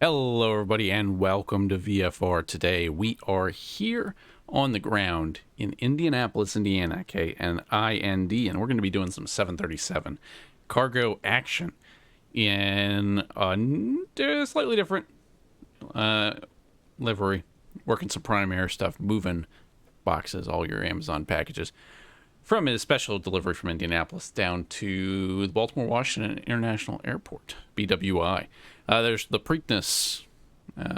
Hello, everybody, and welcome to VFR. Today, we are here on the ground in Indianapolis, Indiana, K-N-I-N-D, and we're going to be doing some 737 cargo action in a slightly different livery, working some prime air stuff, moving boxes, all your Amazon packages, from a special delivery from Indianapolis down to the Baltimore Washington International Airport, BWI. There's the Preakness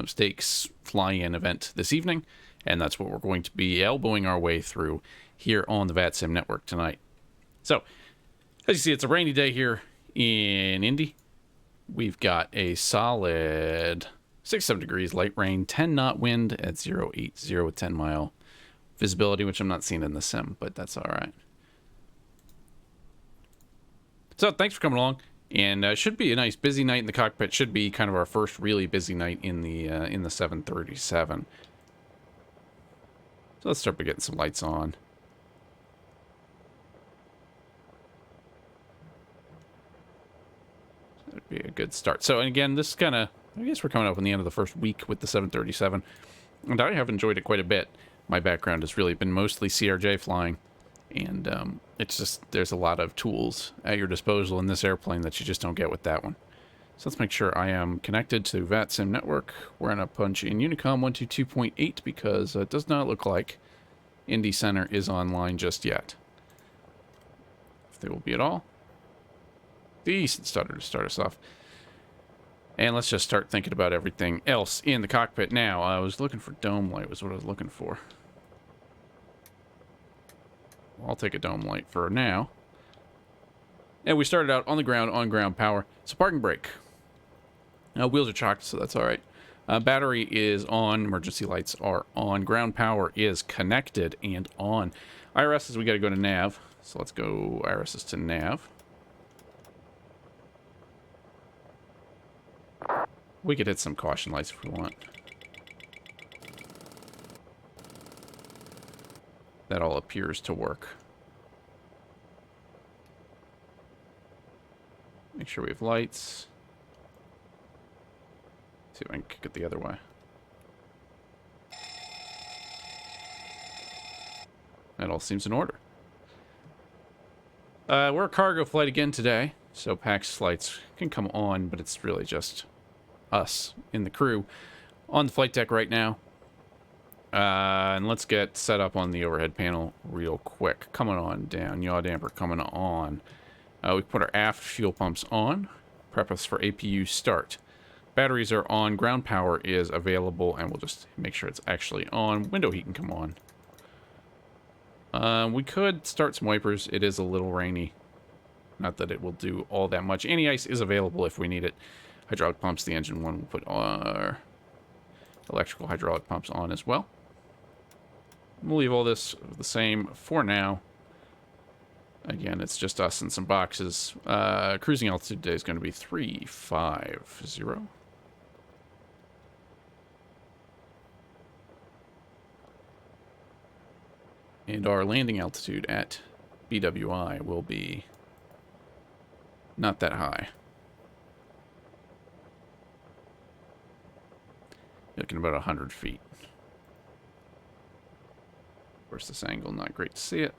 Stakes Fly-In event this evening, and that's what we're going to be elbowing our way through here on the VATSIM network tonight. So, as you see, it's a rainy day here in Indy. We've got a solid 6-7 degrees, light rain, 10-knot wind at 080 with 10-mile visibility, which I'm not seeing in the sim, but that's all right. So thanks for coming along, and should be a nice busy night in the cockpit. Should be kind of our first really busy night in the 737. So let's start by getting some lights on. That'd be a good start. So, and again, this kind of, I guess we're coming up on the end of the first week with the 737, and I have enjoyed it quite a bit. My background has really been mostly CRJ flying, and it's just, there's a lot of tools at your disposal in this airplane that you just don't get with that one. So let's make sure I am connected to VATSIM network. We're going to punch in Unicom 122.8 because it does not look like Indy Center is online just yet. If they will be at all. Decent starter to start us off. And let's just start thinking about everything else in the cockpit now. I was looking for dome light was what I was looking for. I'll take a dome light for now. And we started out on the ground, on ground power. So parking brake. Wheels are chocked, so that's all right. Battery is on. Emergency lights are on. Ground power is connected and on. IRSs, we got to go to nav. So let's go IRSs to nav. We could hit some caution lights if we want. That all appears to work. Make sure we have lights. See if I can kick it the other way. That all seems in order. We're a cargo flight again today, so PAX lights can come on, but it's really just us in the crew on the flight deck right now. And let's get set up on the overhead panel real quick. Coming on down, yaw damper coming on. We put our aft fuel pumps on. Prep us for APU start. Batteries are on. Ground power is available, and we'll just make sure it's actually on. Window heat can come on. We could start some wipers. It is a little rainy. Not that it will do all that much. Anti-ice is available if we need it. Hydraulic pumps, the engine one, we'll put our electrical hydraulic pumps on as well. We'll leave all this the same for now. Again, it's just us and some boxes. Cruising altitude today is going to be 350. And our landing altitude at BWI will be not that high. Looking about 100 feet. Of course, this angle, not great to see it.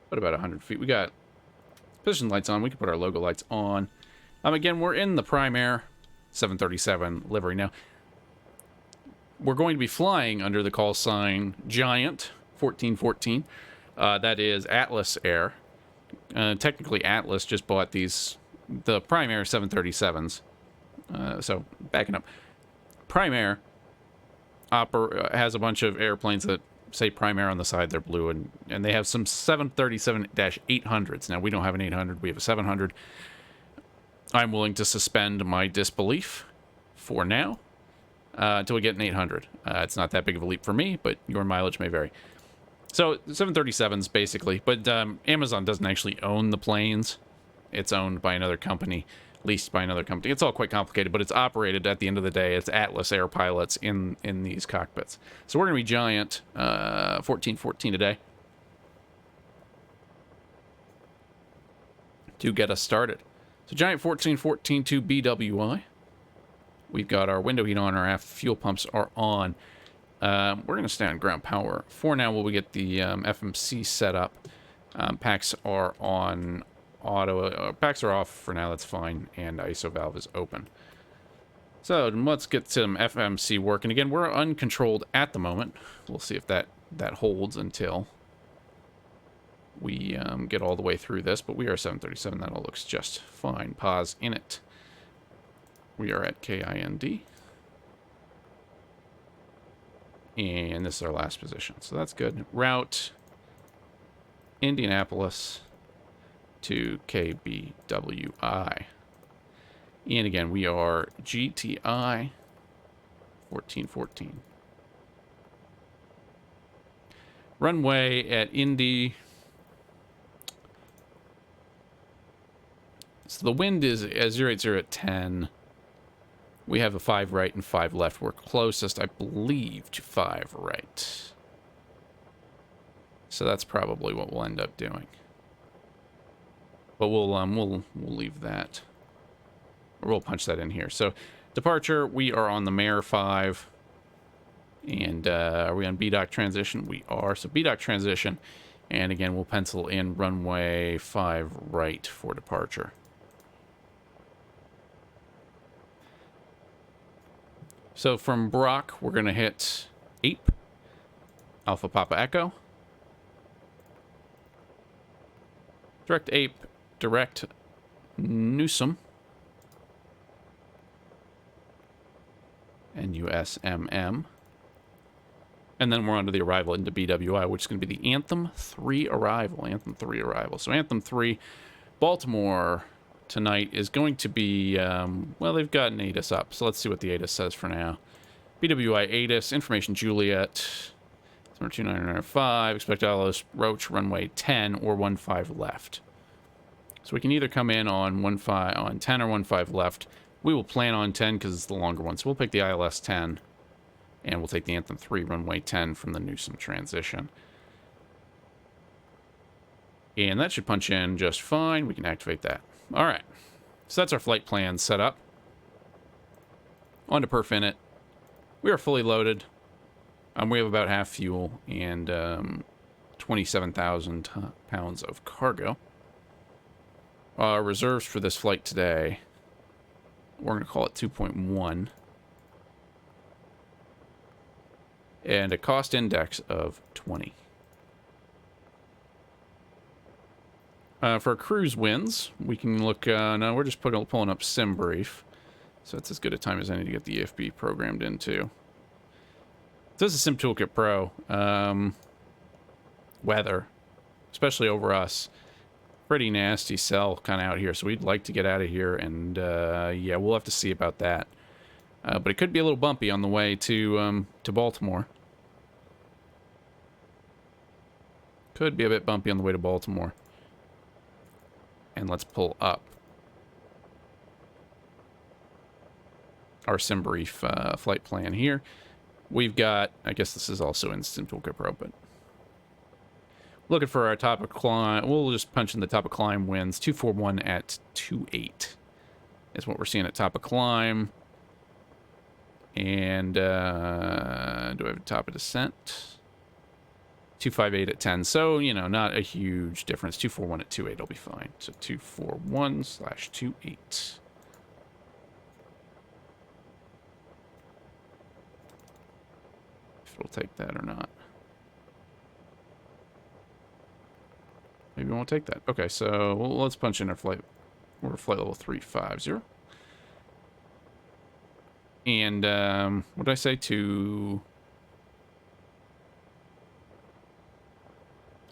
But about 100 feet. We got position lights on. We can put our logo lights on. Again, we're in the Prime Air 737 livery now. We're going to be flying under the call sign Giant 1414. That is Atlas Air. Technically, Atlas just bought the Prime Air 737s. So, backing up. Prime Air has a bunch of airplanes that say Prime Air on the side. They're blue, and they have some 737-800s. Now, we don't have an 800. We have a 700. I'm willing to suspend my disbelief for now until we get an 800. It's not that big of a leap for me, but your mileage may vary. So, 737s, basically. But Amazon doesn't actually own the planes. It's owned by another company. Leased by another company. It's all quite complicated, but it's operated at the end of the day. It's Atlas Air pilots in these cockpits. So we're going to be Giant 1414 today to get us started. So Giant 1414 to BWI. We've got our window heat on, our aft fuel pumps are on. We're going to stay on ground power for now while we get the FMC set up. Packs are on auto. Packs are off for now, that's fine, and ISO valve is open. So let's get some FMC working. Again, we're uncontrolled at the moment. We'll see if that holds until we get all the way through this, but we are 737. That all looks just fine. Pause in it. We are at KIND. And this is our last position, so that's good. Route Indianapolis to KBWI. And again, we are GTI 1414. Runway at Indy. So the wind is at 080 at 10. We have a 5 right and 5 left. We're closest, I believe, to 5 right. So that's probably what we'll end up doing. But we'll leave that. Or we'll punch that in here. So departure, we are on the Mare 5. And are we on BDOC transition? We are. So BDOC transition. And again, we'll pencil in runway 5 right for departure. So from Brock, we're going to hit Ape, Alpha Papa Echo. Direct Ape, direct Newsom. NUSMM. And then we're on to the arrival into BWI, which is going to be the Anthem 3 arrival. Anthem 3 arrival. So Anthem 3, Baltimore tonight is going to be, well, they've got an ATIS up. So let's see what the ATIS says for now. BWI ATIS, information Juliet, number 2995, expect Alos Roach, runway 10 or 15 left. So we can either come in on 10 or 15 left. We will plan on 10 because it's the longer one. So we'll pick the ILS 10 and we'll take the Anthem 3 runway 10 from the Newsom transition. And that should punch in just fine. We can activate that. All right. So that's our flight plan set up. On to perf in it. We are fully loaded. We have about half fuel and 27,000 pounds of cargo. Our reserves for this flight today, we're going to call it 2.1. And a cost index of 20. For cruise wins, we can look, no, we're just pulling up SimBrief. So it's as good a time as any to get the EFB programmed into. This is Sim Toolkit Pro. Weather, especially over us, pretty nasty sell kind of out here. So we'd like to get out of here, and yeah, we'll have to see about that. But it could be a little bumpy on the way to Baltimore. Could be a bit bumpy on the way to Baltimore. And let's pull up our SimBrief flight plan here. We've got, I guess this is also in Sim Toolkit Pro, but looking for our top of climb. We'll just punch in the top of climb winds. 241 at 28 is what we're seeing at top of climb. And do I have a top of descent? 258 at 10. So, you know, not a huge difference. 241 at 28 will be fine. So 241/28. If it'll take that or not. Maybe it won't take that. Okay, so let's punch in our flight. We're flight level 350. And what did I say?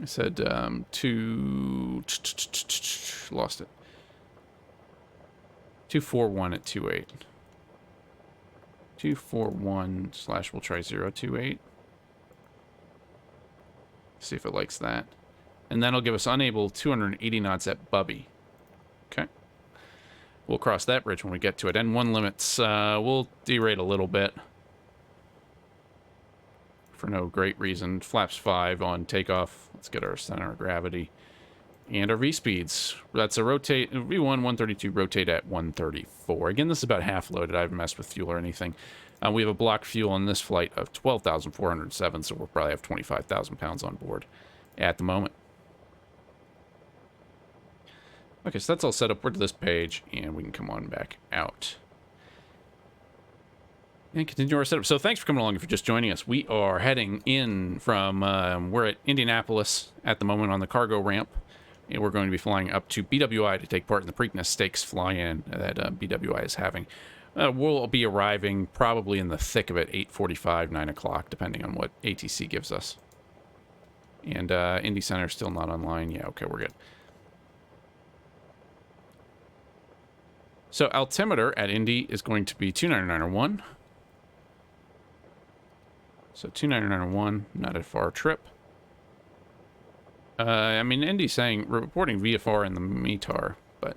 I said lost it. 241 at 28. 241 / we'll try 028. See if it likes that. And that'll give us unable 280 knots at Bubby. Okay. We'll cross that bridge when we get to it. N1 limits, we'll derate a little bit. For no great reason. Flaps 5 on takeoff. Let's get our center of gravity. And our V-speeds. That's a rotate, V1, 132, rotate at 134. Again, this is about half loaded. I haven't messed with fuel or anything. We have a block fuel on this flight of 12,407, so we'll probably have 25,000 pounds on board at the moment. Okay, so that's all set up. We're to this page, and we can come on back out. And continue our setup. So thanks for coming along if you're just joining us. We are heading in from, we're at Indianapolis at the moment on the cargo ramp. And we're going to be flying up to BWI to take part in the Preakness Stakes Fly-In that BWI is having. We'll be arriving probably in the thick of it, 8:45, 9 o'clock, depending on what ATC gives us. And Indy Center still not online. Yeah, okay, we're good. So altimeter at Indy is going to be 29901. So 29901, not a far trip. I mean, Indy's saying reporting VFR in the METAR, but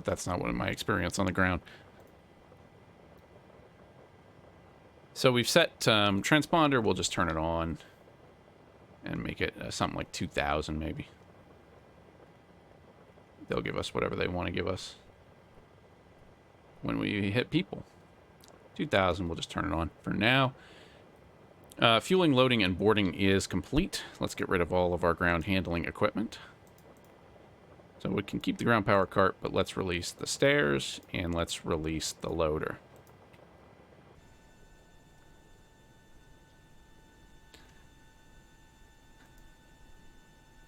that's not what my experience on the ground. So we've set transponder. We'll just turn it on and make it something like 2,000 maybe. They'll give us whatever they want to give us when we hit people. 2,000, we'll just turn it on for now. Fueling, loading, and boarding is complete. Let's get rid of all of our ground handling equipment. So we can keep the ground power cart, but let's release the stairs, and let's release the loader.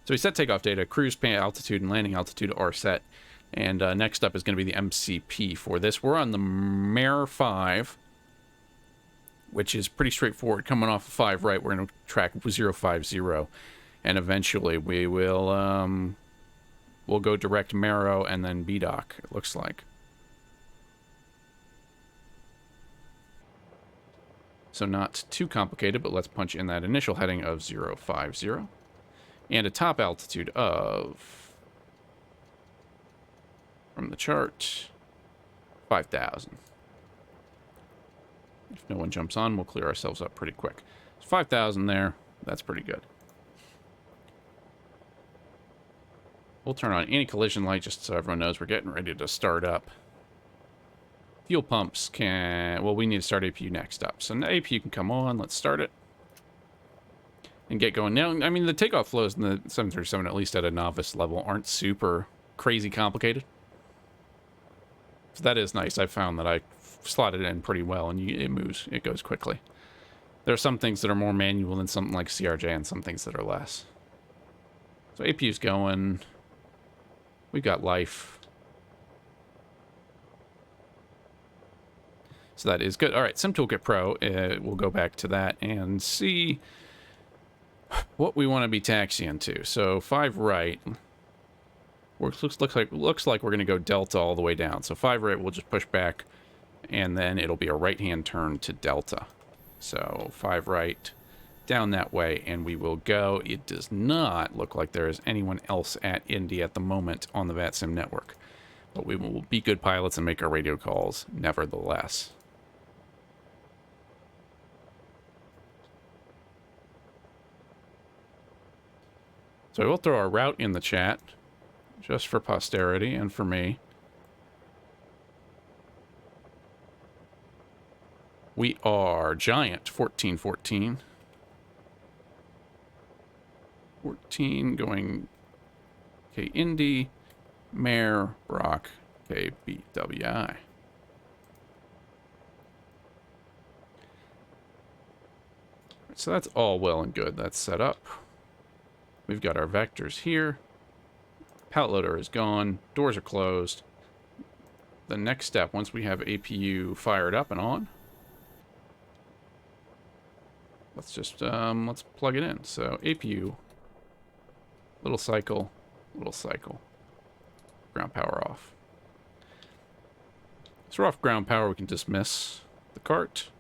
So we set takeoff data, cruise altitude and landing altitude are set. And next up is going to be the MCP for this. We're on the Mare 5, which is pretty straightforward. Coming off of 5 right, we're going to track 050. And eventually we will we'll go direct Maro and then BDOC, it looks like. So not too complicated, but let's punch in that initial heading of 050. And a top altitude of, from the chart, 5,000. If no one jumps on, we'll clear ourselves up pretty quick. So 5,000 there. That's pretty good. We'll turn on anti-collision light just so everyone knows we're getting ready to start up. Fuel pumps can... Well, we need to start APU next up. So the APU can come on. Let's start it. And get going. Now, I mean, the takeoff flows in the 737, at least at a novice level, aren't super crazy complicated. So that is nice. I found that I slotted it in pretty well, and it moves. It goes quickly. There are some things that are more manual than something like CRJ, and some things that are less. So APU's going. We've got life. So that is good. All right, SimToolkit Pro. We'll go back to that and see what we want to be taxiing to. So 5 right. Looks like we're going to go delta all the way down. So 5 right, we'll just push back, and then it'll be a right-hand turn to delta. So 5 right, down that way, and we will go. It does not look like there is anyone else at Indy at the moment on the VATSIM network. But we will be good pilots and make our radio calls nevertheless. So I will throw our route in the chat, just for posterity and for me. We are Giant 1414. 14 going K Indy, Mare, Brock, KBWI. So that's all well and good. That's set up. We've got our vectors here. Pallet loader is gone. Doors are closed. The next step, once we have APU fired up and on, let's just let's plug it in. So APU, little cycle, ground power off. So we're off ground power. We can dismiss the cart,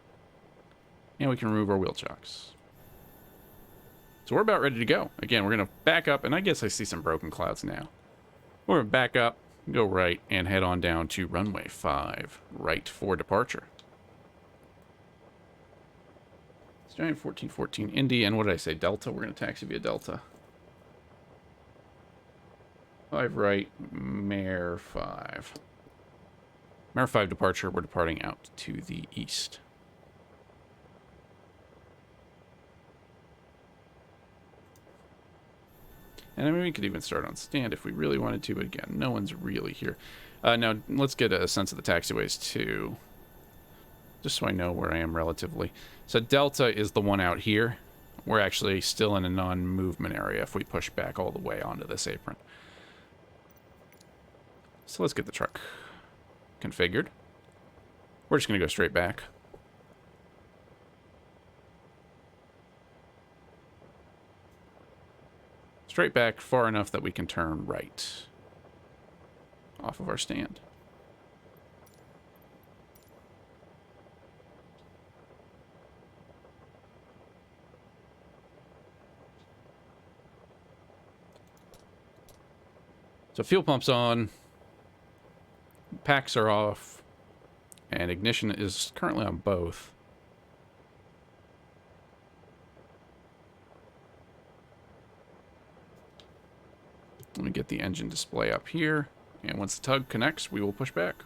and we can remove our wheel chocks. So we're about ready to go. Again, we're going to back up, and I guess I see some broken clouds now. We're going to back up, go right, and head on down to runway 5, right for departure. It's Giant 1414 Indy, and what did I say? Delta? We're going to taxi via Delta. 5 right, Mare 5. Mare 5 departure, we're departing out to the east. And I mean, we could even start on stand if we really wanted to, but again, no one's really here. Now, let's get a sense of the taxiways, too. Just so I know where I am relatively. So Delta is the one out here. We're actually still in a non-movement area if we push back all the way onto this apron. So let's get the truck configured. We're just going to go straight back. Straight back far enough that we can turn right off of our stand. So fuel pump's on, packs are off, and ignition is currently on both. Let me get the engine display up here, and once the tug connects, we will push back.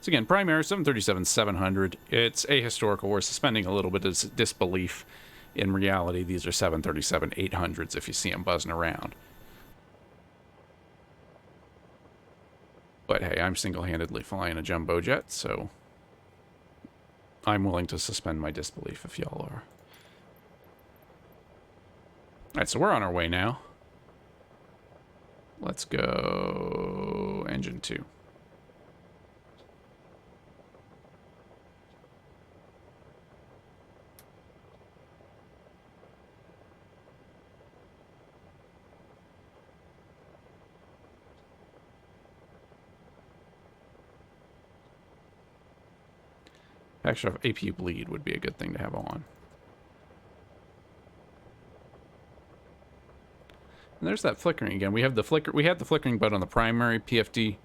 So again, Primary 737-700. It's ahistorical. We're suspending a little bit of disbelief. In reality, these are 737-800s if you see them buzzing around. But hey, I'm single-handedly flying a jumbo jet, so I'm willing to suspend my disbelief if y'all are. Alright, so we're on our way now. Let's go engine 2. Actually, APU bleed would be a good thing to have on. And there's that flickering again. We have the flicker. We had the flickering button on the primary PFD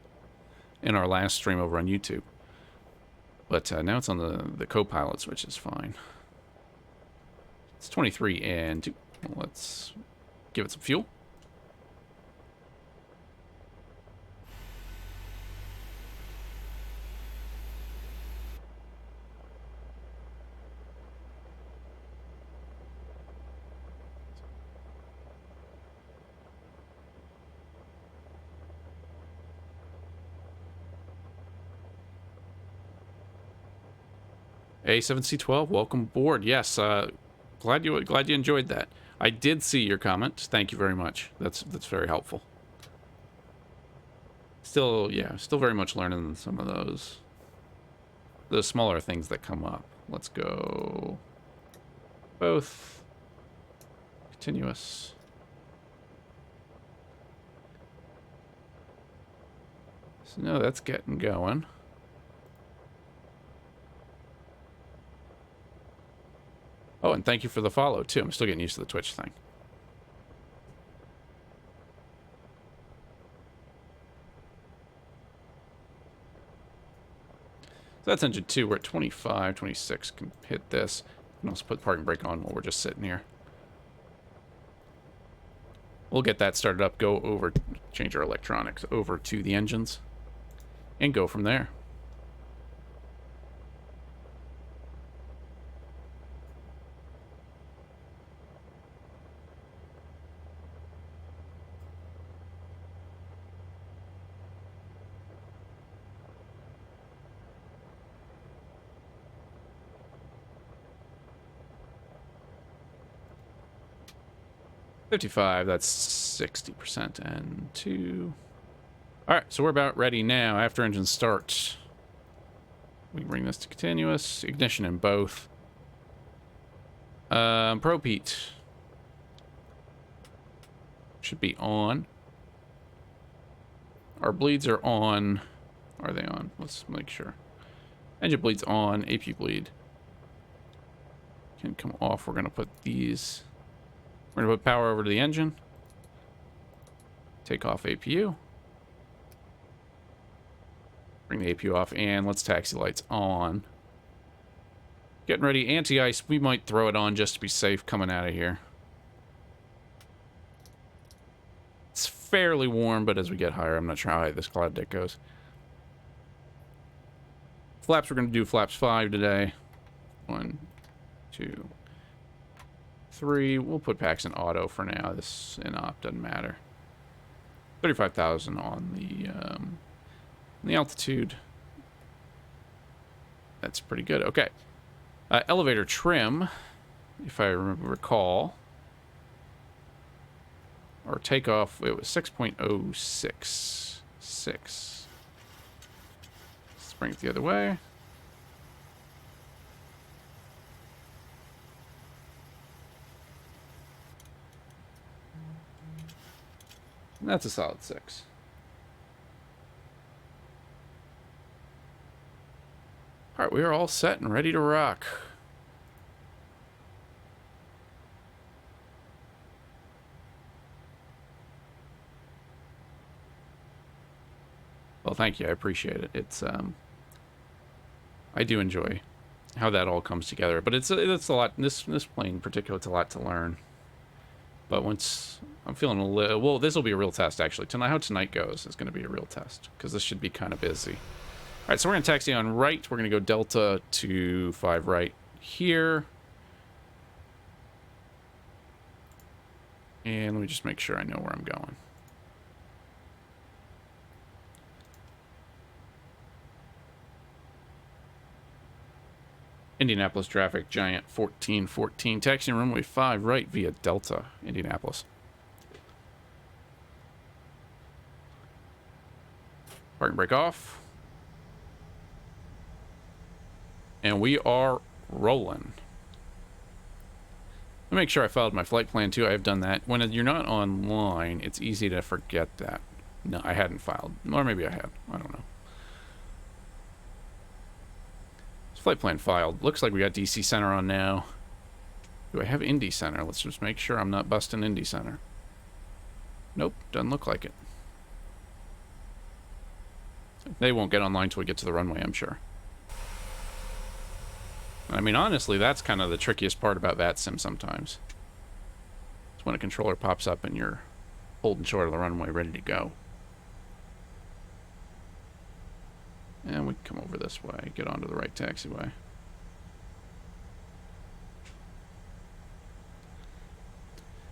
in our last stream over on YouTube, but now it's on the co-pilots, which is fine. It's 23 and 2. Let's give it some fuel. A7C12, welcome aboard. Yes, glad you enjoyed that. I did see your comment. Thank you very much. That's very helpful. Still, yeah, still very much learning some of those smaller things that come up. Let's go both continuous. So no, that's getting going. Oh, and thank you for the follow, too. I'm still getting used to the Twitch thing. So that's engine 2. We're at 25, 26. Can hit this. And also put parking brake on while we're just sitting here. We'll get that started up, go over, change our electronics over to the engines, and go from there. $55, that's 60% and 2. Alright, so we're about ready now. After engine start, we can bring this to continuous. Ignition in both. Propete should be on. Our bleeds are on. Are they on? Let's make sure. Engine bleed's on. AP bleed can come off. We're going to put these... We're going to put power over to the engine. Take off APU. Bring the APU off, and let's taxi lights on. Getting ready. Anti-ice. We might throw it on just to be safe coming out of here. fairly warm, but as we get higher, I'm not sure how high this cloud deck goes. Flaps, we're going to do flaps 5 today. 1, 2, 3. We'll put packs in auto for now. This in op doesn't matter. 35,000 on the altitude. That's pretty good. Okay. Elevator trim, if I recall. Or takeoff, it was 6.066. Let's bring it the other way. And that's a solid 6. All right, we are all set and ready to rock. Well, thank you. I appreciate it. It's I do enjoy how that all comes together, but it's a lot. This plane in particular, it's a lot to learn. But once I'm feeling a little, well, this will be a real test actually. Tonight, how tonight goes is going to be a real test because this should be kind of busy. All right, so we're going to taxi on right. We're going to go Delta to 5 right here. And let me just make sure I know where I'm going. Indianapolis traffic, Giant 1414. Taxiing runway 5 right via Delta, Indianapolis. Parking brake off. And we are rolling. Let me make sure I followed my flight plan too. I have done that. When you're not online, it's easy to forget that. No, I hadn't filed. Or maybe I had. I don't know. Flight plan filed. Looks like we got DC Center on now. Do I have Indy Center? Let's just make sure I'm not busting Indy Center. Nope, doesn't look like it. They won't get online until we get to the runway, I'm sure. I mean, honestly, that's kind of the trickiest part about VATSIM sometimes. It's when a controller pops up and you're holding short of the runway, ready to go. And we can come over this way, get onto the right taxiway.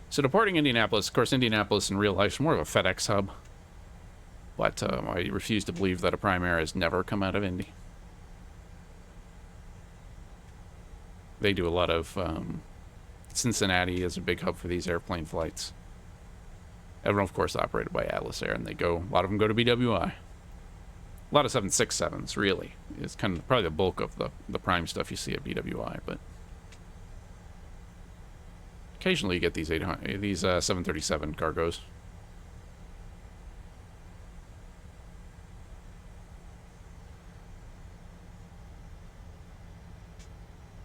So departing Indianapolis, of course, Indianapolis in real life is more of a FedEx hub. But I refuse to believe that a Prime Air has never come out of Indy. They do a lot of... Cincinnati is a big hub for these airplane flights. Everyone, of course, operated by Atlas Air, and they go... A lot of them go to BWI. A lot of 767s, really. It's kind of probably the bulk of the prime stuff you see at BWI, but... Occasionally you get these 737 cargos.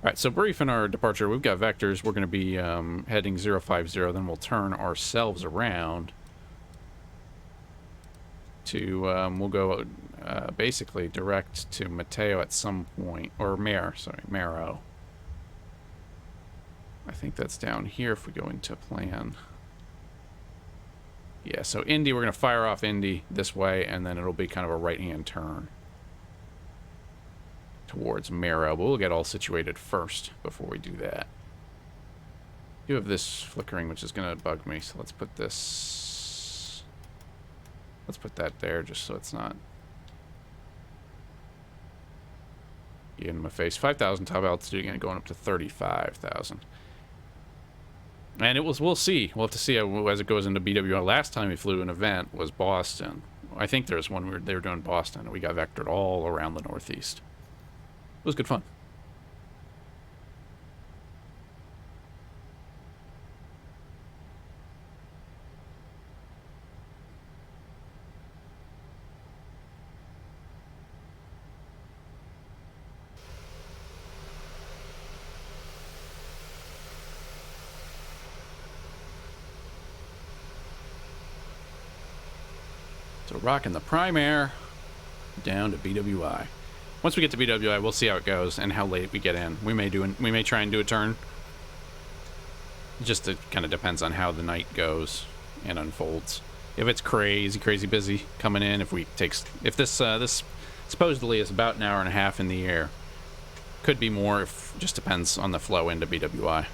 Alright, so briefing our departure, we've got vectors. We're going to be heading 050, then we'll turn ourselves around to, we'll go basically direct to Mateo at some point, or Mero. I think that's down here if we go into plan. Yeah, so Indy, we're going to fire off Indy this way, and then it'll be kind of a right-hand turn towards Mero. But we'll get all situated first before we do that. You have this flickering, which is going to bug me, so let's put this... Let's put that there just so it's not in my face. 5,000 top altitude again, going up to 35,000. And it was, we'll see. We'll have to see as it goes into BWI. Last time we flew an event was Boston. I think there's one they were doing Boston, and we got vectored all around the Northeast. It was good fun. So rocking the Prime Air down to BWI. Once we get to BWI, we'll see how it goes and how late we get in. We may try and do a turn. Just it kind of depends on how the night goes and unfolds. If it's crazy, crazy busy coming in, if this this supposedly is about an hour and a half in the air, could be more. If just depends on the flow into BWI.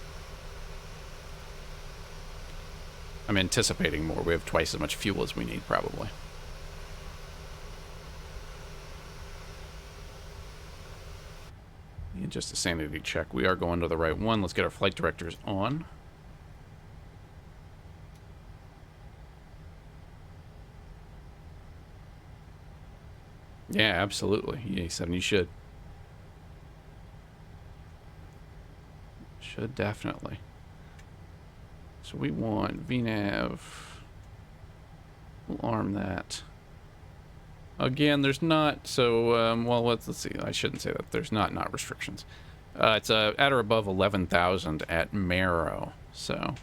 I'm anticipating more. We have twice as much fuel as we need, probably. And just a sanity check. We are going to the right one. Let's get our flight directors on. Yeah, absolutely. Yeah, 7, you should. Should definitely. So we want VNav. We'll arm that. Again, there's not, so, well, let's see. I shouldn't say that. There's not restrictions. It's at or above 11,000 at Marrow. So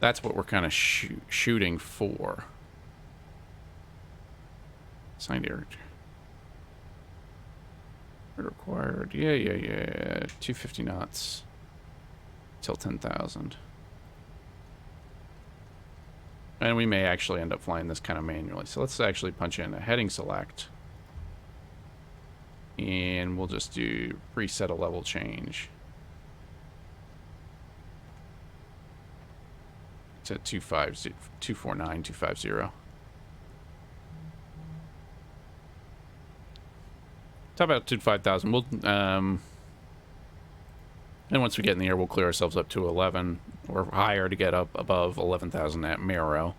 that's what we're kind of shooting for. Signed air. Required. Yeah. 250 knots. Till 10,000. And we may actually end up flying this kind of manually. So let's actually punch in a heading select. And we'll just do preset a level change. To 249,250. Top about 5,000. We'll and once we get in the air, we'll clear ourselves up to 11 or higher to get up above 11,000 at Marrow.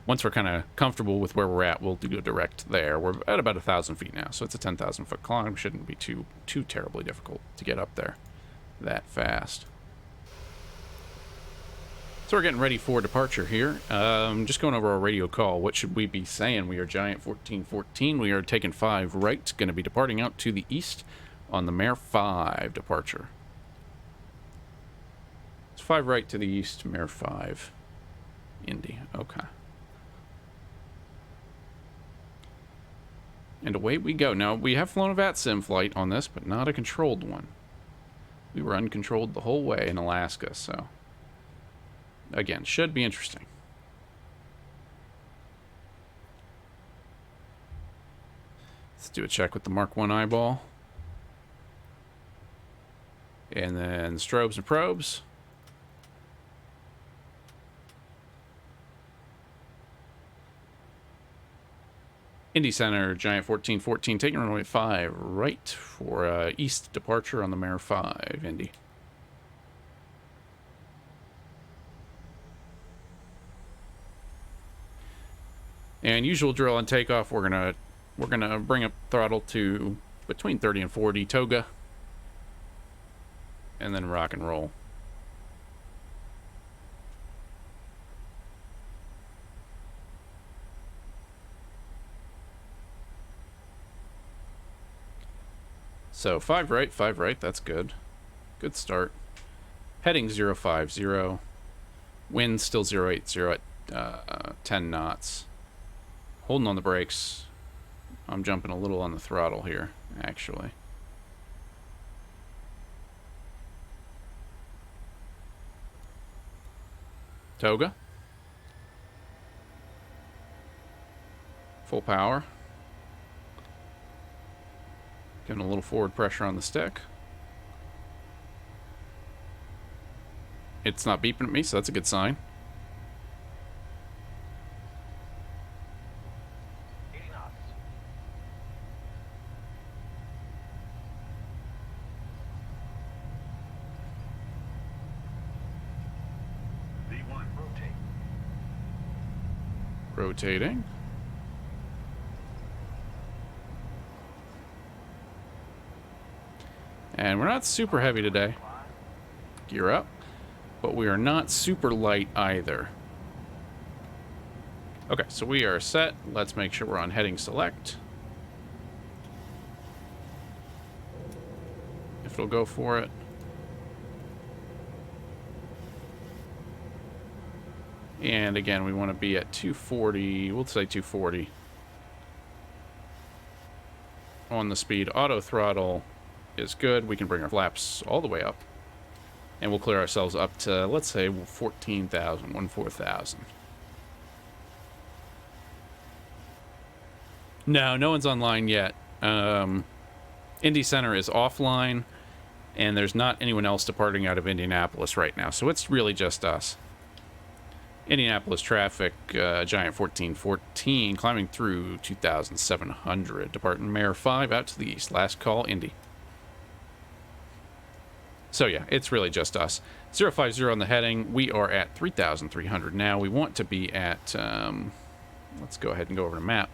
Once we're kind of comfortable with where we're at, we'll do a direct there. We're at about 1,000 feet now, so it's a 10,000 foot climb. Shouldn't be too terribly difficult to get up there that fast. So we're getting ready for departure here. Just going over our radio call. What should we be saying? We are Giant 1414. We are taking 5 right. Going to be departing out to the east on the Mare 5 departure. It's 5 right to the east, Mare 5. Indy. Okay. And away we go. Now, we have flown a VATSIM flight on this, but not a controlled one. We were uncontrolled the whole way in Alaska, so... Again, should be interesting. Let's do a check with the Mark 1 eyeball. And then strobes and probes. Indy Center, Giant 1414, taking runway 5 right for east departure on the Mare 5, Indy. And usual drill on takeoff, we're gonna bring up throttle to between 30 and 40 toga, and then rock and roll. So 5 right, that's good. Good start. Heading 050. Wind still 080 at 10 knots. Holding on the brakes. I'm jumping a little on the throttle here, actually. Toga. Full power. Giving a little forward pressure on the stick. It's not beeping at me, so that's a good sign. Rotating. And we're not super heavy today. Gear up. But we are not super light either. Okay, so we are set. Let's make sure we're on heading select. If it'll go for it. And again, we want to be at 240. We'll say 240 on the speed. Auto throttle is good. We can bring our flaps all the way up. And we'll clear ourselves up to, let's say, 14,000. No one's online yet. Indy Center is offline, and there's not anyone else departing out of Indianapolis right now, so it's really just us. Indianapolis traffic, Giant 1414, climbing through 2,700. Departing Mare 5 out to the east. Last call, Indy. So yeah, it's really just us. 050 on the heading. We are at 3,300 now. We want to be at, let's go ahead and go over to map.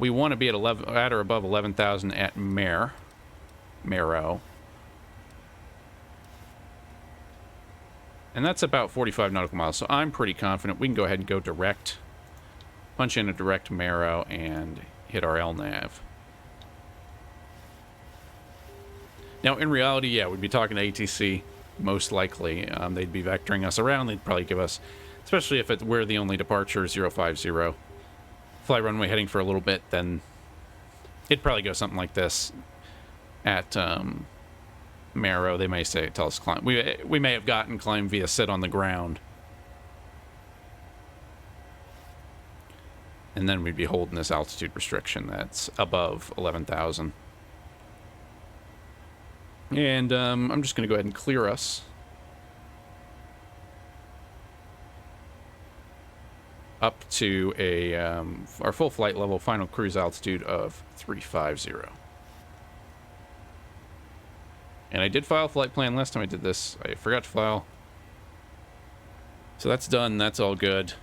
We want to be at or above 11,000 at Maro. And that's about 45 nautical miles, so I'm pretty confident we can go ahead and go direct, punch in a direct Maro, and hit our LNAV. Now, in reality, yeah, we'd be talking to ATC, most likely. They'd be vectoring us around. They'd probably give us, especially if we're the only departure, 050, fly runway heading for a little bit, then it'd probably go something like this at Maro. They may tell us climb. We may have gotten climb via sit on the ground, and then we'd be holding this altitude restriction that's above 11,000. And I'm just going to go ahead and clear us up to our full flight level final cruise altitude of 350. And I did file a flight plan last time I did this. I forgot to file. So that's done. That's all good.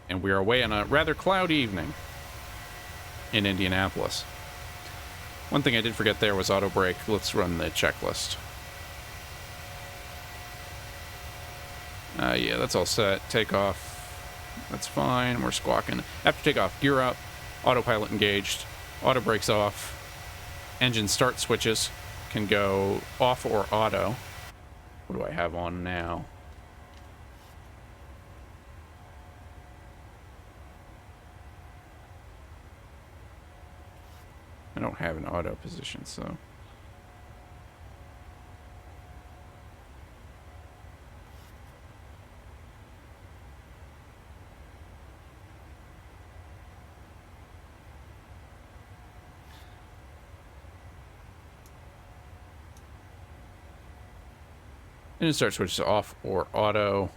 And we are away on a rather cloudy evening in Indianapolis. One thing I did forget there was auto brake. Let's run the checklist. Yeah, that's all set. Takeoff. That's fine. We're squawking. After takeoff, gear up. Autopilot engaged. Auto brakes off. Engine start switches can go off or auto. What do I have on now? I don't have an auto position, so... Engine start switches off or auto.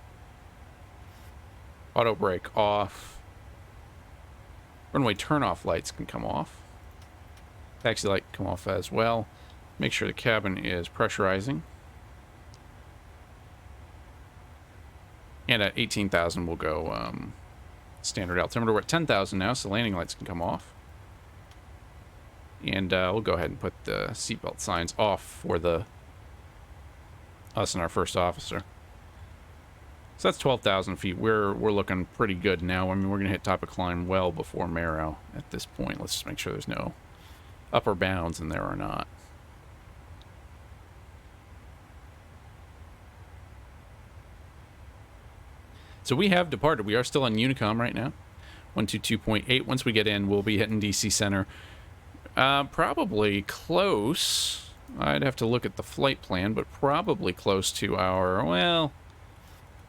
Auto brake off. Runway turn-off lights can come off. Taxi light can come off as well. Make sure the cabin is pressurizing. And at 18,000 we'll go standard altimeter. We're at 10,000 now, so landing lights can come off. And we'll go ahead and put the seatbelt signs off for us and our first officer. So that's 12,000 feet. We're looking pretty good now. I mean, we're going to hit top of climb well before Maro at this point. Let's just make sure there's no upper bounds in there or not. So we have departed. We are still on Unicom right now. 122.8. Once we get in, we'll be hitting DC Center. Probably close. I'd have to look at the flight plan, but probably close to our, well,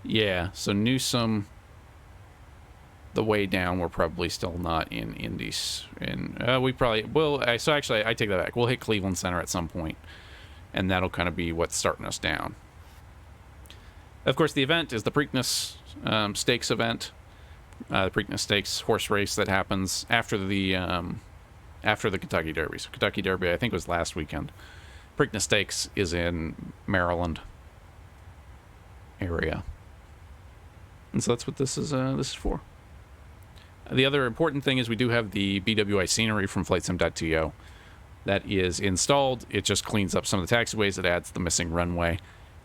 yeah. So Newsom, the way down, we're probably still not in Indies. And we probably will. So actually, I take that back. We'll hit Cleveland Center at some point, and that'll kind of be what's starting us down. Of course, the event is the Preakness Stakes event. The Preakness Stakes horse race that happens after the Kentucky Derby. So Kentucky Derby, I think, was last weekend. Preakness Stakes is in Maryland area. And so that's what this is for. The other important thing is we do have the BWI scenery from FlightSim.to that is installed. It just cleans up some of the taxiways. It adds the missing runway.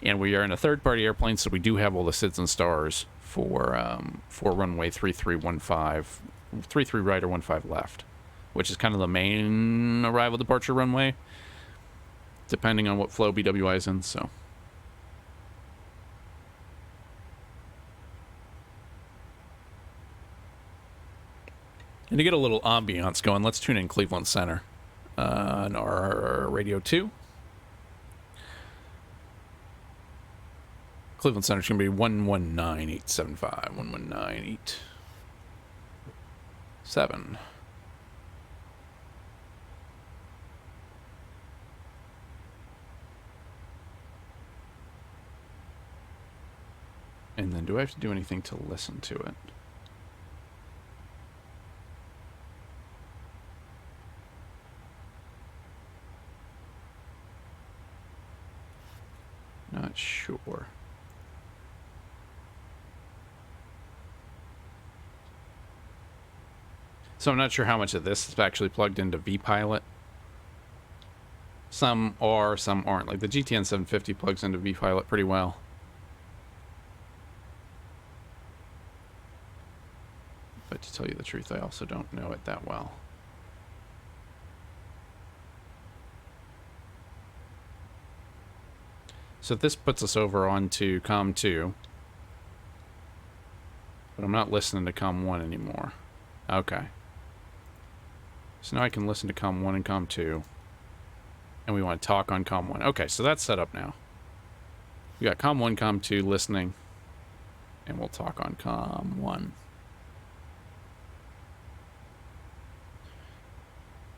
And we are in a third-party airplane, so we do have all the SIDS and stars for runway 3315, 33 right or 15 left, which is kind of the main arrival departure runway, depending on what flow BWI is in, so. And to get a little ambiance going, let's tune in Cleveland Center on our radio 2. Cleveland Center is going to be 119875, 119875. And then do I have to do anything to listen to it? Not sure. So I'm not sure how much of this is actually plugged into vPilot. Some are, some aren't. Like the GTN 750 plugs into vPilot pretty well. But to tell you the truth, I also don't know it that well. So this puts us over onto COM 2. But I'm not listening to COM 1 anymore. Okay. So now I can listen to COM 1 and COM 2. And we want to talk on COM 1. Okay, so that's set up now. We got COM 1, COM 2 listening. And we'll talk on COM 1.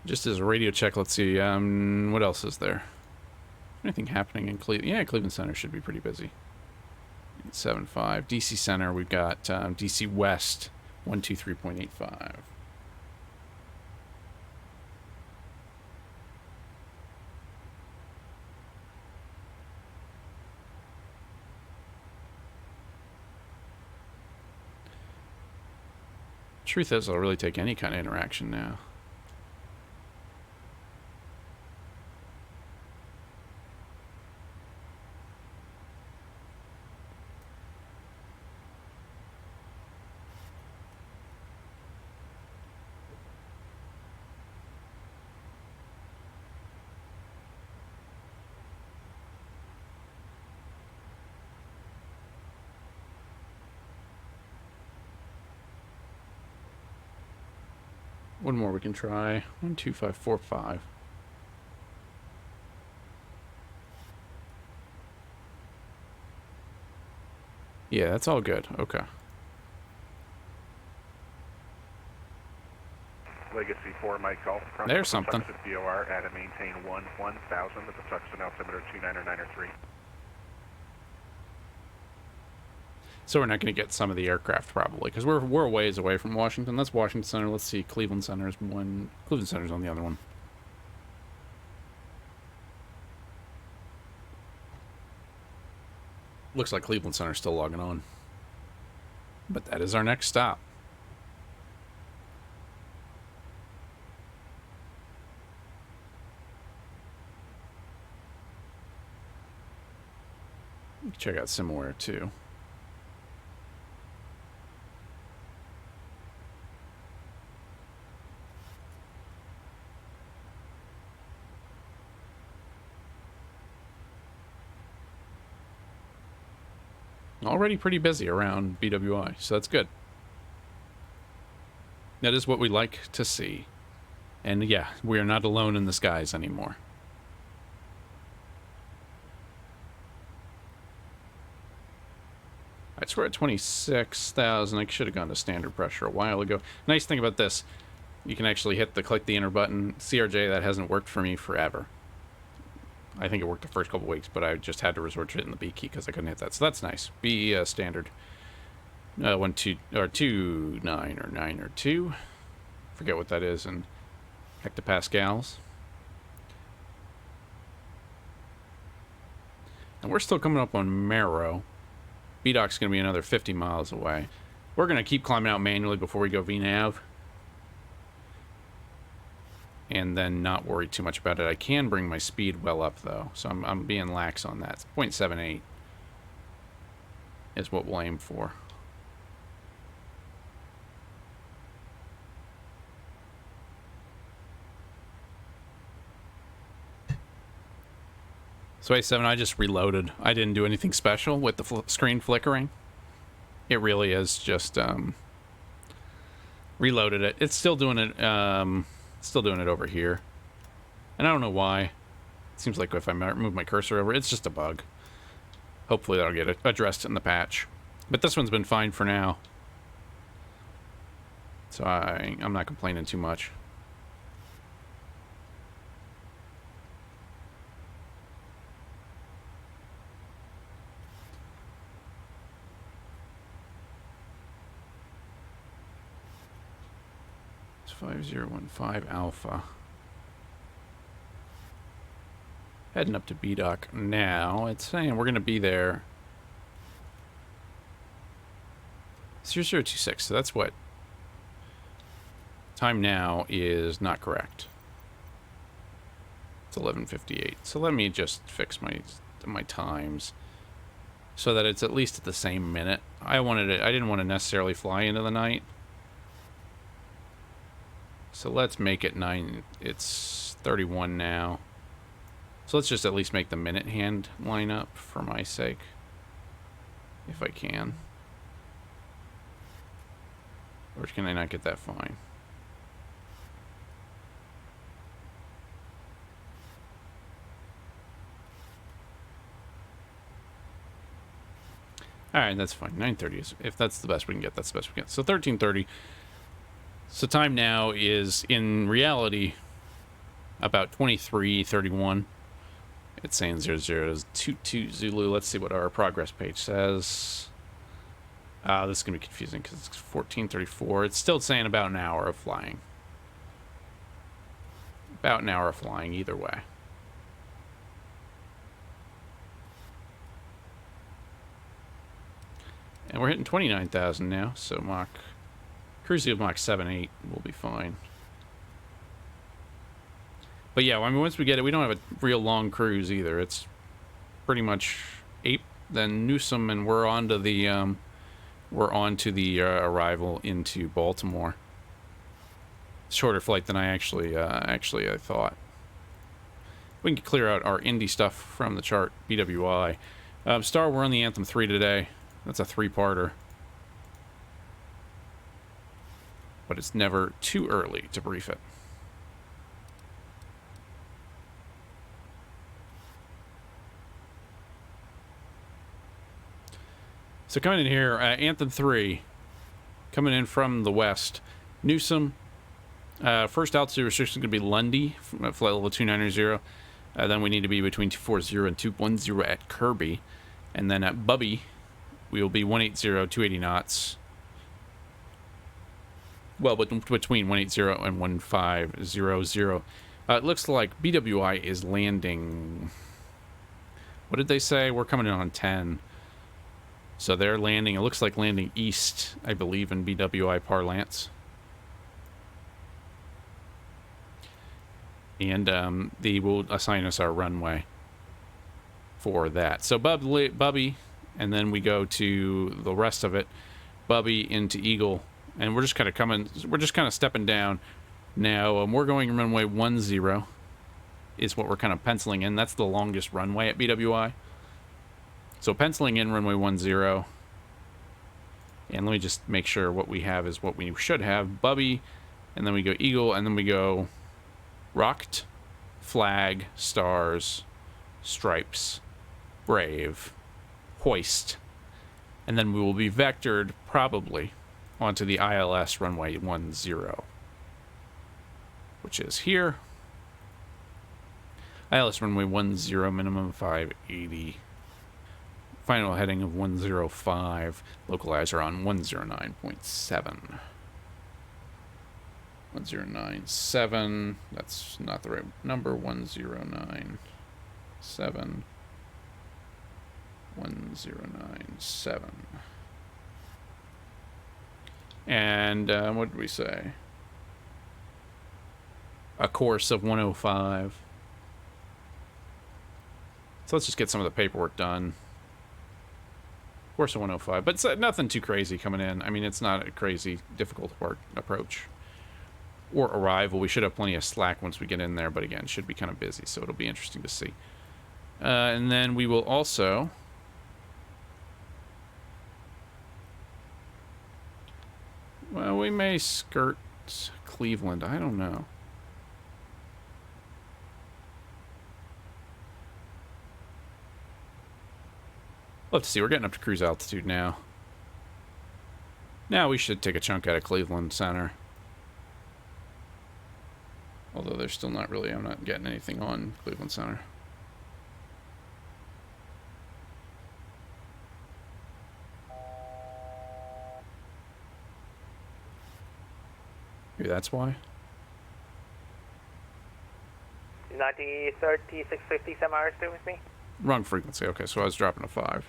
Just as a radio check, let's see. What else is there? Anything happening in Cleveland? Yeah, Cleveland Center should be pretty busy. 7.5. DC Center, we've got DC West, 123.85. Truth is, I'll really take any kind of interaction now. One more we can try. 12545. Yeah, that's all good. Okay. Legacy 4, Mike Golf. There's something. BOR at a maintain 1000 at the Tucson altimeter 29993. So we're not going to get some of the aircraft probably because we're a ways away from Washington. That's Washington Center. Let's see. Cleveland Center's one. Cleveland Center's on the other one. Looks like Cleveland Center's still logging on. But that is our next stop. Check out SimWare too. Already pretty busy around BWI, so that's good. That is what we like to see. And yeah, we are not alone in the skies anymore. I swear at 26,000, I should have gone to standard pressure a while ago. Nice thing about this, you can actually click the enter button. CRJ, that hasn't worked for me forever. I think it worked the first couple weeks, but I just had to resort to hitting the B key because I couldn't hit that. So that's nice. B standard. 1, 2, or 2, 9, or 9, or 2. Forget what that is in hectopascals. And we're still coming up on Marrow. BDOC's going to be another 50 miles away. We're going to keep climbing out manually before we go VNav. And then not worry too much about it. I can bring my speed well up, though. So I'm being lax on that. 0.78 is what we'll aim for. So A7, I just reloaded. I didn't do anything special with the screen flickering. It really is just reloaded it. It's still doing it. Still doing it over here, and I don't know why. It seems like if I move my cursor over, it's just a bug. Hopefully that'll get addressed in the patch. But this one's been fine for now, so I'm not complaining too much. 5015 Alpha. Heading up to B-Dock now. It's saying we're going to be there 0026, so that's what? Time now is not correct. It's 11:58. So let me just fix my times so that it's at least at the same minute. I didn't want to necessarily fly into the night. So let's make it 9. It's 31 now. So let's just at least make the minute hand line up for my sake, if I can. Or can I not get that fine? Alright, that's fine. 9:30 is, if that's the best we can get, that's the best we can get. So 13:30. So time now is, in reality, about 23:31. It's saying 0022 Zulu. Let's see what our progress page says. This is going to be confusing because it's 14:34. It's still saying about an hour of flying. About an hour of flying either way. And we're hitting 29,000 now, so cruise of Mach 7.8 will be fine. But yeah, I mean, once we get it, we don't have a real long cruise either. It's pretty much 8, then Newsom, and we're on to the arrival into Baltimore. Shorter flight than I actually I thought. We can clear out our Indy stuff from the chart. BWI, Star. We're on the Anthem 3 today. That's a 3-parter. But it's never too early to brief it. So coming in here, Anthem 3, coming in from the west. Newsom, first altitude restriction is going to be Lundy, flight level 290. Then we need to be between 240 and 210 at Kirby. And then at Bubby, we will be 180, 280 knots. Well, but between 180 and 1500. It looks like BWI is landing. What did they say? We're coming in on 10. So they're landing, it looks like landing east, I believe, in BWI parlance. And they will assign us our runway for that. So Bubby, and then we go to the rest of it. Bubby into Eagle, and we're just kind of stepping down. Now, we're going runway 10 is what we're kind of penciling in. That's the longest runway at BWI. So penciling in runway 10, and let me just make sure what we have is what we should have. Bubby, and then we go Eagle, and then we go Rocked, Flag, Stars, Stripes, Brave, Hoist, and then we will be vectored, probably, onto the ILS runway 10, which is here. ILS runway 10, minimum 580. Final heading of 105. Localizer on 109.7. 1097. That's not the right number. 1097. 1097. And what did we say? A course of 105. So let's just get some of the paperwork done. Course of 105, but it's nothing too crazy coming in. I mean, it's not a crazy difficult approach or arrival. We should have plenty of slack once we get in there, but again, should be kind of busy, so it'll be interesting to see. And then we will also well, we may skirt Cleveland. I don't know. We'll have to see. We're getting up to cruise altitude now. Now we should take a chunk out of Cleveland Center. Although there's still not really, I'm not getting anything on Cleveland Center. Maybe that's why. 9030 650 semi stay with me. Wrong frequency. Okay, so I was dropping a 5.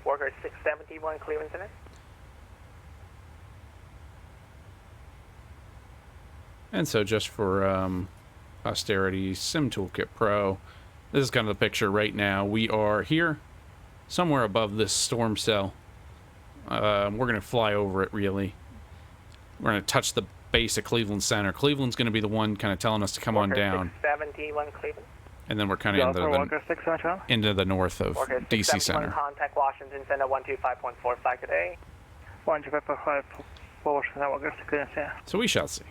Worker 671 Cleveland Center. And so just for posterity, Sim Toolkit Pro. This is kind of the picture right now. We are here, somewhere above this storm cell. We're going to fly over it, really. We're going to touch the base of Cleveland Center. Cleveland's going to be the one kind of telling us to come on down. 671 Cleveland. And then we're kind of into the north of DC Center. Contact Washington Center 125.45 today. 125.5 Washington, Walker 6, yeah. So we shall see.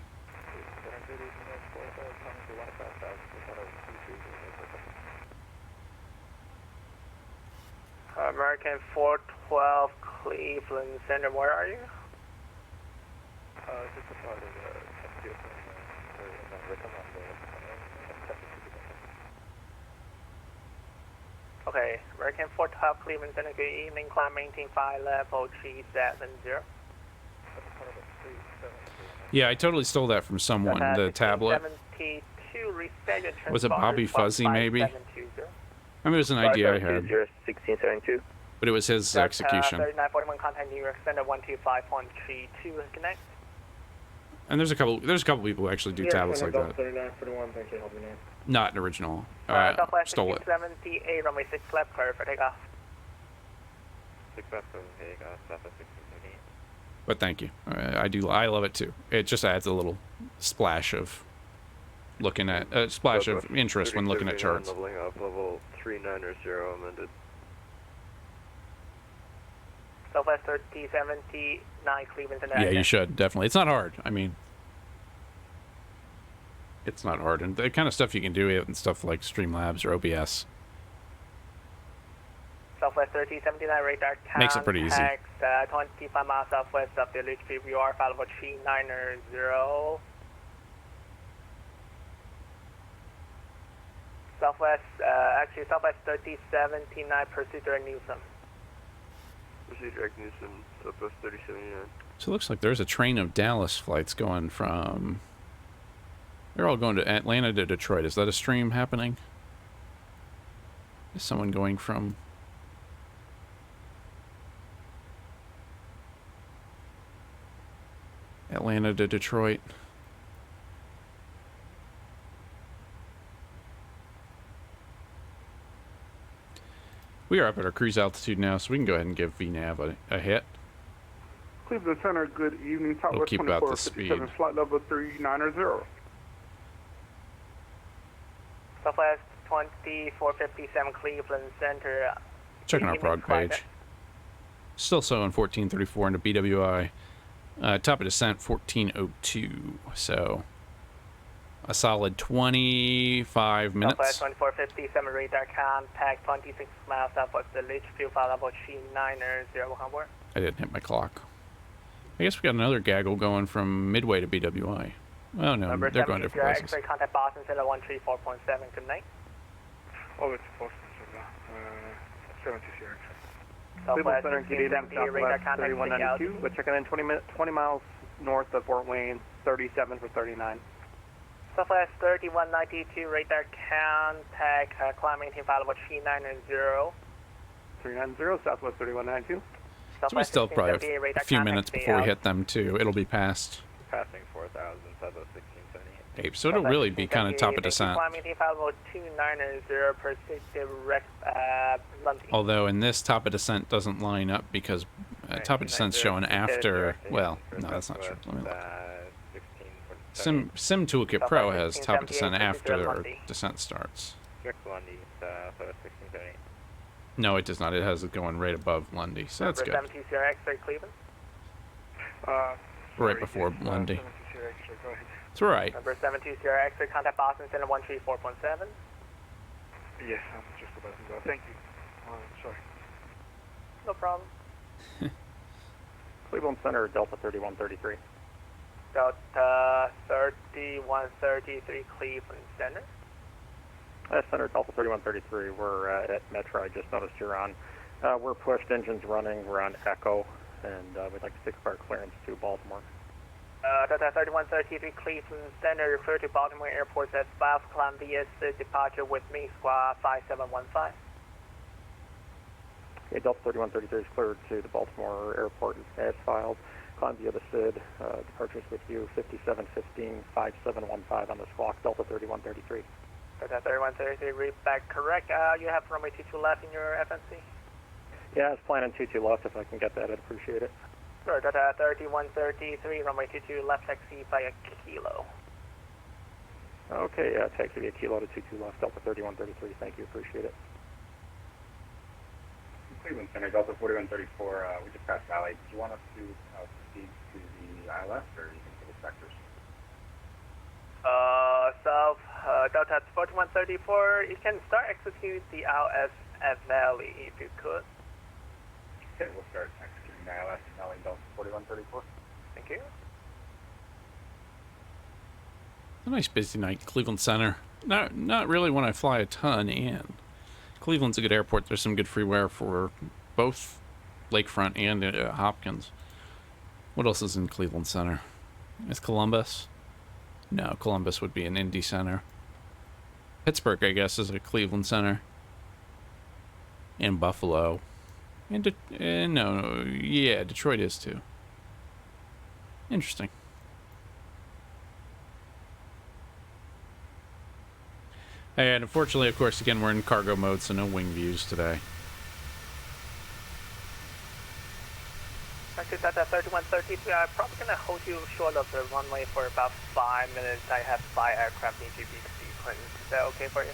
American 412 Cleveland Center, where are you? Just a part of the Okay, American 412 Cleveland Center, good evening, climb maintain 5 level 370. Yeah, I totally stole that from someone, the tablet. 72, reset your Was it Bobby Fuzzy, maybe? I mean, it was an idea I had. 1672. But it was his execution. 3941, contact New York Center 125.32, connect. And there's a couple people who actually do tablets like that. 3941, thank you, help me now. Not an original. Southwest Stole it. 78, runway 6 left, clear for takeoff. 6 left for takeoff, Southwest 1678. But thank you. I love it too. It just adds a little splash of looking at of interest when looking at charts. Leveling up, level 390 amended. Southwest 3079 Cleveland Center. Yeah, you should definitely. It's not hard. I mean, it's not hard, and the kind of stuff you can do in stuff like Streamlabs or OBS Southwest 3079 radar contact, makes it pretty easy. 25 miles southwest of Village PWR, follow 390. Southwest, Southwest 3079, proceed direct Newsom. Proceed direct Newsom, Southwest 3079. So it looks like there's a train of Dallas flights going from... They're all going to Atlanta to Detroit. Is that a stream happening? Is someone going from... Atlanta to Detroit? We are up at our cruise altitude now, so we can go ahead and give VNAV a hit. Cleveland Center, good evening. We'll Southwest keep about the speed. 2457, flight level 390. Southwest 2457 Cleveland Center. Checking our prog page. Still so on 1434 into BWI. Top of descent 1402. So a solid 25 minutes. Southwest 2457 radar contact 26 miles southwest Village, fuel file level 390, welcome aboard. I didn't hit my clock. I guess we got another gaggle going from Midway to BWI. Oh no, Number they're going different places. X-ray contact Boston Center 134.7, good night. Oh, it's Boston Center, 70 Sierra. Southwest Center, good evening. 1670 radar Southwest contact 3192. We're checking in 20 miles north of Fort Wayne, 37 for 39. Southwest 3192 radar contact climb maintain file level 390. 390, Southwest 3192. So we still probably have a few minutes before we hit them too. It'll be past Passing 4,000, Southwest 1678. Ape, so it'll really be kind of top of descent. Climb maintain file level 290, proceed direct Lundy. Although in this top of descent doesn't line up because top of descent's showing after. Well, no, that's not true. Let me look. Sim Toolkit Pro has top of descent after our descent starts. Direct Lundy, Southwest 1678. No, it does not. It has it going right above Lundy, so that's good. 70 Sierra X-ray Cleveland. Right before Lundy. It's all right. Number 72 Sierra X-ray contact Boston Center 134.7. Yes, I'm just about to go. Thank you. Sorry. No problem. Cleveland Center, Delta 3133. Delta 3133 Cleveland Center. Center, Delta 3133. We're at Metro. I just noticed you're on. We're pushed, engines running. We're on Echo. and we'd like to take our clearance to Baltimore. Delta 3133 Cleveland Center, refer to Baltimore Airport as South Columbia departure with me, squad 5715. Okay, Delta 3133 is cleared to the Baltimore Airport as filed. Columbia to SID, departures with you, 5715, 5715 on the squawk, Delta 3133. Delta 3133, read back correct. You have runway 22 left in your FNC? Yeah, I was planning 22 left. If I can get that, I'd appreciate it. Sure, Delta 3133, runway 22 left, taxi by a kilo. Okay, taxi via kilo to 22 left, Delta 3133. Thank you, appreciate it. Cleveland Center, Delta 4134, we just passed Valley. Do you want us to proceed to the ILS, or you can take the sectors? Delta 4134, you can start execute the ILS at Valley if you could. Okay, we'll start executing the ILS at Valley, Delta 4134. Thank you. A nice busy night, Cleveland Center. Not really when I fly a ton in. Cleveland's a good airport. There's some good freeware for both Lakefront and Hopkins. What else is in Cleveland Center? Is Columbus? No, Columbus would be an Indy Center. Pittsburgh, I guess, is a Cleveland Center. And Buffalo. And Detroit is too. Interesting. And unfortunately, of course, again, we're in cargo mode, so no wing views today. Actually, Delta 3133, I'm probably going to hold you short of the runway for about 5 minutes. I have 5 aircraft need to be sequenced. Is that okay for you?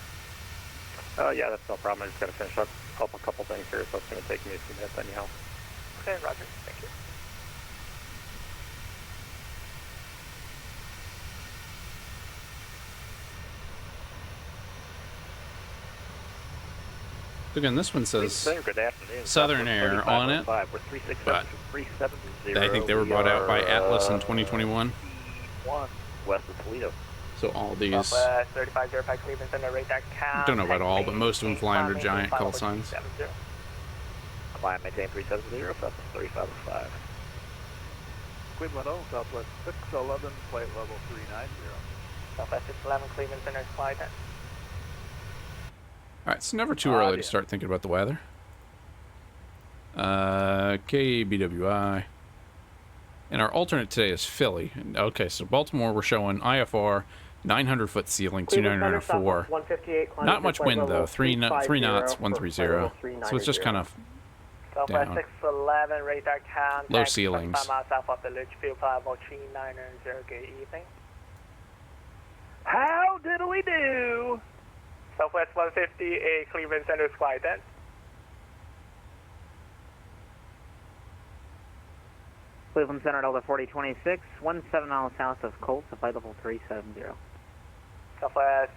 Yeah, that's no problem. I just got to finish up a couple things here, so it's going to take me a few minutes anyhow. Okay, roger. Thank you. Again, this one says Good afternoon. Southern Air on it, but I think they were bought out by Atlas in 2021. West of Toledo. So all these, Southwest 3505 Cleveland Center, radar count. don't know about all, but most of them fly under giant call signs. Climb, maintain 370, Southwest 3505. Cleveland Own, Southwest 611, flight level 390. Southwest 611 Cleveland Center, flight 10. All right, it's never too early to start thinking about the weather. KBWI. And our alternate today is Philly. Okay, so Baltimore, we're showing IFR, 900-foot ceiling, 2904. Not much wind, though. 3 knots, 130. So it's just kind of Southwest down. 611, radar count. Low ceilings. 5 miles south of the Litchfield, level 390. Good evening. How diddly do? Southwest 158 Cleveland Center, flight 10. Cleveland Center, Delta 4026, 17 miles south of Colt, flight level 370. Southwest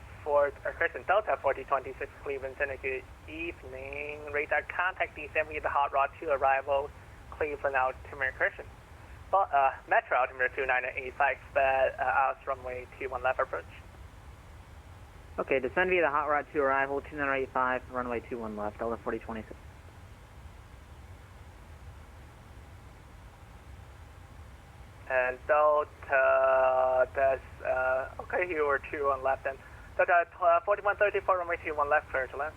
Christian Delta 4026 Cleveland Center, good evening. Radar contact descend via the hot rod to arrival, Cleveland altimeter Christian. Metro altimeter 2985, expect out runway 21 left approach. Okay, descend via the hot rod to arrival, 2985, runway 21 left, Delta 4026. And Delta, okay, you were 21 left then. Delta 4134, runway 21 left, clear to land.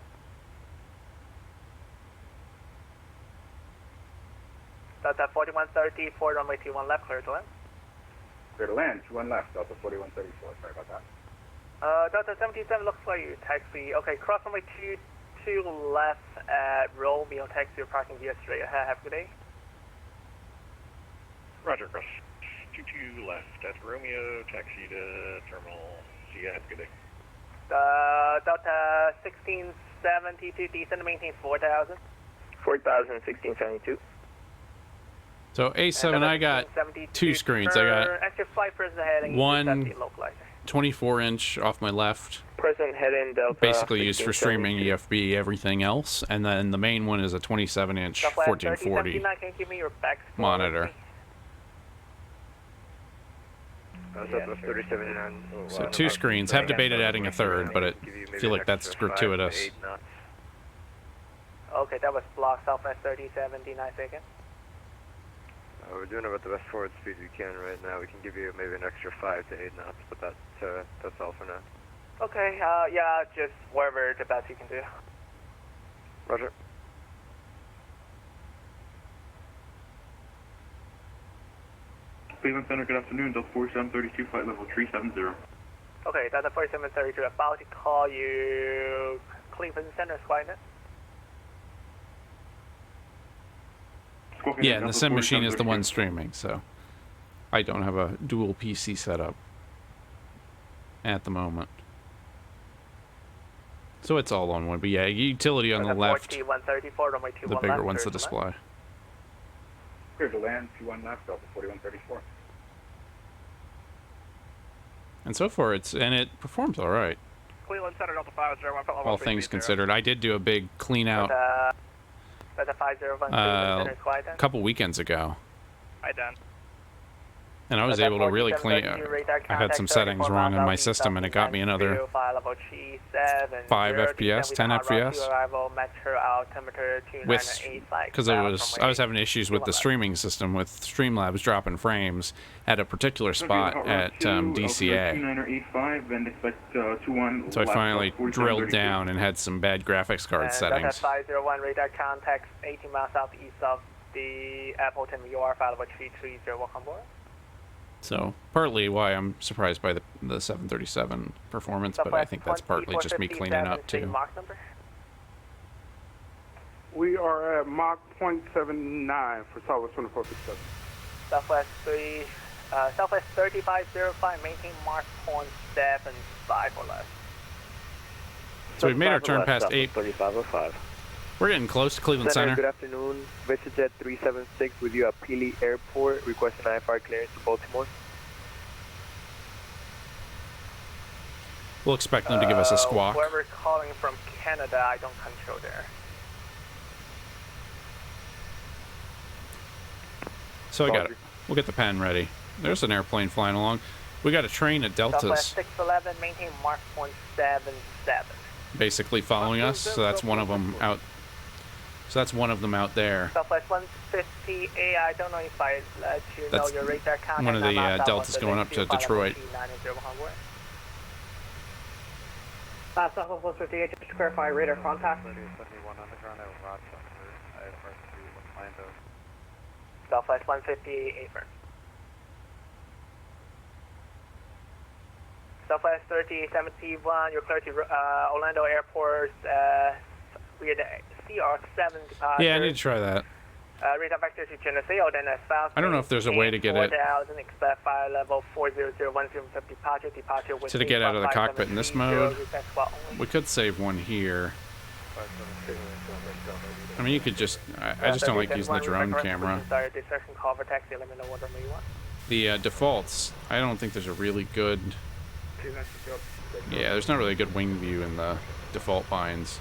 Delta 4134, runway 21 left, clear to land. Clear to land, 21 left, Delta 4134. Sorry about that. Delta 77 looks like you taxi. Okay, cross runway 22 left at Romeo, taxi, you're parking via straight ahead. Have a good day. Roger, cross 22 left at Romeo, taxi to terminal. See ya, have a good day. Delta 1672, descend to maintain 4,000. 4,000, 1672. So A7, I got 2 screens. I got extra flight person heading one localizer. 24-inch off my left, Present heading Delta. basically used for streaming EFB, everything else, and then the main one is a 27-inch 1440 can you give me your back monitor. Southwest 37. So 2 screens. Have debated adding a third, but I feel like that's gratuitous. Okay, that was block Southwest 3079 seconds. We're doing about the best forward speed we can right now. We can give you maybe an extra 5 to 8 knots, but that's all for now. Okay, yeah, just whatever the best you can do. Roger. Cleveland Center, good afternoon. Delta 4732, flight level 370. Okay, Delta 4732, about to call you Cleveland Center, Skynet. Yeah, and the sim machine is the one streaming, so I don't have a dual PC setup at the moment. So it's all on one, but yeah, utility on the left, the bigger one's the display. Clear to land, 21 left, Delta 4134. And so far it performs all right. Cleveland Center, Delta 501, all things considered. I did do a big clean out a couple weekends ago. Hi, Dan. And I was able to really clean. I had some settings wrong in my system, and it got me another 5 FPS, 10 FPS. Because I was having issues with the streaming system, with Streamlabs dropping frames at a particular spot at DCA. So I finally drilled down and had some bad graphics card settings. 501 radar contact 18 miles southeast of the Appleton UR 50330. Welcome aboard. So, partly why I'm surprised by the 737 performance, but I think that's partly just me cleaning up, too. We are at Mach 0.79 for Southwest 2457. Southwest 3505, maintain Mach 0.75 or less. So we've made our turn past 8. 3505. We're getting close to Cleveland Center. Good afternoon. VistaJet 376 with you at Peely Airport, requesting Ifr Clearance to Baltimore. We'll expect them to give us a squawk. Whoever calling from Canada, I don't control there. So I got it. We'll get the pen ready. There's an airplane flying along. We got a train at Deltas. Southwest 611, maintain Mach 0.77. Basically following us, so that's one of them out. So that's one of them out there. Southwest 150A, I don't know if I let you know your radar contact. One of the Deltas going up to Detroit. Southwest 158, just to clarify radar contact. Southwest 158, Ifr. Southwest 3071, you're clear to Orlando Airport, via the CR7 departure. Yeah, I need to try that. Radar vector to Geneseo, then as fast. I don't know if there's a way to get it. 4000, expect fire level 40010 departure with to get out of the cockpit in this mode. We could save one here. I mean, you could just. I just don't like using the drone camera. The defaults. I don't think there's a really good. Yeah, there's not really a good wing view in the default binds.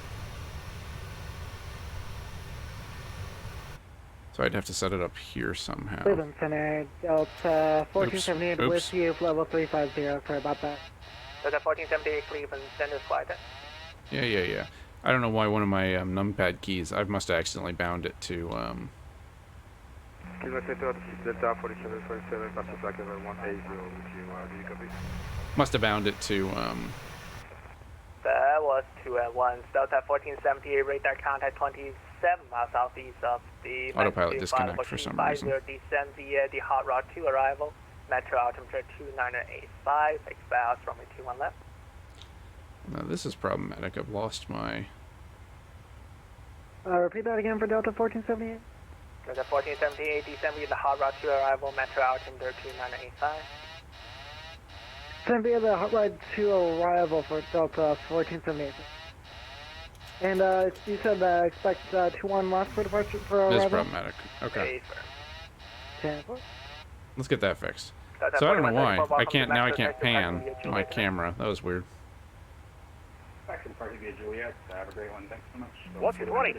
So I'd have to set it up here somehow. Cleveland Center, Delta 1478 with you, level 350. Sorry about that. Delta 1478, Cleveland Center, flight. Yeah. I don't know why one of my numpad keys, I must have accidentally bound it to, must have bound it to, That was 2 at 1. Delta 1478, radar contact 27 miles southeast of the autopilot disconnect for some reason. Descend via the hot rod 2 arrival. Metro altimeter 2985, expect runway 21 left. Now this is problematic. I've lost my... repeat that again for Delta 1478. Delta 1478, descend via the hot rod 2 arrival. Metro altimeter 2985. Send via the hot rod 2 arrival for Delta 1478. And you said expect 21 left for departure for arrival? This is problematic. Okay. 10-4. Let's get that fixed. So I don't know why. I can't pan my camera. That was weird. Action party via Juliet. Have a great one. Thanks so much. What's 20?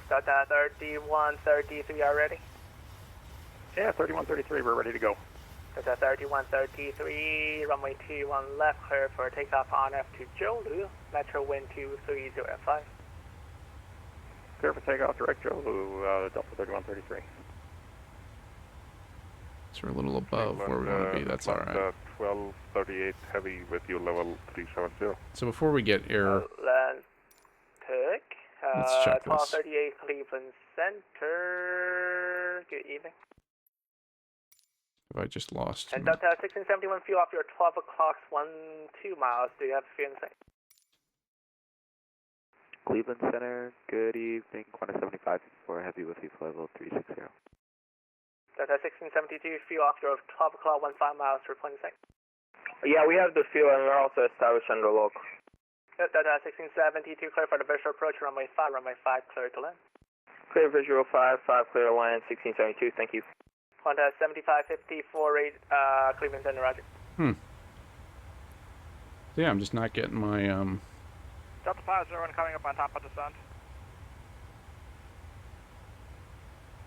Delta 3133 already? Yeah, 3133, we're ready to go. Delta 3133, runway 21 left, clear for takeoff on F to Jolu, Metro wind 230F5. Clear for takeoff, direct Jolu, Delta 3133. So we're a little above where we want to be. That's all right. 1238 heavy with you level 370. So before we get air, Land Turk. Let's check this. 1238 Cleveland Center. Good evening. have I just lost? And Delta 1671, fuel off your 12 o'clock, 12 miles. Do you have fuel in sight? Cleveland Center, good evening. Qantas 75 for heavy with you, level 360. Delta 1672, fuel off your 12 o'clock, 15 miles, report in sight. Yeah, we have the fuel and we're also established under local. Delta 1672, clear for the visual approach, runway 5, clear to land. Clear visual 5, 5 clear to land, 1672, thank you. Qantas 7554, Cleveland Center, roger. So yeah, I'm just not getting my, Delta 501 coming up on top of descent.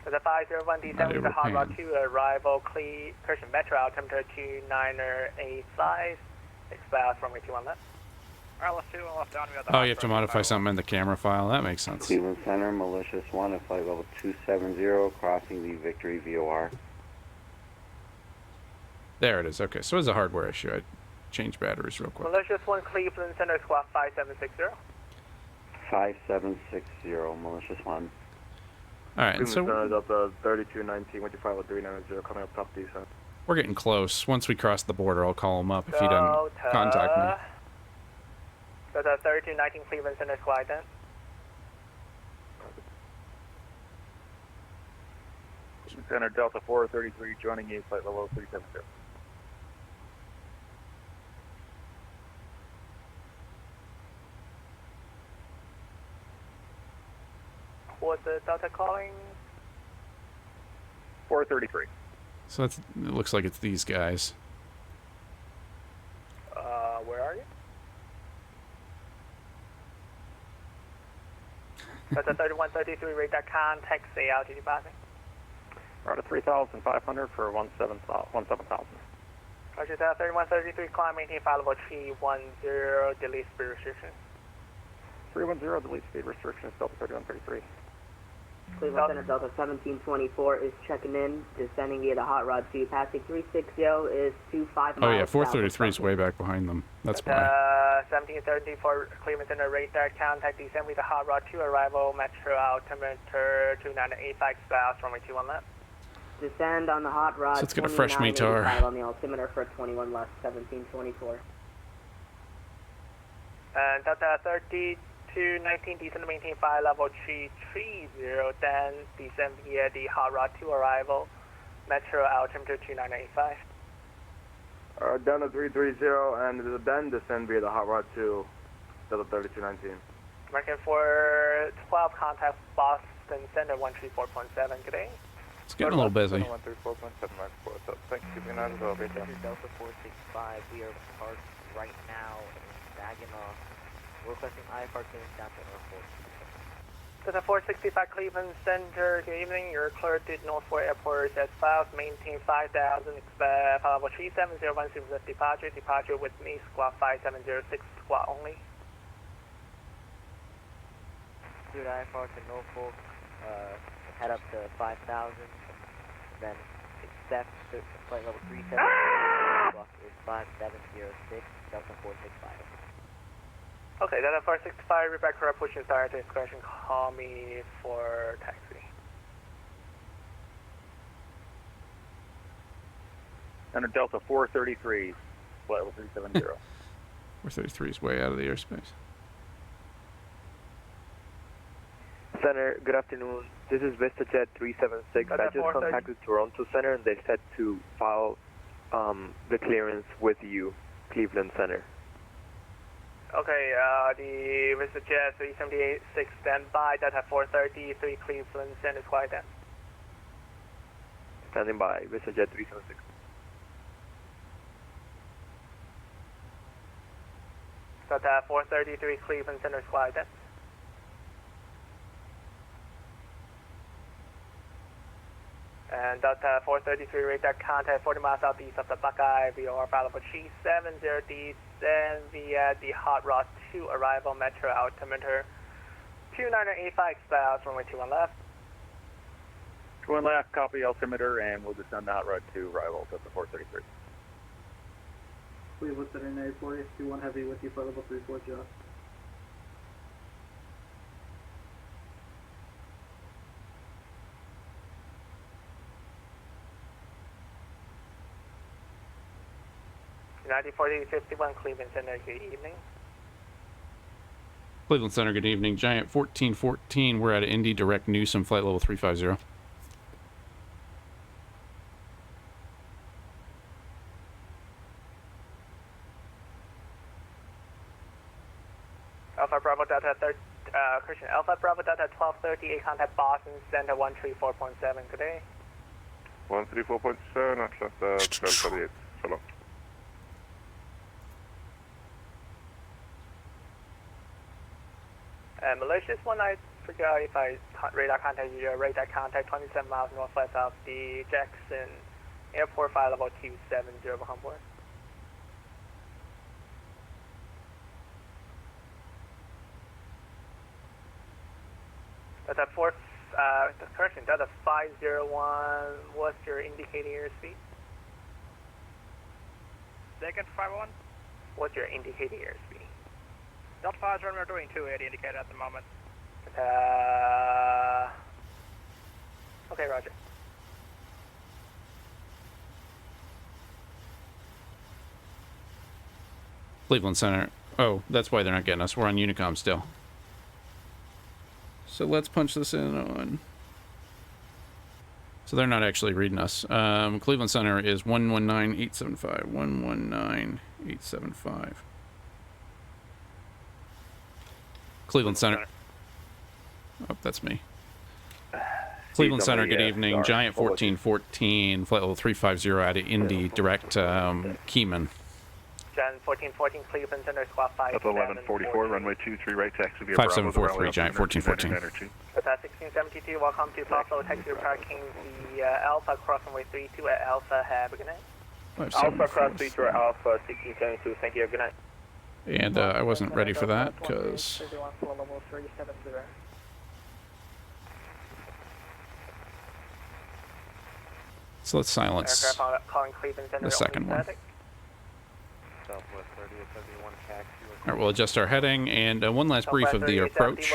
Delta 501, descend with the hot rod 2, arrival, Christian Metro, altimeter 2985, expect runway 21 left. Alright, let's do one left down. We got the oh, you have to modify something in the camera file. That makes sense. Cleveland Center, Malicious 1 at flight level 270, crossing the Victory VOR. There it is. Okay, so it's a hardware issue. I changed batteries real quick. Malicious 1, Cleveland Center, squawk 5760. 5760, Malicious 1. Alright, and so Cleveland Center, Delta 3219, with your 50390, coming up top descent. we're getting close. Once we cross the border, I'll call him up if he doesn't contact me. Delta 3219, Cleveland Center, squawk 10. Center, Delta 433, joining you, flight level 370. What's the Delta calling? 433. So it looks like it's these guys. Where are you? Delta 3133, radar contact, say altitude passing. Roger 3,500 for 17,000. Roger that, 3133, climb, maintain file level 310, delete speed restrictions. 310, delete speed restrictions, Delta 3133. Cleveland Center, Delta 1724 is checking in, descending via the hot rod 2, passing 360 is 25 miles. Oh yeah, 433 is way back behind them. That's why. 1730 for Cleveland Center, radar contact, descend with the hot rod 2, arrival, metro altimeter 2985 south, runway 21 left. Descend on the hot rod. So let's get a fresh METAR. On the altimeter for 21 left, 1724. And Delta 3219, descend to maintain fire level 330, then descend via the hot rod 2, arrival, metro altimeter 2985. Delta 330, and then descend via the hot rod 2, Delta 3219. American 412, contact Boston Center 134.7, good day. It's getting a little busy. 134.7, so thank you, This is Delta 465, we are parked right now in Saginaw. We're requesting Ifr Clearance down to airport. Delta 465 Cleveland Center, good evening. You're cleared to Northport Airport as files. Maintain 5,000, expect file level 370, departure. Departure with me, squawk 5706, squawk only. Good Ifr to Norfolk, head up to 5,000, then expect flight level 370, squawk is 5706, Delta 465. Okay, Delta 465, Rebecca, pushing start to discretion, call me for taxi. And a Delta 433, flight level 370. 433 is way out of the airspace. Center, good afternoon. This is VistaJet 376. I just contacted Toronto Center and they said to file the clearance with you, Cleveland Center. Okay, the VistaJet 378 standby, Delta 433 Cleveland Center, quiet down. Standing by, VistaJet 376. Delta 433 Cleveland Center, quiet down. And Delta 433 radar contact 40 miles southeast of the Buckeye, VOR file level 370, descend via the hot rod 2, arrival, metro altimeter 2985 south, runway 21 left. Twin left, copy altimeter, and we'll descend the hot rod to arrival at the 433. Cleveland Center 94, 21 heavy with you for level 34 Josh. United 4051 Cleveland Center, good evening. Cleveland Center, good evening. Giant 1414, we're at Indy Direct Newsom, flight level 350. Alpha Bravo Delta Christian Alpha Bravo Delta 1238, contact Boston Center 134.7 today. 134.7, Atlanta 1238, so long. Malicious one, I forgot if I radar contact you. Radar contact 27 miles northwest of the Jackson Airport, flight level 270 Humboldt. That's a correction, that's a 501, what's your indicating airspeed? Second 501? What's your indicating airspeed? Delta 5 runway doing 280 indicated at the moment. Okay, roger. Cleveland Center. Oh, that's why they're not getting us. We're on Unicom still. So let's punch this in on... So they're not actually reading us. Cleveland Center is 119875. 119875. Cleveland Center. Oh, that's me. Cleveland Center, good evening. Giant 1414, flight level 350 out of Indy, direct Keyman. Giant 1414, Cleveland Center, squawk 5. That's 1144, runway 23 right, taxi via 5743, Giant 1414. That's 1672, welcome to Buffalo, taxi parking the Alpha, cross runway 32 at Alpha, have a good night. Alpha, cross 32 at Alpha, 1672, thank you, good night. And I wasn't ready for that, because... So let's silence the second one. Alright, we'll adjust our heading, and one last brief of the approach.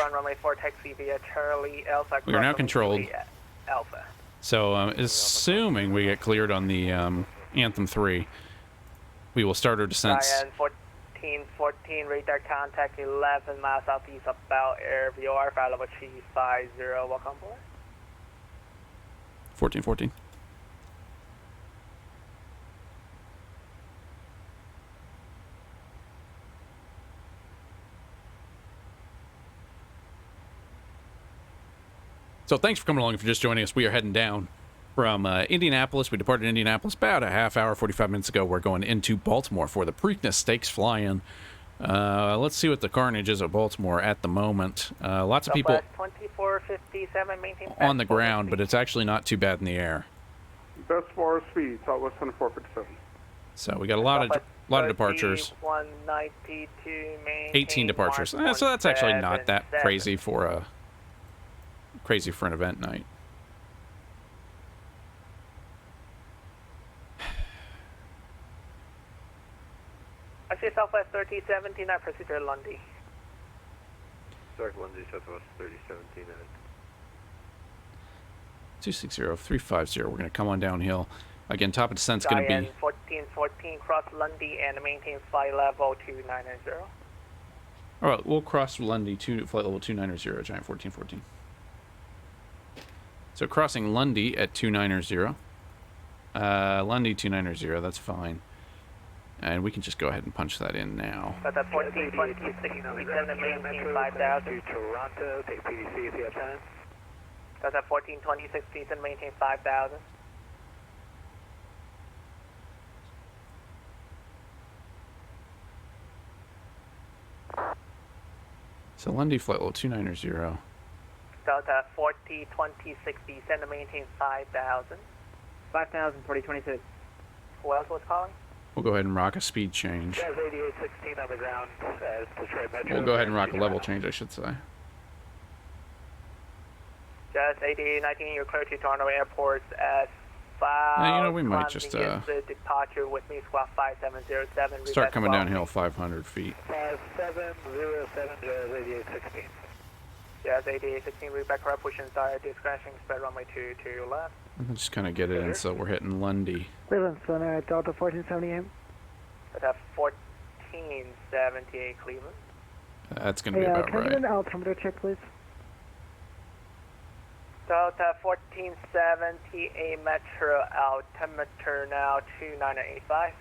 We are now controlled. So, assuming we get cleared on the Anthem 3, we will start our descent. 1414, radar contact 11 miles southeast of Bel Air, VOR, flight level 350, welcome aboard. 1414. So thanks for coming along. If you're just joining us, we are heading down from Indianapolis. We departed Indianapolis about a half hour, 45 minutes ago. We're going into Baltimore for the Preakness Stakes Fly-In. Let's see what the carnage is at Baltimore at the moment. Lots of people 2457, on the ground, but it's actually not too bad in the air. Best for speed, Southwest 2457. So we got a lot of departures. 18 departures. So that's actually not that crazy for an event night. I see Southwest 3017, I proceed to Lundy. Start Lundy, Southwest 3017. 260-350, we're going to come on downhill. Again, top of descent's going to be... 1414, cross Lundy and maintain flight level 290. All right, we'll cross Lundy to flight level 290, Giant 1414. So crossing Lundy at 290. Lundy 290, that's fine. And we can just go ahead and punch that in now. That's at 1426, descend and maintain 5000. To Toronto, take PDC if you have time. That's at 1426, descend and maintain 5000. So Lundy flight level 290. Delta 4026, descend and maintain 5000. 5000, 4026. Who else was calling? We'll go ahead and rock a speed change. 8816 on the ground as Detroit Metro. We'll go ahead and rock a level change, I should say. Just 8019, you're clear to Toronto Airport as you know, we might just departure with me, squawk 5707. start coming downhill 500 feet. 5707, 8816. Just 8816, reback correct, push inside, discretion, spread runway 22 left. And just kind of get it in so we're hitting Lundy. Cleveland Center at Delta 1478. That's 1478 Cleveland. That's going to be about can I right. get an altimeter check, please? Delta 1478 Metro, altimeter now 2985.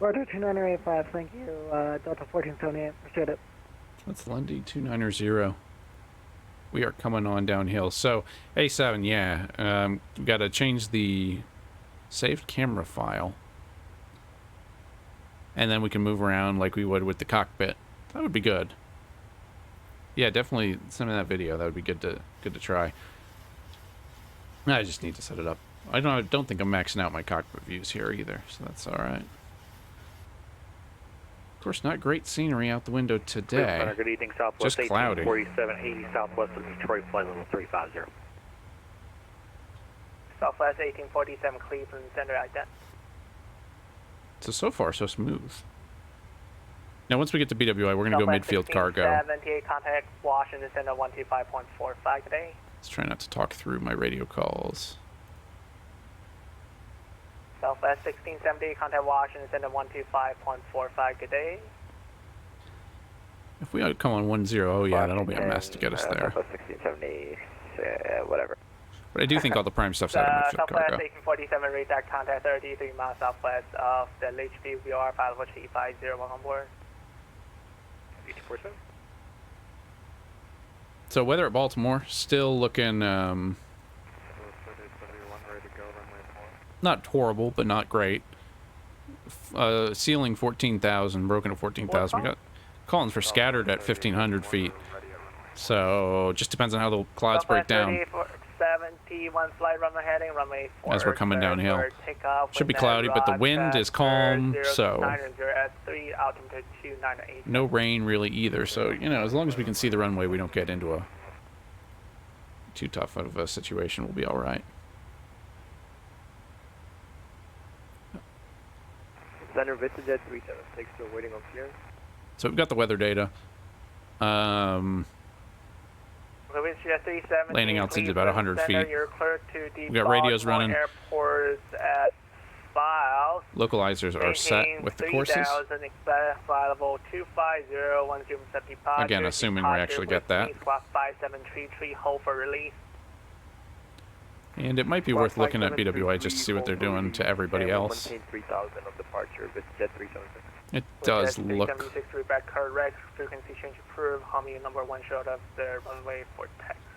Roger 2985, thank you. Delta 1478, appreciate it. That's Lundy 290. We are coming on downhill. So, A7, yeah. We've got to change the saved camera file. And then we can move around like we would with the cockpit. That would be good. Yeah, definitely send me that video. That would be good to try. I just need to set it up. I don't think I'm maxing out my cockpit views here either, so that's all right. Of course, not great scenery out the window today. Good evening, Southwest. Just cloudy. 4780 Southwest of Detroit, flight level 350. Southwest 1847 Cleveland Center, ident. So far, so smooth. Now, once we get to BWI, we're going to go midfield cargo. 78, contact Washington Center 125.45 today. Let's try not to talk through my radio calls. Southwest 1670, contact Washington Center 125.45 today. If we come on 10, oh yeah, that'll be a mess to get us there. Southwest 1670, whatever. But I do think all the prime stuff's out of midfield cargo. Southwest 1847, radar contact 33 miles southwest of the HBWR 550 on board. 1847. So weather at Baltimore, still looking, not horrible, but not great. Ceiling 14,000, broken at 14,000. We got callings for scattered at 1,500 feet. So just depends on how the clouds break down. 71 flight runway heading, runway 4. As we're coming downhill. Takeoff, Should be cloudy, but the wind is calm, so no rain really either. So, you know, as long as we can see the runway, we don't get into a too tough of a situation, we'll be all right. Center VistaJet 376 still waiting on clearance. So we've got the weather data. Landing altitude about 100 feet. We got radios running. Localizers are set with the courses. Again, assuming we actually get that. And it might be worth looking at BWI just to see what they're doing to everybody else. It does look...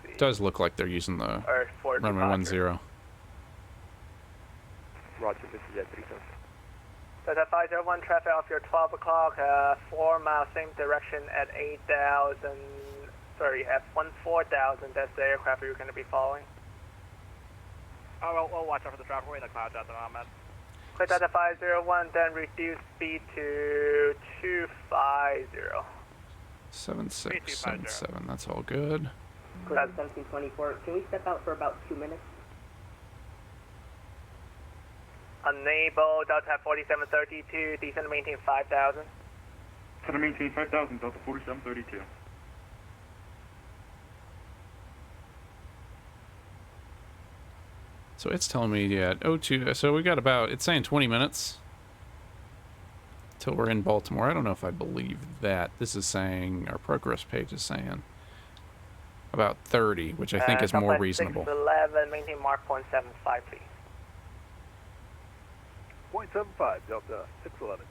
It does look like they're using the runway 10. Roger, VistaJet 376. Delta 501, traffic off your 12 o'clock, 4 miles, same direction at 8,000, sorry, at 14,000, that's the aircraft you're going to be following. Oh, we'll watch out for the traffic. We're in the clouds at the moment. Clear Delta 501, then reduce speed to 250. 7677, that's all good. Clear 1724, can we step out for about 2 minutes? Enable Delta 4732, descend and maintain 5,000. Center maintain 5,000, Delta 4732. So it's telling me at 02, so we got about, it's saying 20 minutes till we're in Baltimore. I don't know if I believe that. This is saying, our progress page is saying about 30, which I think is more reasonable. 611, maintain mark 0.75, please. 0.75, Delta 611.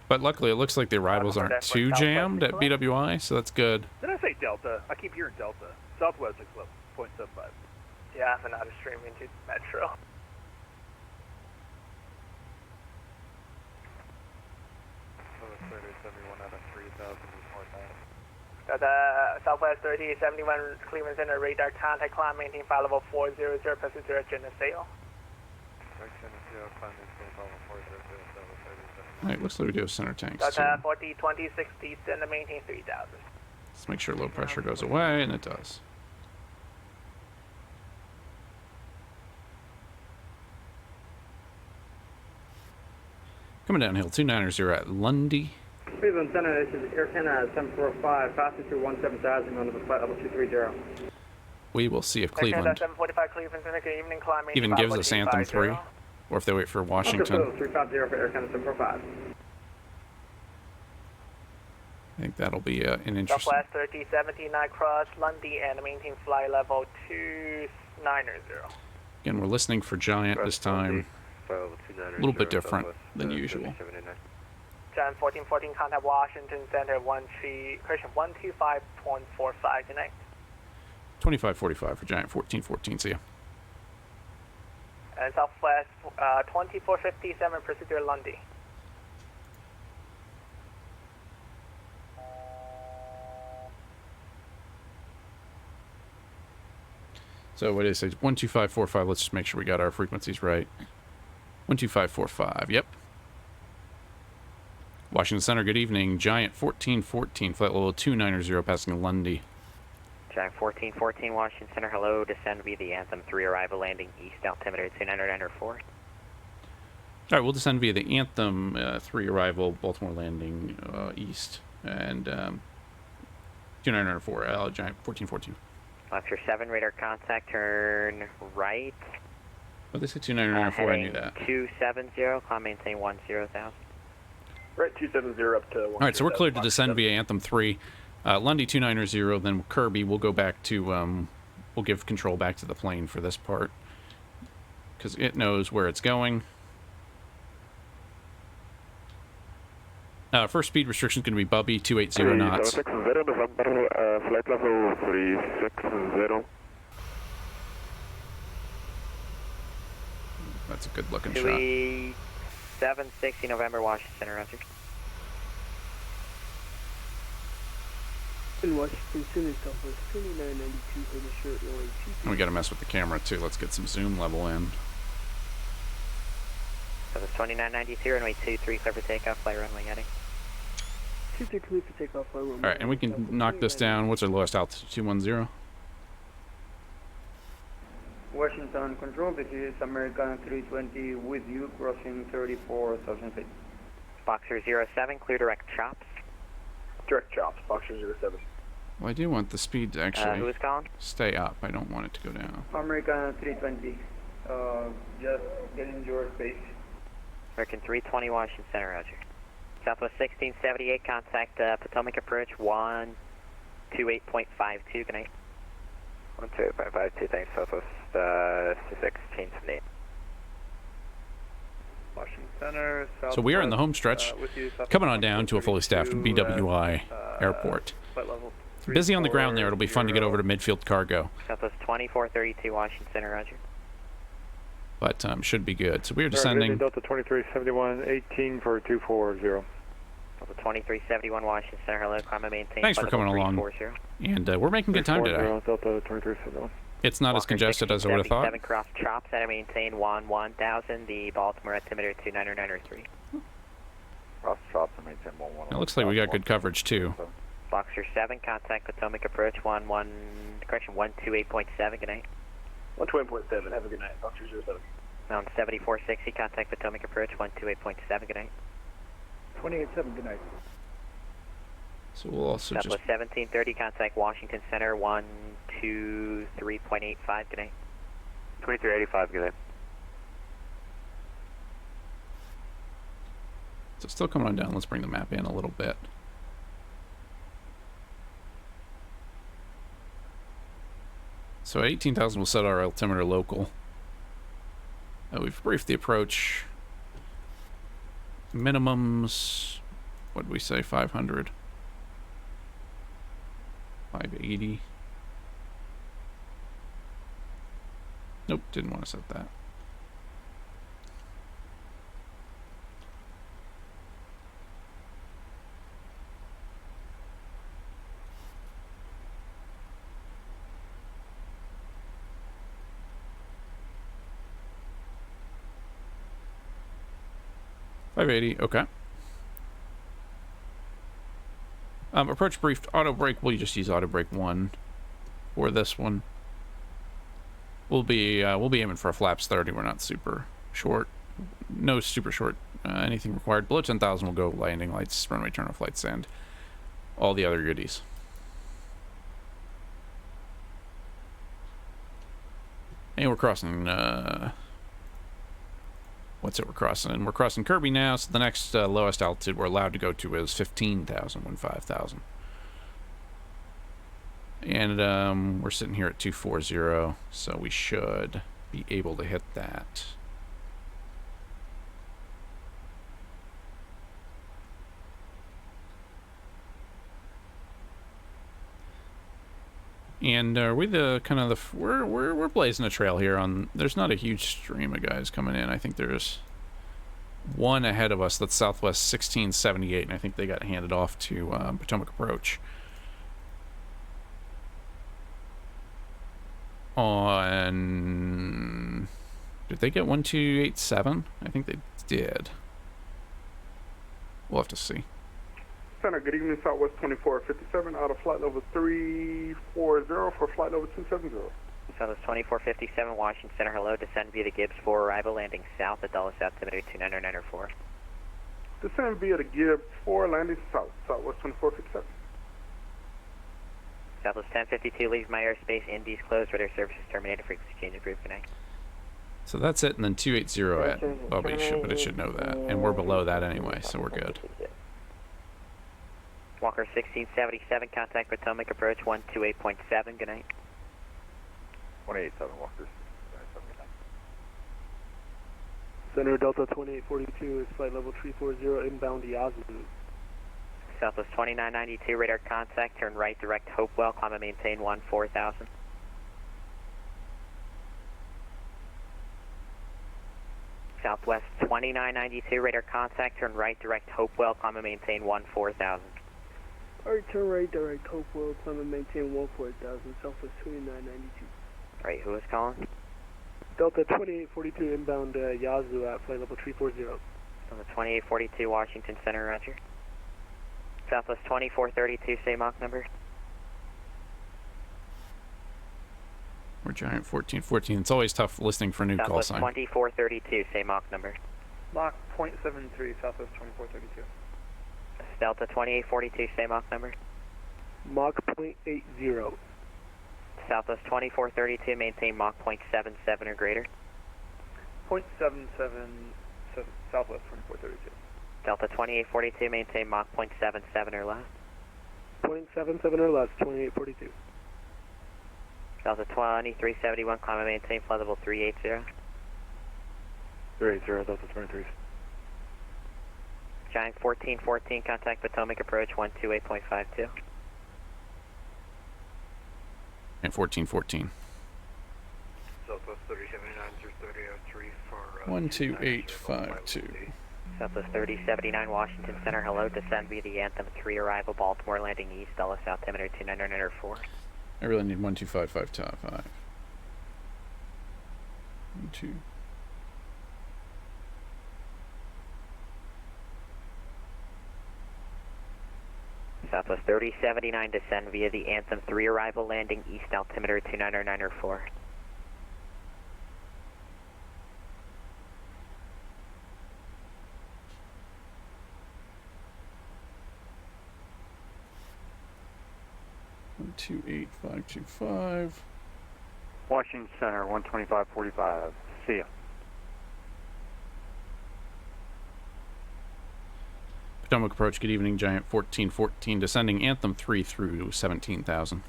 But luckily, it looks like the arrivals aren't too jammed at BWI, so that's good. Did I say Delta? I keep hearing Delta. Southwest 611, 0.75. Yeah, I'm not streaming to Metro. Southwest 3871, Cleveland Center, radar contact, climb, maintain file level 400, pursue direction to sail. Alright, looks like we do have center tanks. Delta 4026, descend and maintain 3000. Let's make sure low pressure goes away, and it does. Coming downhill, 290 at Lundy. Cleveland Center, this is Air Canada 745, passenger 17,000 on the flight level 230. We will see if Cleveland 745 Cleveland Center, good evening, climb even gives us Anthem 3, or if they wait for Washington. 350 for Air Canada 745. I think that'll be an interesting... Southwest 3079 cross Lundy and maintain flight level 290. Again, we're listening for Giant this time. A little bit different than usual. Giant 1414, contact Washington Center 125.45, good night. 2545 for Giant 1414, see ya. And Southwest 2457, procedure Lundy. So what is it? 12545. Let's just make sure we got our frequencies right. 12545. Yep. Washington Center. Good evening. Giant 1414. Flight level 290 passing Lundy. Giant 1414 Washington Center. Hello. Descend via the Anthem 3 arrival landing east altimeter 294. All right. We'll descend via the Anthem 3 arrival Baltimore landing east and 294. Giant 1414. Left your 7 radar contact, turn right. Oh, they said 294, I knew that. 270, climb maintain 10,000. Right, 270 up to 1. All right, so we're cleared to descend via Anthem 3. Lundy 290, then Kirby, we'll go back to, we'll give control back to the plane for this part. Because it knows where it's going. First speed restriction is going to be Bubby, 280 knots. 360 November, flight level 360. That's a good looking shot. 760 November, Washington Center, roger. In Washington Center, Southwest 2992 for the short runway 23. We got to mess with the camera too. Let's get some zoom level in. Southwest 2992, runway 23, clear for takeoff, fly runway heading. 23 clear for takeoff, fly runway. All right, and we can knock this down. What's our lowest altitude? 210. Washington Control, this is American 320 with you, crossing 34,000 feet. Boxer 07, clear direct chops. Direct chops, Boxer 07. Well, I do want the speed to actually who is calling? stay up. I don't want it to go down. American 320, just getting your space. American 320, Washington Center, roger. Southwest 1678, contact Potomac approach 128.52, good night. 128.52, thanks, Southwest 1678. Washington Center, So we are in the home stretch, coming on down to a fully staffed BWI airport. Busy on the ground there. It'll be fun to get over to midfield cargo. Southwest 2432, Washington Center, roger. But should be good. So we are descending. Delta 2371, 18 for 240. Delta 2371, Washington Center, hello, climb and maintain. Thanks for coming along. And we're making good time today. Delta 2371. It's not as congested as I would have thought. 7 cross chops at a maintain 1000, the Baltimore altimeter 2993. Cross chops and maintain 11. It looks like we got good coverage too. Boxer 7, contact Potomac approach 128.7, good night. 120.7, have a good night, Boxer 07. Mountain 7460, contact Potomac approach 128.7, good night. 28.7, good night. So we'll also Southwest 1730, contact Washington Center 123.85, good night. 2385, good night. So still coming on down. Let's bring the map in a little bit. So at 18,000 we'll set our altimeter local. We've briefed the approach. Minimums, what did we say, 500? 580. Nope, didn't want to set that. $580, okay. Approach briefed auto brake. We'll just use auto brake 1 for this one. We'll be aiming for a flaps 30. We're not super short. No super short. Anything required. Below 10,000 will go landing lights, runway turnoff lights, and all the other goodies. And we're crossing, what's it we're crossing? We're crossing Kirby now, so the next lowest altitude we're allowed to go to is 15,000, 5,000. And we're sitting here at 240, so we should be able to hit that. And are we the kind of the we're blazing a trail here on. There's not a huge stream of guys coming in. I think there's one ahead of us that's Southwest 1678, and I think they got handed off to Potomac Approach. On did they get 1287? I think they did. We'll have to see. Center, good evening, Southwest 2457, out of flight level 340 for flight level 270. Southwest 2457, Washington Center, hello, descend via the Gibbs 4 arrival, landing south at Dulles altimeter 29904. Descend via the Gibbs 4, landing south, Southwest 2457. Southwest 1052, leaves my airspace, Indy's closed, radar services terminated, frequency change approved, good night. So that's it, and then 280 at Bobby, but it should know that. And we're below that anyway, so we're good. Walker 1677, contact Potomac approach 128.7, good night. 187 Walker. Center Delta 2842 is flight level 340 inbound Yazoo. Southwest 2992, radar contact, turn right direct Hopewell, climb and maintain 14,000. Southwest 2992, radar contact, turn right direct Hopewell, climb and maintain 14,000. Alright, turn right direct Hopewell, climb and maintain 14,000, Southwest 2992. Alright, who is calling? Delta 2842 inbound Yazoo at flight level 340. On the 2842 Washington Center, roger. Southwest 2432, say Mach number. We're Giant 1414. It's always tough listening for new call sign. Southwest 2432, say Mach number. Mach 0.73, Southwest 2432. Delta 2842, say Mach number. Mach 0.80. Southwest 2432, maintain Mach 0.77 or greater. 0.77, Southwest 2432. Delta 2842, maintain Mach 0.77 or less. 0.77 or less, 2842. Delta 2371, climb and maintain flight level 380. 380, Delta 23. Giant 1414, contact Potomac approach 128.52. And 1414. Southwest 3079 for 12852. Southwest 3079 Washington Center, hello, descend via the Anthem 3 arrival, Baltimore landing east, Dulles altimeter 29904. I really need 1255 top 5. 1, 2. Southwest 3079, descend via the Anthem 3 arrival, landing east, altimeter 29904. 128525. Washington Center, 12545. See ya. Potomac approach, good evening, Giant 1414, descending Anthem 3 through 17,000.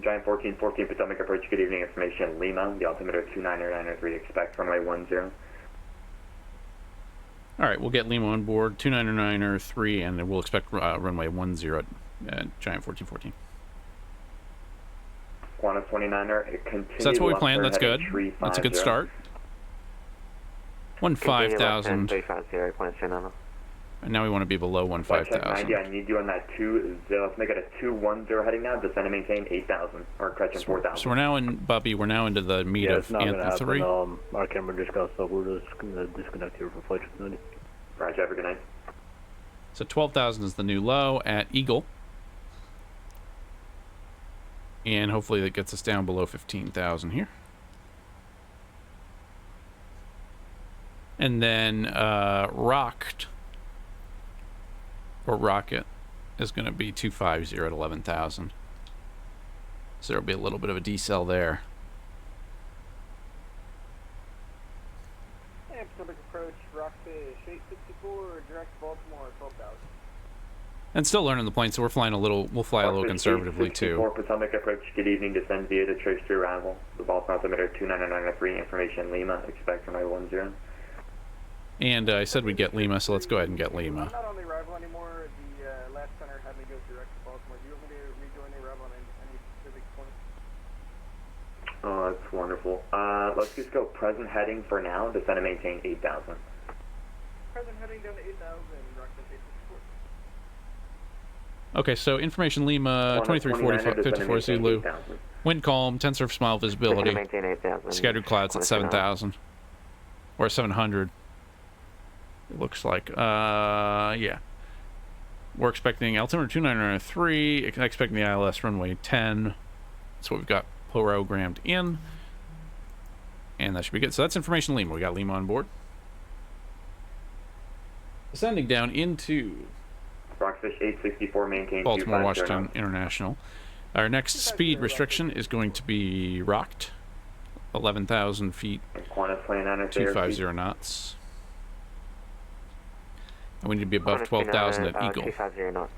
Giant 1414, Potomac approach, good evening, information, Lima, the altimeter 29903, expect runway 10. Alright, we'll get Lima on board, 29903, and we'll expect runway 10 at Giant 1414. Qantas 29er, it continues. So that's what we planned, that's good. That's a good start. 15,000. And now we want to be below 15,000. 90, I need you on that 20. Let's make it a 210 heading now. Descend and maintain 8,000 or correction 4,000. So we're now in, Bobby. We're now into the meat of Anthem 3. Our camera just got so we're just going to disconnect here for flight 90. Roger, have a good night. So 12,000 is the new low at Eagle. And hopefully that gets us down below 15,000 here. And then Rocket is going to be 250 at 11,000. So there'll be a little bit of a decel there. And Pacific approach, Rockfish 864, direct Baltimore 12,000. And still learning the plane, so we'll fly a little conservatively too. Potomac approach, good evening, descend via the trace to arrival. The Baltimore altimeter 299.3, information Lima, expect from I 10. And I said we'd get Lima, so let's go ahead and get Lima. I'm not on the arrival anymore. The last center had me go direct to Baltimore. Do you want me to rejoin the arrival on any specific point? Oh, that's wonderful. Let's just go present heading for now, descend and maintain 8,000. Present heading down to 8,000, Rockfish 864. Okay, so information Lima, 2345, Zulu. Wind calm, 10 surface mile visibility. Scattered clouds at 7,000. Or 700. It looks like. Yeah. We're expecting altimeter 2993, expecting the ILS runway 10. That's what we've got programmed in. And that should be good. So that's information Lima. We got Lima on board. Ascending down into Rockfish 864, maintain Baltimore, Washington International. Our next speed restriction is going to be Rocked, 11,000 feet, 250 knots. And we need to be above 12,000 at Eagle. 250 knots.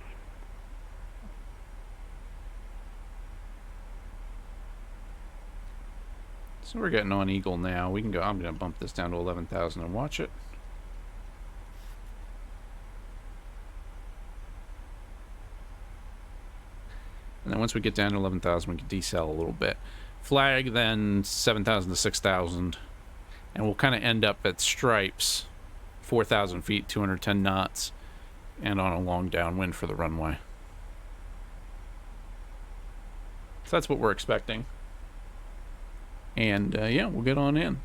So we're getting on Eagle now. We can go. I'm going to bump this down to 11,000 and watch it. And then once we get down to 11,000, we can decel a little bit. Flag then 7,000 to 6,000. And we'll kind of end up at stripes, 4,000 feet, 210 knots, and on a long downwind for the runway. So that's what we're expecting. And yeah, we'll get on in.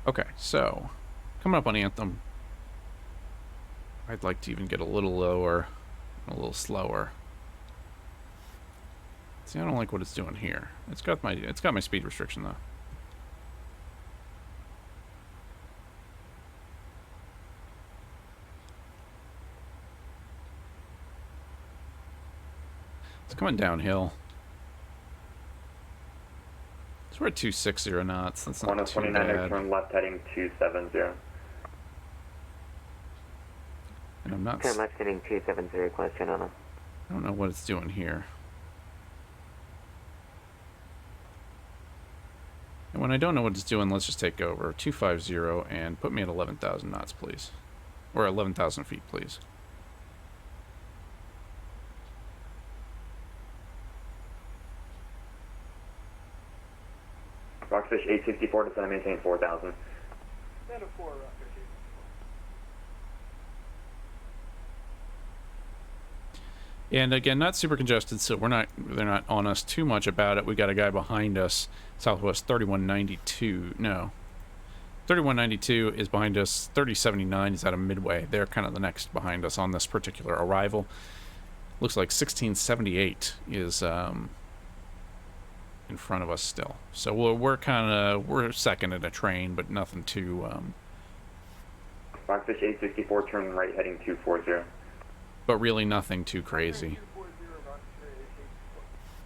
Okay, so coming up on Anthem, I'd like to even get a little lower, a little slower. See, I don't like what it's doing here. It's got my speed restriction though. It's coming downhill. So we're at 260 knots. That's not too bad. Turn left heading 270. And I'm not. Turn left heading 270, question on. I don't know what it's doing here. And when I don't know what it's doing, let's just take over 250 and put me at 11,000 knots, please, or 11,000 feet, please. Rockfish 864, descend and maintain 4,000. Stand 4, Rockfish 864. And again, not super congested, so they're not on us too much about it. We got a guy behind us, Southwest 3192. No. 3192 is behind us. 3079 is out of Midway. They're kind of the next behind us on this particular arrival. Looks like 1678 is in front of us still. So we're second at a train, but nothing too Rockfish 864, turn right heading 240. But really nothing too crazy.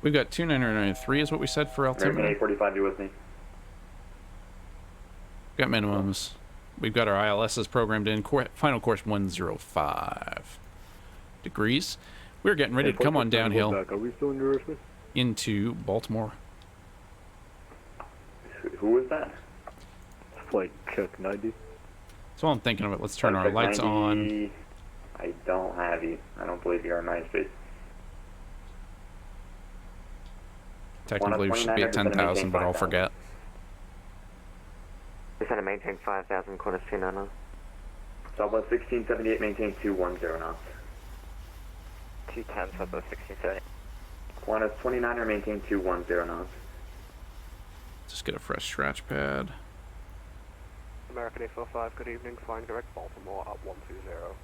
We've got 2993 is what we said for altimeter. 845, be with me. Got minimums. We've got our ILSs programmed in. Final course 105 degrees. We're getting ready to come on downhill Are we still in your airspace? into Baltimore. Who was that? Flight check 90. That's all I'm thinking of it. Let's turn our lights on. I don't have you. I don't believe you're in my space. Technically, we should be at 10,000, but I'll forget. Descend and maintain 5,000, Qantas 290. Southwest 1678, maintain 210 knots. 210, Southwest 1678. Qantas 29er, maintain 210 knots. Just get a fresh scratch pad. American 845, good evening, flying direct Baltimore at 120.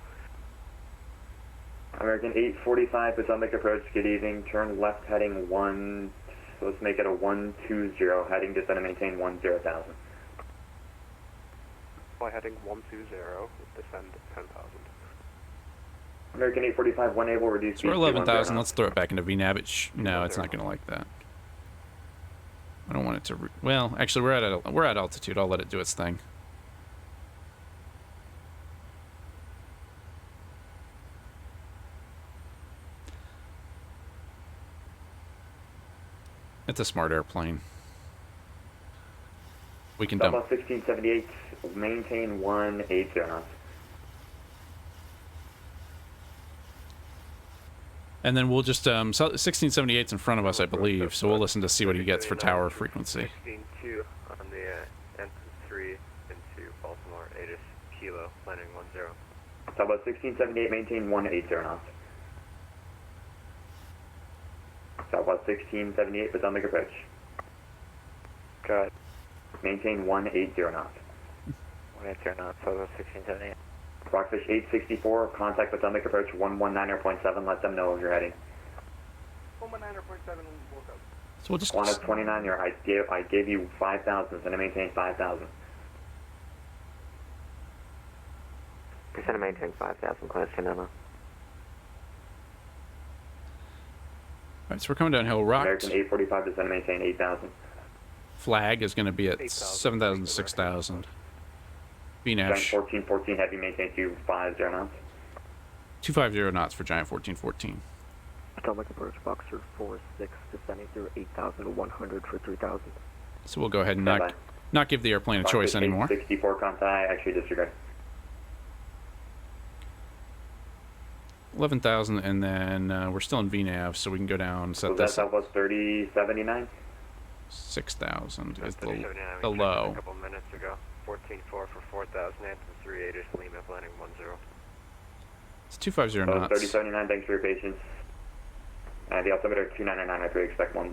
American 845, Potomac approach, good evening, turn left heading 1, so let's make it a 120, heading descend and maintain 10,000. Fly heading 120, descend 10,000. American 845, one able, reduce So we're speed to 11,000. 10. Let's throw it back into VNAV. No, it's not going to like that. I don't want it to. Well, actually, we're at altitude. I'll let it do its thing. It's a smart airplane. We can dump. Southwest 1678, maintain 180 knots. And then we'll just 1678's in front of us, I believe. So we'll listen to see what he gets for tower frequency. 16-2 on the Anthem 3 into Baltimore, 8 kilo, landing 10. Southwest 1678, maintain 180 knots. Southwest 1678, Potomac approach. Got Maintain 180 knots. 180 knots, Southwest 1678. Rockfish 864, contact Potomac approach 119.7, let them know where you're heading. 119.7 woke up. So we'll just... Qantas 29, I gave you 5,000, so to maintain 5,000. Descend and maintain 5,000, Qantas 290. Alright, so we're coming downhill. Rock American 845, descend and maintain 8,000. flag is going to be at 7,000, 6,000. VNAV. Giant 1414, heavy, maintain 250 knots. 250 knots for Giant 1414. Potomac approach, Boxer 46, descending through 8,100 for 3,000. So we'll go ahead and not give the airplane a choice anymore. 64 contact, actually disregard. 11,000, and then we're still in VNAV, so we can go down, set Was this that up. Southwest 3079? 6,000 is the A low. couple minutes ago. 14-4 for 4,000, Anthem 3, 8 Lima, landing 10. It's 250 knots. 3079, thanks for your patience. The altimeter 299, I three expect 10.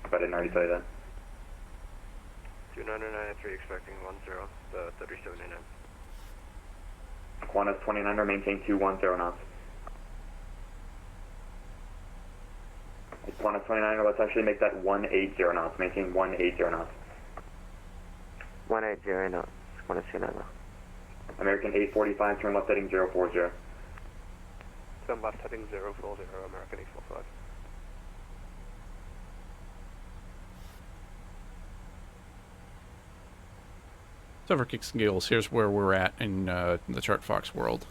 If I didn't already tell you that. 299 3 expecting 10, the 3079. Qantas 29er, maintain 210 knots. Qantas 29er, let's actually make that 180 knots. Maintain 180 knots. 180 knots, Qantas 290. American 845, turn left heading 040. Turn left heading 040, American 845. So for kicks and giggles, here's where we're at in the Chart Fox world.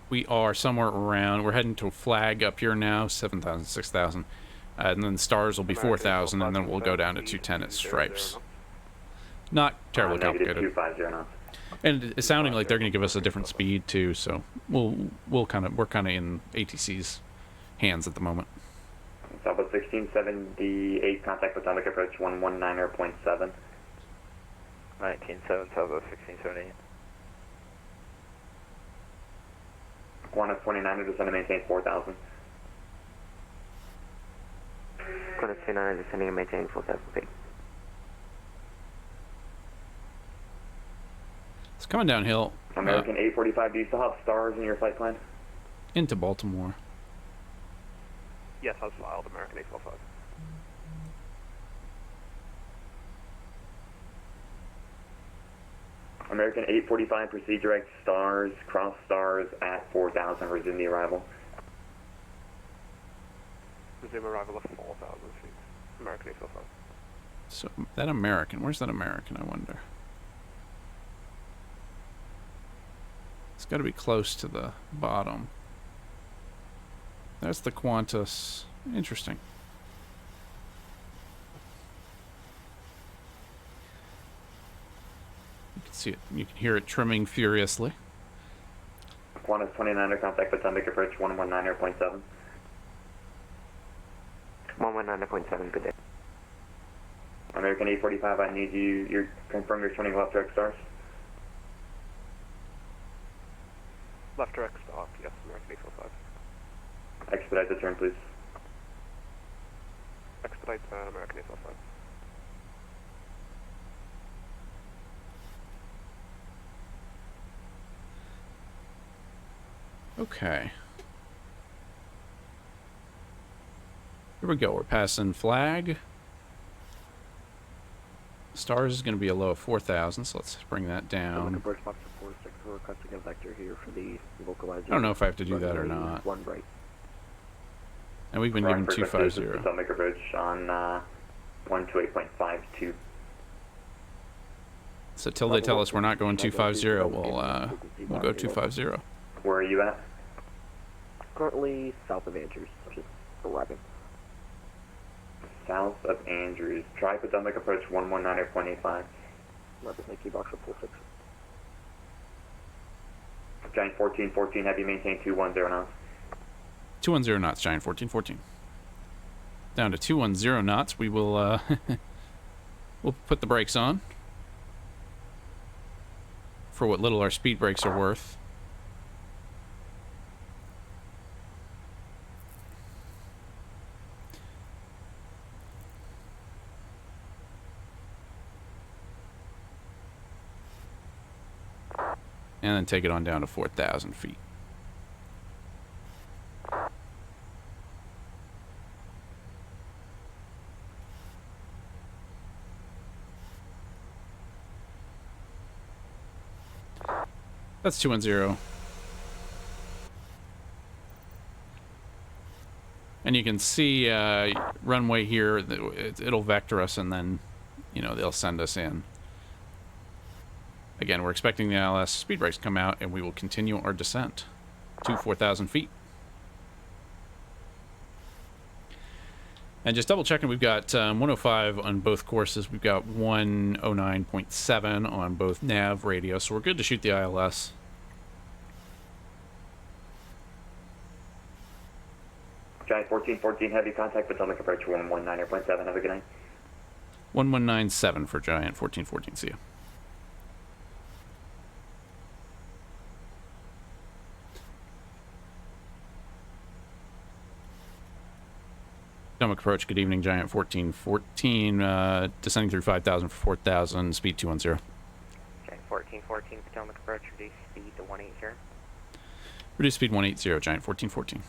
We are somewhere around, we're heading to a flag up here now, 7,000, 6,000. And then stars will be 4,000, and then we'll go down to 210 at stripes. Not terribly complicated. 250 knots. And it's sounding like they're going to give us a different speed too, so we're kind of in ATC's hands at the moment. Southwest 1678, contact Potomac approach 119.7. 19.7, Southwest 1678. Qantas 29er, descend and maintain 4,000. Qantas 290, descending and maintaining 4,000 feet. It's coming downhill. American 845, do you still have stars in your flight plan? Into Baltimore. Yes, as filed, American 845. American 845, proceed direct stars, cross stars at 4,000, resume the arrival. Resume arrival of 4,000 feet, American 845. So that American, where's that American, I wonder? It's got to be close to the bottom. That's the Qantas. Interesting. You can see it. You can hear it trimming furiously. Qantas 29er, contact Potomac approach 119.7. 119.7, good day. American 845, I need you, confirm you're turning left direct stars. Left direct stop, yes, American 845. Expedite the turn, please. Expedite American 845. Okay. Here we go. We're passing flag. Stars is going to be a low of 4,000, so let's bring that down. Approach box 46, we're requesting a vector here for the localizer. I don't know if I have to do that or not. One right. And we've been given 250. Potomac approach on 128.52. So till they tell us we're not going 250, we'll go 250. Where are you at? Currently south of Andrews, just arriving. South of Andrews. Try Potomac approach 119.85. Represent key box 46. Giant 1414, have you maintained 210 knots? 210 knots, Giant 1414. Down to 210 knots, we will, we'll put the brakes on. For what little our speed brakes are worth. And then take it on down to 4,000 feet. That's 210. And you can see runway here, it'll vector us and then, you know, they'll send us in. Again, we're expecting the ILS speed brakes to come out, and we will continue our descent to 4,000 feet. And just double checking, we've got 105 on both courses. We've got 109.7 on both nav radio, so we're good to shoot the ILS. Giant 1414, heavy contact, Potomac approach 119.7. Have a good night. 1197 for Giant 1414. See you. Potomac approach, good evening, Giant 1414, descending through 5,000 for 4,000, speed 210. Giant 1414, Potomac approach, reduce speed to 180. Reduce speed 180, Giant 1414.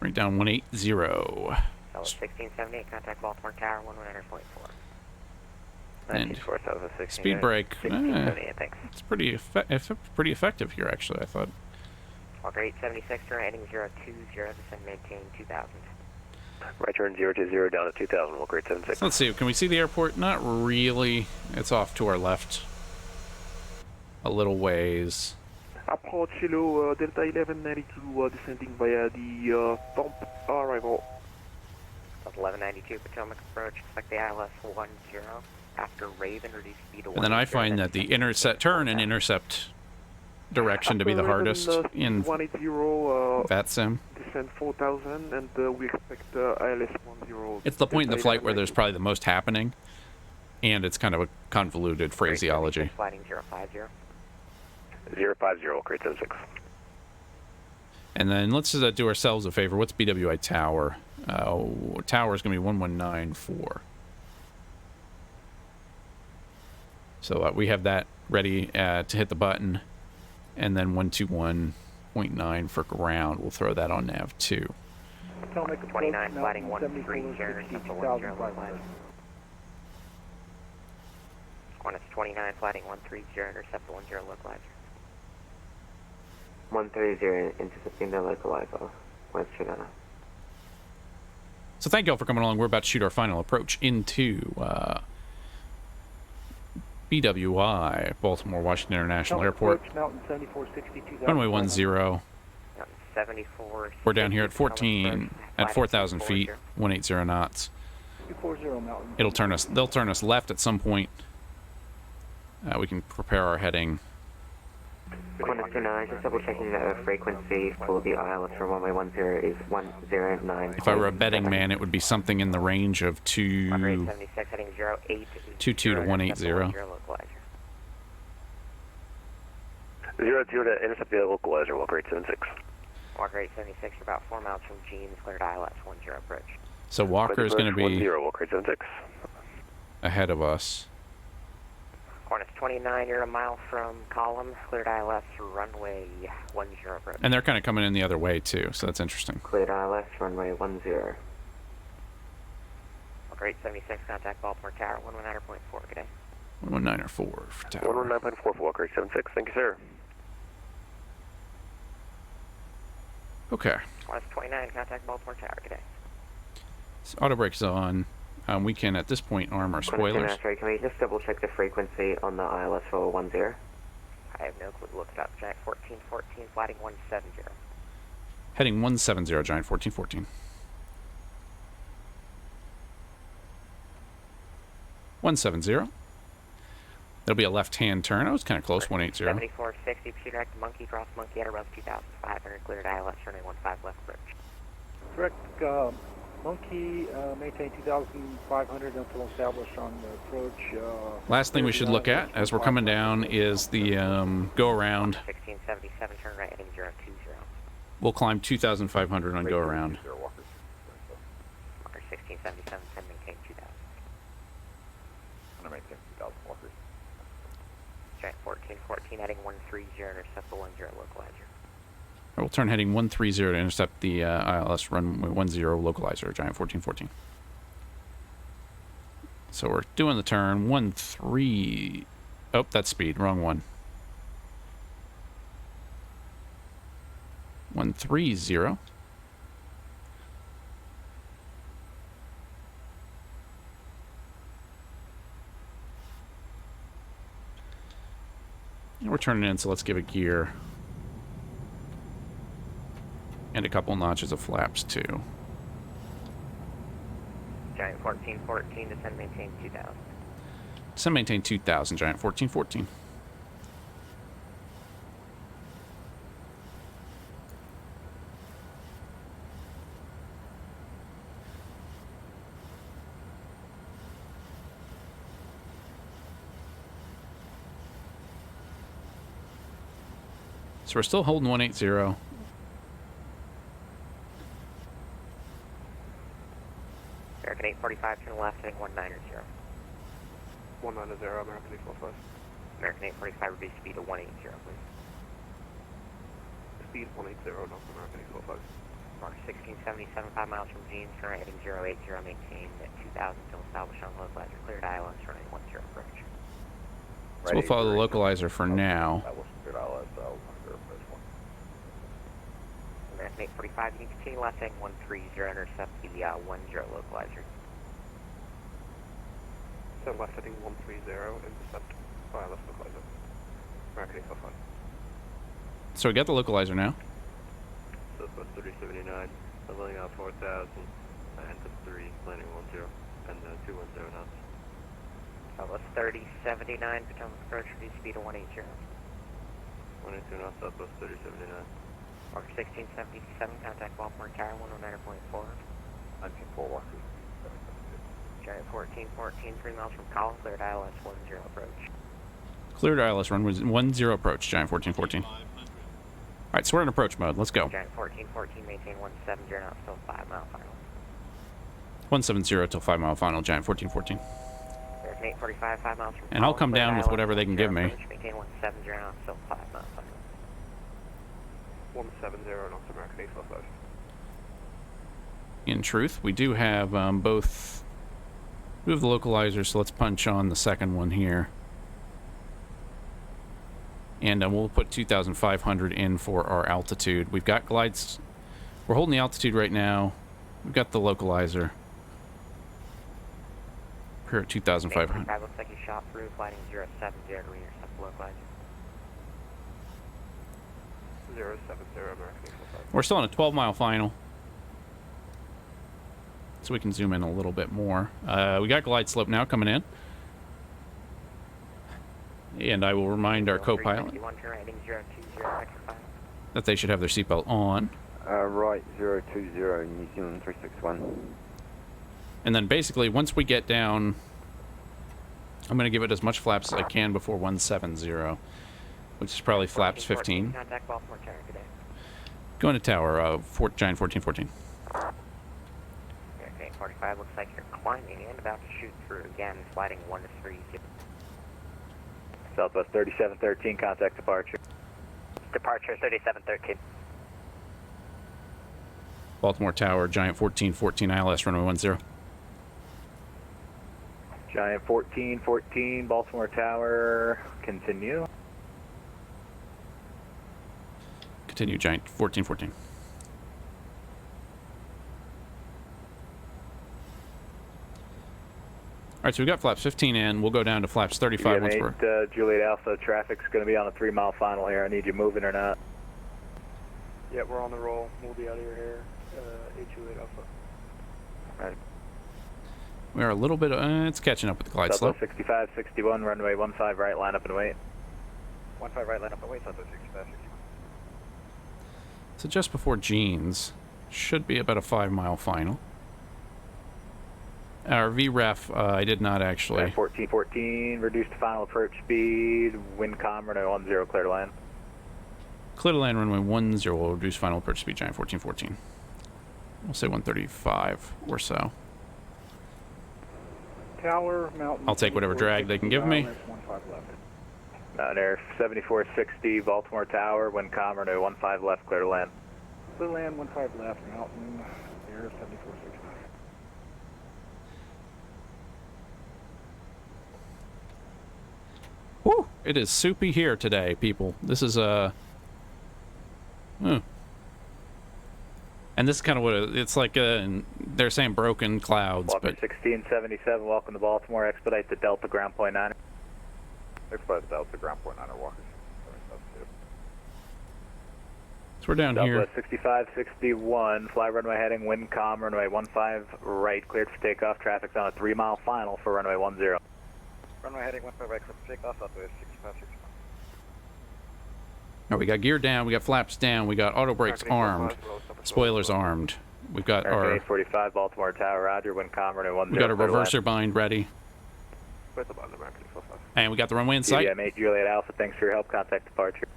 Bring it down 180. Fellow 1678, contact Baltimore Tower 100.4. And speed brake, it's pretty effective here, actually, I thought. Walker 876, heading 020, descend maintain 2,000. Right turn 020 down to 2,000, Walker 876. Let's see, can we see the airport? Not really. It's off to our left a little ways. Approach Hello, Delta 1192, descending via the dump arrival. 1192, Potomac approach, expect the ILS 10. After Raven, reduce speed to 1. And then I find that the intercept turn and intercept direction to be the hardest in VATSIM. Descend 4,000 and we expect ILS 10. It's the point in the flight where there's probably the most happening, and it's kind of a convoluted phraseology. Flighting 050. 050, Walker 876. And then let's do ourselves a favor. What's BWI Tower? Tower is going to be 1194. So we have that ready to hit the button. And then 121.9 for ground. We'll throw that on nav 2. 29, flighting 130, Qantas 29, flighting 130, intercept 10 localizer. 130, intercepting the localizer, West China. So thank you all for coming along. We're about to shoot our final approach into BWI, Baltimore Washington International Airport. Mountain 7462. Runway 10. 74. We're down here at 4,000 feet, 180 knots. 240 Mountain. They'll turn us left at some point. We can prepare our heading Qantas 29, just double checking the frequency for the ILS for runway 10 is 109. If I were a betting man, it would be something in the range of 76 heading 08. 22 to 180. 0 to intercept the localizer, walk rate 76. Walk rate 76, you're about 4 miles from Jeans, cleared ILS 10 approach. So Walker is going to be 10, walk rate 76. ahead of us. Qantas 29, you're a mile from Column, cleared ILS runway 10 approach. And they're kind of coming in the other way too, so that's interesting. Cleared ILS runway 10. Walk rate 76, contact Baltimore Tower 119.4, good day. 119.4 for Tower. 119.4 for walk rate 76, thank you, sir. Okay. Qantas 29, contact Baltimore Tower, good day. So auto brake's on. We can, at this point, arm our spoilers. Sorry, can we just double check the frequency on the ILS for 10? I have no clue. Look it up. Giant 1414, flighting 170. Heading 170, Giant 1414. 170. There'll be a left-hand turn. I was kind of close, 180. 7460, proceed direct Monkey, cross Monkey at a rough 2,500, cleared ILS, runway 15 left approach. Correct, Monkey, maintain 2,500 until established on the approach. Last thing we should look at as we're coming down is the go-around. 1677, turn right heading 020. We'll climb 2,500 on go-around. Walker 1677, 10, maintain 2,000. I'm going to maintain 2,000 Walker. Giant 1414, heading 130, intercept the 10 localizer. We'll turn heading 130 to intercept the ILS runway 10 localizer, Giant 1414. So we're doing the turn 13. Oh, that's speed. Wrong one. 130. And we're turning in, so let's give it gear. And a couple notches of flaps, too. Giant 1414, descend, maintain 2,000. Descend, maintain 2,000, Giant 1414. So we're still holding 180. American 845, turn left, heading 190. 190, American 845. American 845, reduce speed to 180, please. Speed 180, North American 845. Mark 1677, 5 miles from Jeans, turn right heading 080, maintain at 2,000 until established on localizer, cleared ILS, running 10 approach. So we'll follow the localizer for now. American 845, you can continue left heading 130, intercept the 10 localizer. So left heading 130, intercept ILS localizer. American 845. So we got the localizer now. Southwest 3079, leveling out 4,000, anthem 3, landing 10, and 210 knots. Southwest 3079, Potomac approach, reduce speed to 180. 182 knots, Southwest 3079. Walker 1677, contact Baltimore Tower 109.4. I'm 4 Walker. Giant 1414, 3 miles from Column, cleared ILS 10 approach. Cleared ILS runway 10 approach, Giant 1414. Alright, so we're in approach mode. Let's go. Giant 1414, maintain 170 knots till 5 mile final. 170 till 5 mile final, Giant 1414. There's an 845, 5 miles from And I'll come down with whatever they can give me. Maintain 170 knots till 5 mile final. 170, North American 845. In truth, we do have both. We have the localizer, so let's punch on the second one here. And we'll put 2,500 in for our altitude. We've got glides. We're holding the altitude right now. We've got the localizer. We're at 2,500. Looks like you shot through, flighting 070 to intercept the localizer. 070, American 845. We're still on a 12-mile final. So we can zoom in a little bit more. We got glide slope now coming in. And I will remind our co-pilot. that they should have their seatbelt on. Right 020, New Zealand 361. And then basically, once we get down, I'm going to give it as much flaps as I can before 170, which is probably flaps 15. Contact Baltimore Tower today. Going to tower, Giant 1414. Okay, 45 looks like you're climbing and about to shoot through again, sliding 1 to 3. Southwest 3713, contact departure. Departure 3713. Baltimore Tower, Giant 1414, ILS, runway 10. Giant 1414, Baltimore Tower, continue. Continue, Giant 1414. Alright, so we got flaps 15 in. We'll go down to flaps 35 once we're... Juliet Alpha, traffic's going to be on a 3-mile final here. I need you moving or not. Yeah, we're on the roll. We'll be out of your hair. 828 Alpha. Right. We are a little bit... it's catching up with the glide slope. 65, 61, runway 15 right, line up and wait. 15 right, line up and wait, Southwest 65, 61. So just before Jeans. Should be about a 5-mile final. Our VREF, I did not actually... 1414, reduced to final approach speed, wind calm, runway 10, clear to land. Clear to land, runway 10, will reduce final approach speed, Giant 1414. We'll say 135 or so. Tower, mountain. I'll take whatever drag they can give me. Mountain Air 7460, Baltimore Tower, wind calm, runway 15 left, clear to land. Clear land, 15 left, mountain Air 7460. Woo! It is soupy here today, people. This is and this is kind of what it's like. They're saying broken clouds, Walker but 1677, welcome to Baltimore. Expedite the Delta ground point 9. Expedite the Delta ground point 9 Walker. so we're down here. 6561, fly runway heading, wind calm, runway 15 right, cleared for takeoff. Traffic's on a 3-mile final for runway 10. Runway heading 15 right, cleared for takeoff, Southwest 65, 61. All right, we got gear down, we got flaps down, we got auto brakes armed, spoilers armed. We've got our 845, Baltimore Tower, roger, wind calm, runway 10. we got a reverser bind ready, and we got the runway in sight. BWI Juliet Alpha, thanks for your help. Contact departure.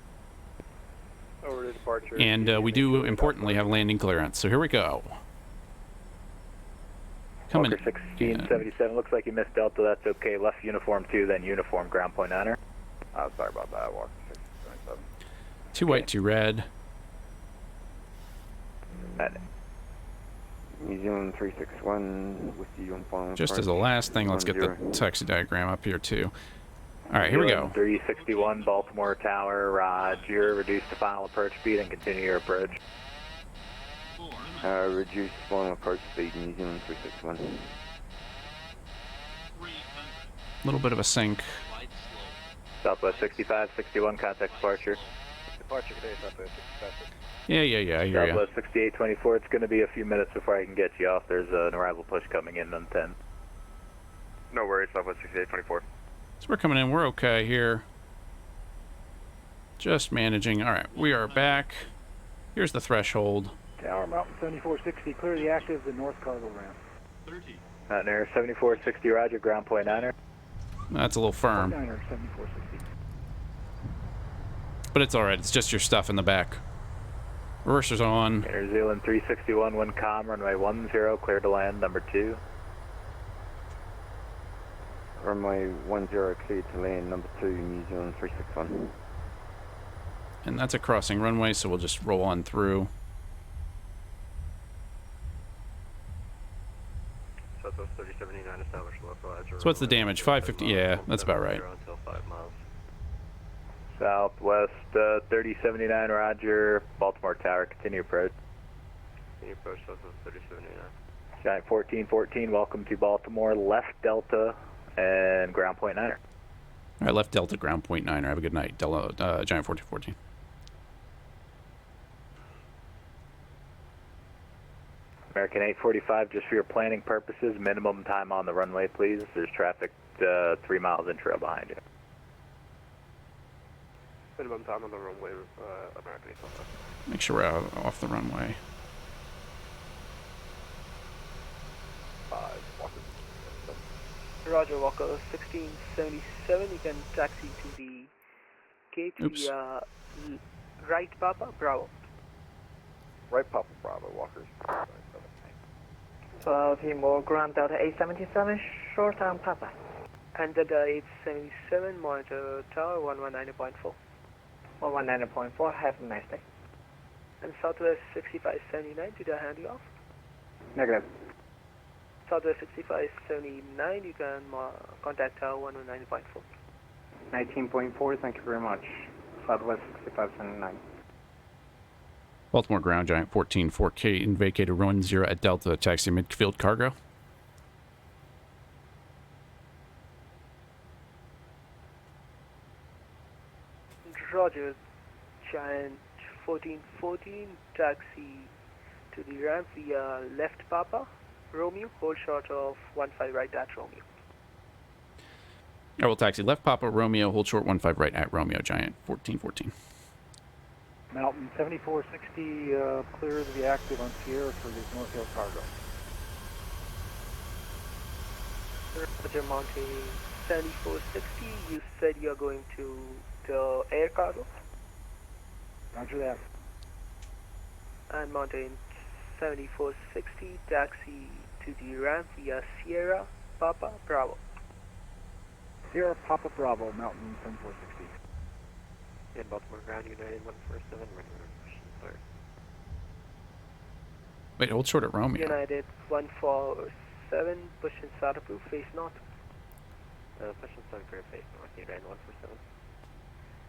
Over to departure. And we do importantly have landing clearance. So here we go. Coming. 1677, looks like you missed Delta. That's okay. Left uniform 2, then uniform ground point 9er. Sorry about that. Walker 677. 2 white, 2 red. New Zealand 361 with you on final. Just as a last thing, let's get the taxi diagram up here too. All right, here we go. 361 Baltimore Tower, roger. Reduce to final approach speed and continue your approach. Reduce final approach speed, New Zealand 361. A little bit of a sink. Southwest 6561, contact departure. Departure today, Southwest 65. Yeah, I hear ya. Southwest 6824, it's going to be a few minutes before I can get you off. There's an arrival push coming in on 10. No worries, Southwest 6824. So we're coming in, we're okay here. Just managing. All right, we are back. Here's the threshold. Tower, mountain 7460, clear the active, the north cargo ramp. 30. Mountain Air 7460, roger, ground point 9er. That's a little firm. 9er 7460. But it's all right, it's just your stuff in the back. Reverser's on. Air Zealand 361, wind calm, runway 10, clear to land, number 2. Runway 10 cleared to land, number 2, New Zealand 361. And that's a crossing runway, so we'll just roll on through. Southwest 3079, established localizer. So what's the damage? 550? Yeah, that's about right. Until 5 miles. Southwest 3079, roger. Baltimore Tower, continue approach. Continue approach, Southwest 3079. Giant 1414, welcome to Baltimore. Left Delta and ground point 9er. All right, left Delta, ground point 9er. Have a good night, Delta, Giant 1414. American 845, just for your planning purposes, minimum time on the runway, please. There's traffic 3 miles in trail behind you. Minimum time on the runway, American East Alpha. Make sure we're out, off the runway. 5, Walker. Roger, Walker 1677. You can taxi to the gate via right Papa Bravo. Right Papa Bravo, Walker. Baltimore Ground Delta 877, short on Papa. And Delta 877, monitor tower 119.4. 119.4, have a nice day. And Southwest 6579, to the handy off. Negative. Southwest 6579, you can contact tower 119.4. 19.4, thank you very much. Southwest 6579. Baltimore Ground Giant 14-4K in vacated run 0 at Delta, taxi midfield cargo. Roger, Giant 1414, taxi to the ramp via left Papa, Romeo, hold short of 15 right at Romeo. I will taxi left Papa, Romeo, hold short 15 right at Romeo, Giant 1414. Mountain 7460, clear to be active on Sierra for the Northfield cargo. Roger, Mountain 7460, you said you're going to the air cargo. Roger that. And Mountain 7460, taxi to the ramp via Sierra, Papa, Bravo. Sierra, Papa, Bravo, Mountain 7460. In Baltimore Ground, United 147, clear. Wait, hold short at Romeo. United 147, push and start approved, face north. Push and start clear, face north, United 147.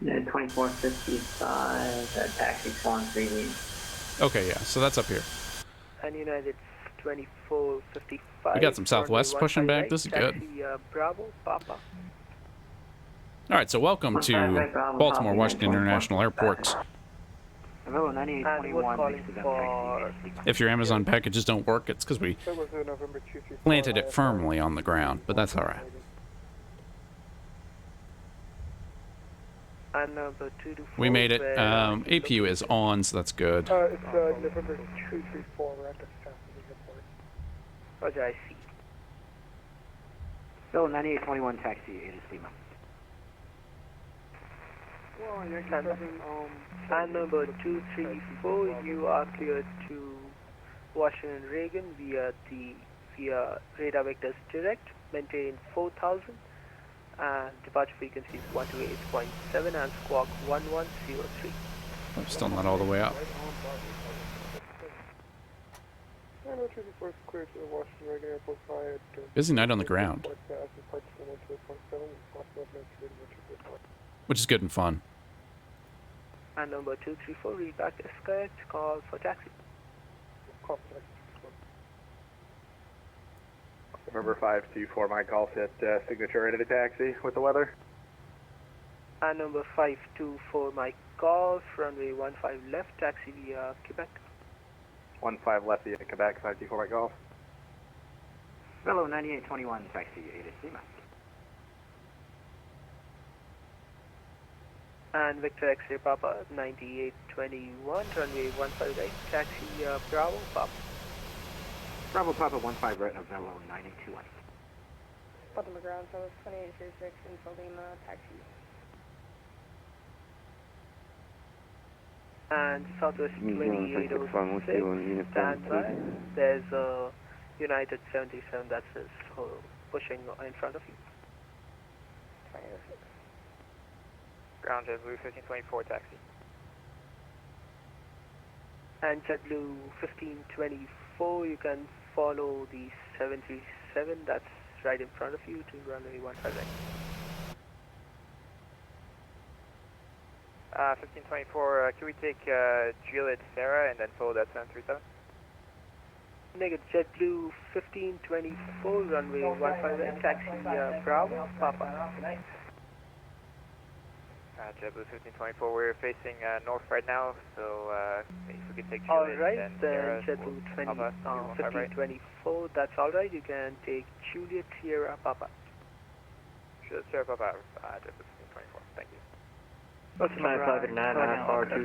United 2455, taxi Swan 3 lead. Okay, yeah, so that's up here. And United 2455. We got some Southwest pushing back. This is good. Taxi, Bravo, Papa. All right, so welcome to Baltimore Washington International Airport. Hello, 9821. If your Amazon packages don't work, it's because we planted it firmly on the ground, but that's all right. And number 224. We made it. APU is on, so that's good. It's November 234. We're at the south of the airport. Roger, I see. So 9821 taxi, A to SEMA. And number 234, you are cleared to Washington Reagan via radar vectors direct, maintain 4000, and departure frequency is 128.7 and squawk 1103. I'm still not all the way up. Busy night on the ground, which is good and fun. And number 234, read back is correct, call for taxi. November 524, my call set signature ready to taxi with the weather. And number 524, my call, runway 15 left, taxi via Quebec. 15 left via Quebec, 524, my call. Fellow 9821, taxi A to SEMA. And Victor X-ray Papa 9821, runway 15 right, taxi Bravo Papa. Bravo Papa 15 right, Novello 9821. Baltimore Ground, so 2836 in Lima, taxi. And Southwest 2806, stand by. There's a United 77 that's pushing in front of you. 2806. Ground JetBlue 1524, taxi. And JetBlue 1524, you can follow the 737 that's right in front of you to runway 15 right. 1524, can we take Juliet Sarah and then follow that 737? Negative, JetBlue 1524, runway 15 right, taxi Bravo Papa. JetBlue 1524, we're facing north right now, so if we could take Juliet alright, and then Sarah, JetBlue 1524, that's alright, you can take Juliet Sierra Papa. Juliet Sierra Papa, JetBlue 1524, thank you. 559, IFR to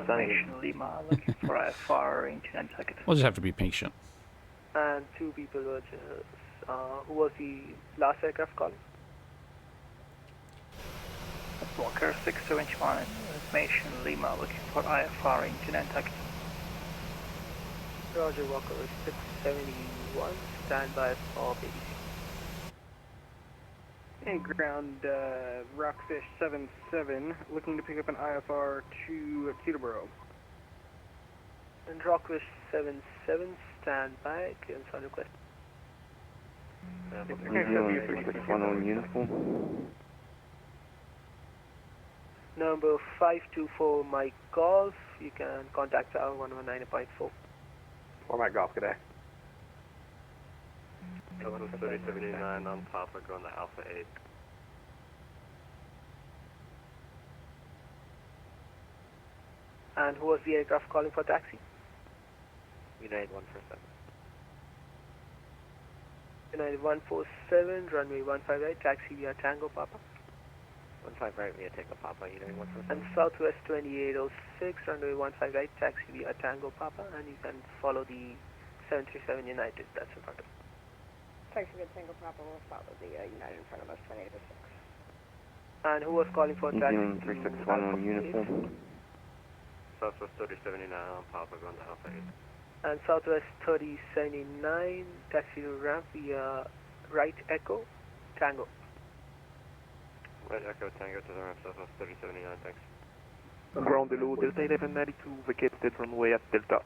San Lima, looking for IFR range 9 seconds. We'll just have to be patient. And 2 people were just, who was the last aircraft calling? Walker 671, information Lima, looking for IFR range 9 seconds. Roger, Walker 671, stand by for BDC. Hey, ground, Rockfish 77, looking to pick up an IFR to Peterborough. And Rockfish 77, stand by, clearance on request. New 61 on uniform. Number 524 Mike Golf, you can contact our 119.4. For Mike Golf, good day. Delta 3079 on Papa going to Alpha 8. And who was the aircraft calling for taxi? United 147. United 147, runway 15 right, taxi via Tango Papa. 15 right via Takeoff Papa, United 147. And Southwest 2806, runway 15 right, taxi via Tango Papa, and you can follow the 737 United, that's in front of you. Taxi via Tango Papa will follow the United in front of us, 2806. And who was calling for taxi? New 361 on uniform. Southwest 3079 on Papa going to Alpha 8. And Southwest 3079, taxi to ramp via right Echo, Tango. Right Echo Tango to the ramp, Southwest 3079, thanks. Ground below Delta 1192, vacated runway at Delta.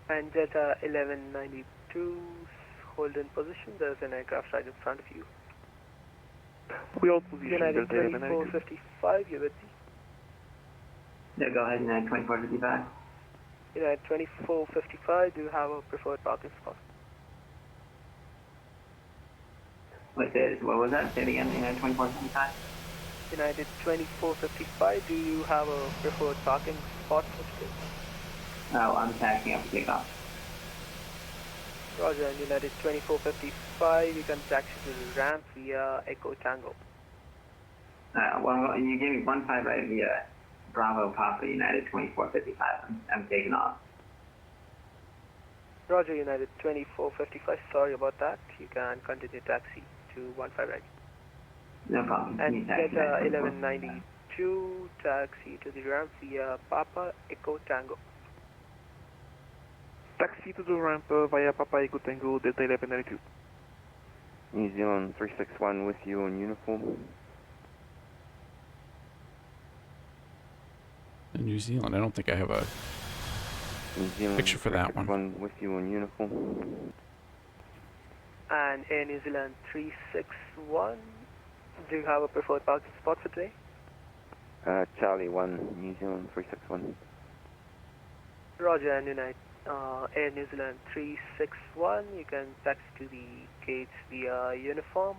And Delta 1192, hold in position, there's an aircraft right in front of you. We all position United Delta 1192. 2455, you're with me. Yeah, go ahead, United 2455. United 2455, do you have a preferred parking spot? What was that? Say it again, United 2455. United 2455, do you have a preferred parking spot for today? Oh, I'm taxing up to Takeoff. Roger, and United 2455, you can taxi to the ramp via Echo Tango. Well, you gave me 15 right via Bravo Papa, United 2455. I'm taking off. Roger, United 2455, sorry about that. You can continue taxi to 15 right. No problem. And Delta 1192, taxi to the ramp via Papa Echo Tango. Taxi to the ramp via Papa Echo Tango, Delta 1192. New Zealand 361 with you on uniform. In New Zealand, I don't think I have a New Zealand picture for that one. With you on uniform. And Air New Zealand 361, do you have a preferred parking spot for today? Charlie 1, New Zealand 361. Roger, and United, Air New Zealand 361, you can taxi to the gates via uniform,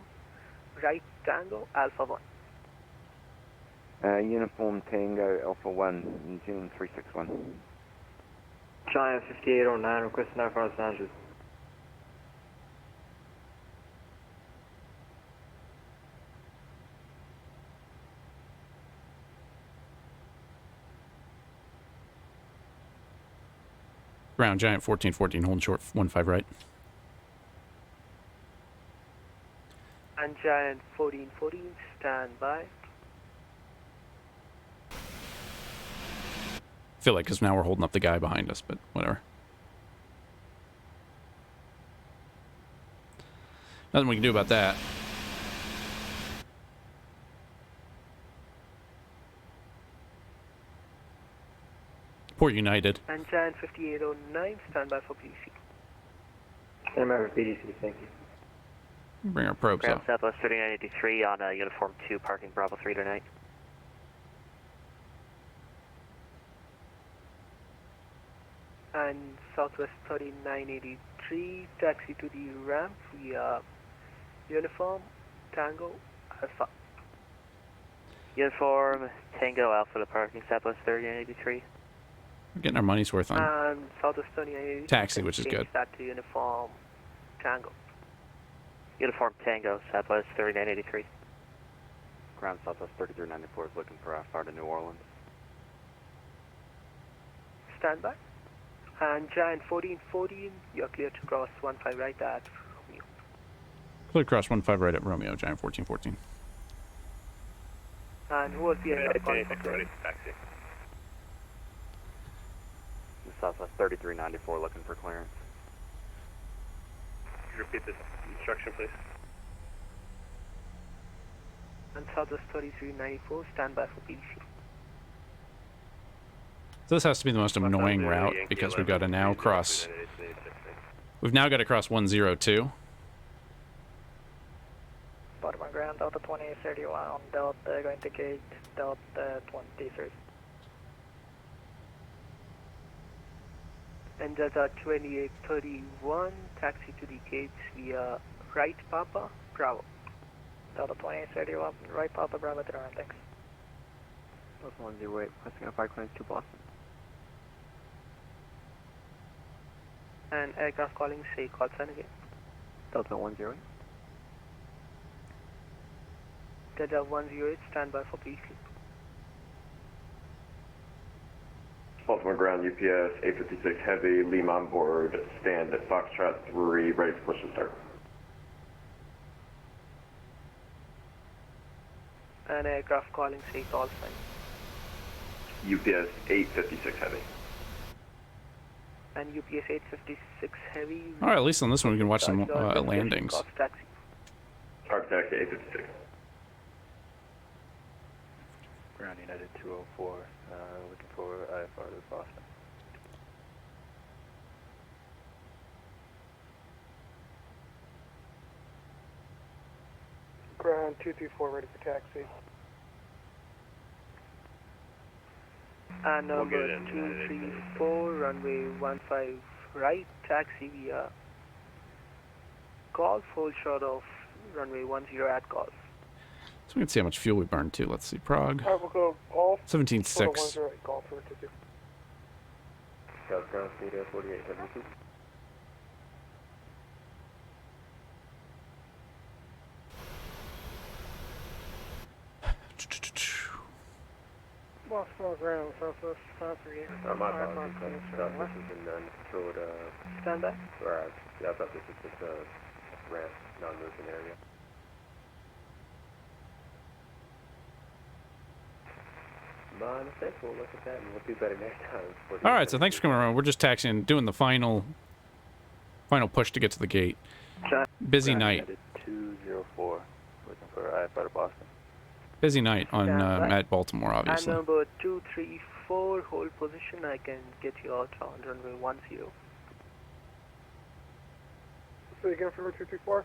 right Tango, Alpha 1. Uniform Tango Alpha 1, New Zealand 361. Giant 5809, request now for Los Angeles. Ground Giant 1414, hold short 15 right. And Giant 1414, stand by. I feel like because now we're holding up the guy behind us, but whatever. Nothing we can do about that. Port United. And Giant 5809, stand by for PDC. Stand by for PDC, thank you. Bring our probes Ground up. Southwest 3983 on Uniform 2, parking Bravo 3 tonight. And Southwest 3983, taxi to the ramp via Uniform Tango Alpha. Uniform Tango Alpha to parking Southwest 3983. We're getting our money's worth on And Southwest 3983. taxi, which is good. That to Uniform Tango. Uniform Tango Southwest 3983. Ground Southwest 3394 is looking for fire to New Orleans. Stand by. And Giant 1414, you're clear to cross 15 right at Romeo. Clear cross 15 right at Romeo, Giant 1414. And who was the aircraft calling for clearance? Taxi. Southwest 3394 looking for clearance. Could you repeat this instruction, please? And Southwest 3394, stand by for PDC. So this has to be the most annoying route because we've got to now cross. We've now got to cross 102. Baltimore ground, Delta 2831, Delta going to gate, Delta 23. And Delta 2831, taxi to the gates via right Papa, Bravo. Delta 2831, right Papa, Bravo to Durham, thanks. Delta 108, requesting a fire clearance to Boston. And aircraft calling, say call sign again. Delta 108. Delta 108, stand by for PDC. Baltimore ground, UPS 856 Heavy, Lima on board, stand at Foxtrot 3, ready for push to start. And aircraft calling, say call sign. UPS 856 Heavy. And UPS 856 Heavy. All right, at least on this one we can watch some landings. Taxi. Target taxi 856. Ground United 204, looking for IFR to Boston. Ground 224, ready for taxi. And number 234, runway 15 right, taxi via Golf, hold short of runway 10 at Golf. So we can see how much fuel we burned too. Let's see, Prague. Alright, we'll go Golf. 17.6. Golf for 22. South ground speed 4872. Baltimore ground, Southwest 538. My apologies. This is in controlled, stand by. Yeah, I thought this was just a ramp, non-moving area. My mistake, we'll look at that and we'll do better next time. All right, so thanks for coming around. We're just taxiing, doing the final push to get to the gate. Busy night. 204, looking for IFR to Boston. Busy night on at Baltimore, obviously. And number 234, hold position. I can get you out on runway 10. Say again for 234.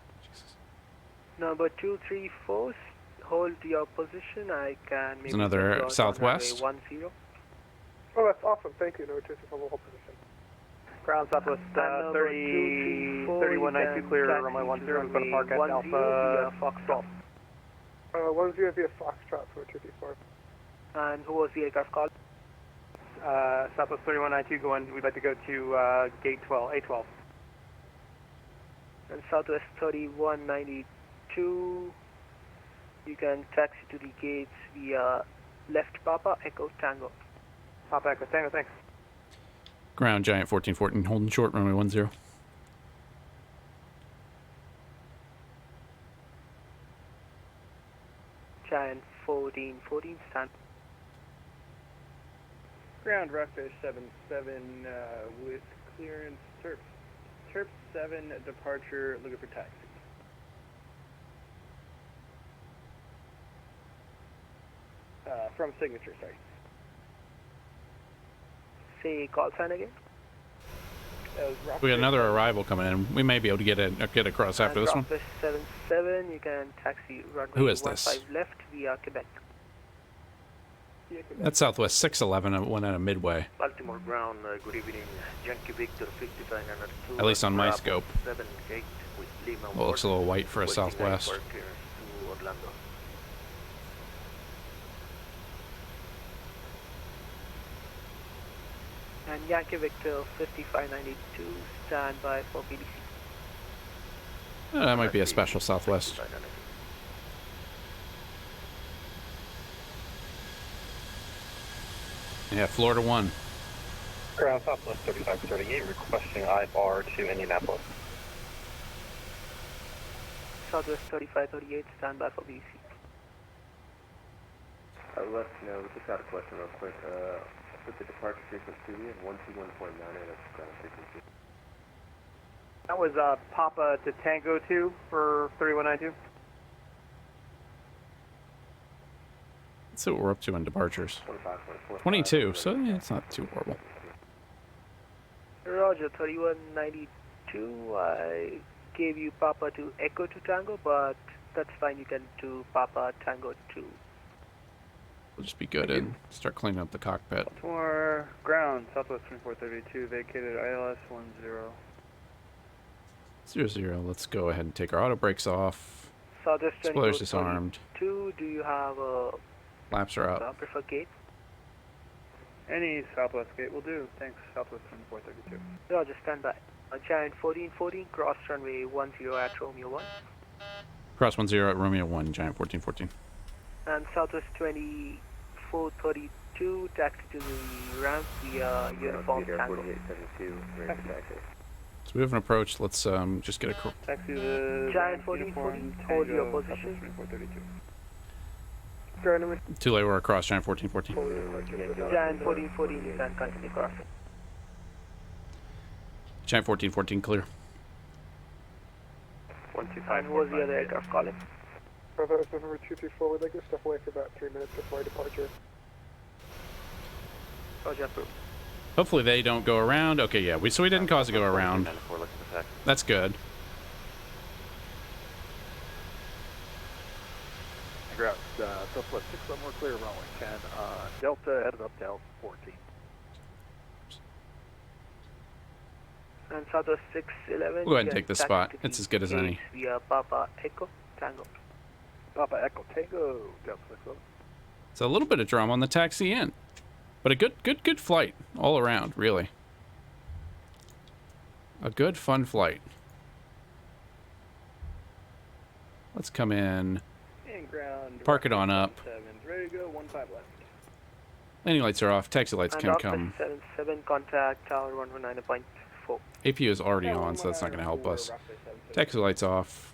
Number 234, hold your position. I can maybe. There's another Southwest. On runway 10. Oh, that's awesome. Thank you. Number 234, hold position. Ground Southwest 3192 clear runway 10. We're going to park at Alpha Foxtrot. 10 via Foxtrot for 234. And who was the aircraft called? Southwest 3192 going, we'd like to go to gate 12, A12. And Southwest 3192, you can taxi to the gates via left Papa, Echo Tango. Papa Echo Tango, thanks. Ground Giant 1414, holding short, runway 10. Giant 1414, stand. Ground Rockfish 77 with clearance, Terp 7 departure, looking for taxi. From signature, sorry. Say call sign again. We got another arrival coming in. We may be able to get across after this one. Rockfish 77, you can taxi runway Who is 15 this? left via Quebec. That's Southwest 611, one out of Midway. Baltimore ground, good evening. Yankee Victor 5592. At least on my scope. 7 gate with Lima. Well, it looks a little white for a Southwest. To Orlando. And Yankee Victor 5592, stand by for PDC. That might be a special Southwest. Yeah, Florida 1. Ground Southwest 3538, requesting IBAR to Indianapolis. Southwest 3538, stand by for BC. Let's know, we just got a question real quick. With the departure frequency, we have 121.98 as ground frequency. That was Papa to Tango 2 for 3192. Let's see what we're up to on departures. 25, 24, 22, so yeah, it's not too horrible. Roger, 3192. I gave you Papa to Echo to Tango, but that's fine. You can do Papa Tango 2. We'll just be good and start cleaning up the cockpit. Baltimore ground, Southwest 2432, vacated ILS 10. 00, let's go ahead and take our auto brakes off. Southwest Spoilers disarmed. 2, do you have a Flaps are up. preferred gate? Any Southwest gate will do. Thanks, Southwest 2432. Roger, stand by. Giant 1414, cross runway 10 at Romeo 1. Cross 10 at Romeo 1, Giant 1414. And Southwest 2432, taxi to the ramp via uniform Tango. 4872, ready for taxi. So we have an approach. Let's just get a... Taxi to the Giant 1414, hold your position. 2432. Too late, we're across Giant 1414. Giant 1414, you can continue crossing. Giant 1414 clear. 125. And was the other aircraft calling? Bravo, number 234, we'd like to step away for about 3 minutes before departure. Roger, approved. Hopefully they don't go around. Okay, yeah, so we didn't cause it to go around. That's good. Ground, Southwest 6, more clear, runway 10, Delta headed up to L 14. And Southwest 611. We'll go ahead and take this spot. It's as good as any. Via Papa Echo Tango. Papa Echo Tango, Delta 611. It's a little bit of drama on the taxi in, but a good flight all around, really. A good, fun flight. Let's come in. Ground, park it on up. 7, ready to go, 15 left. Landing lights are off. Taxi lights can come. 77, contact tower 119.4. APU is already on, so that's not going to help us. Taxi lights off.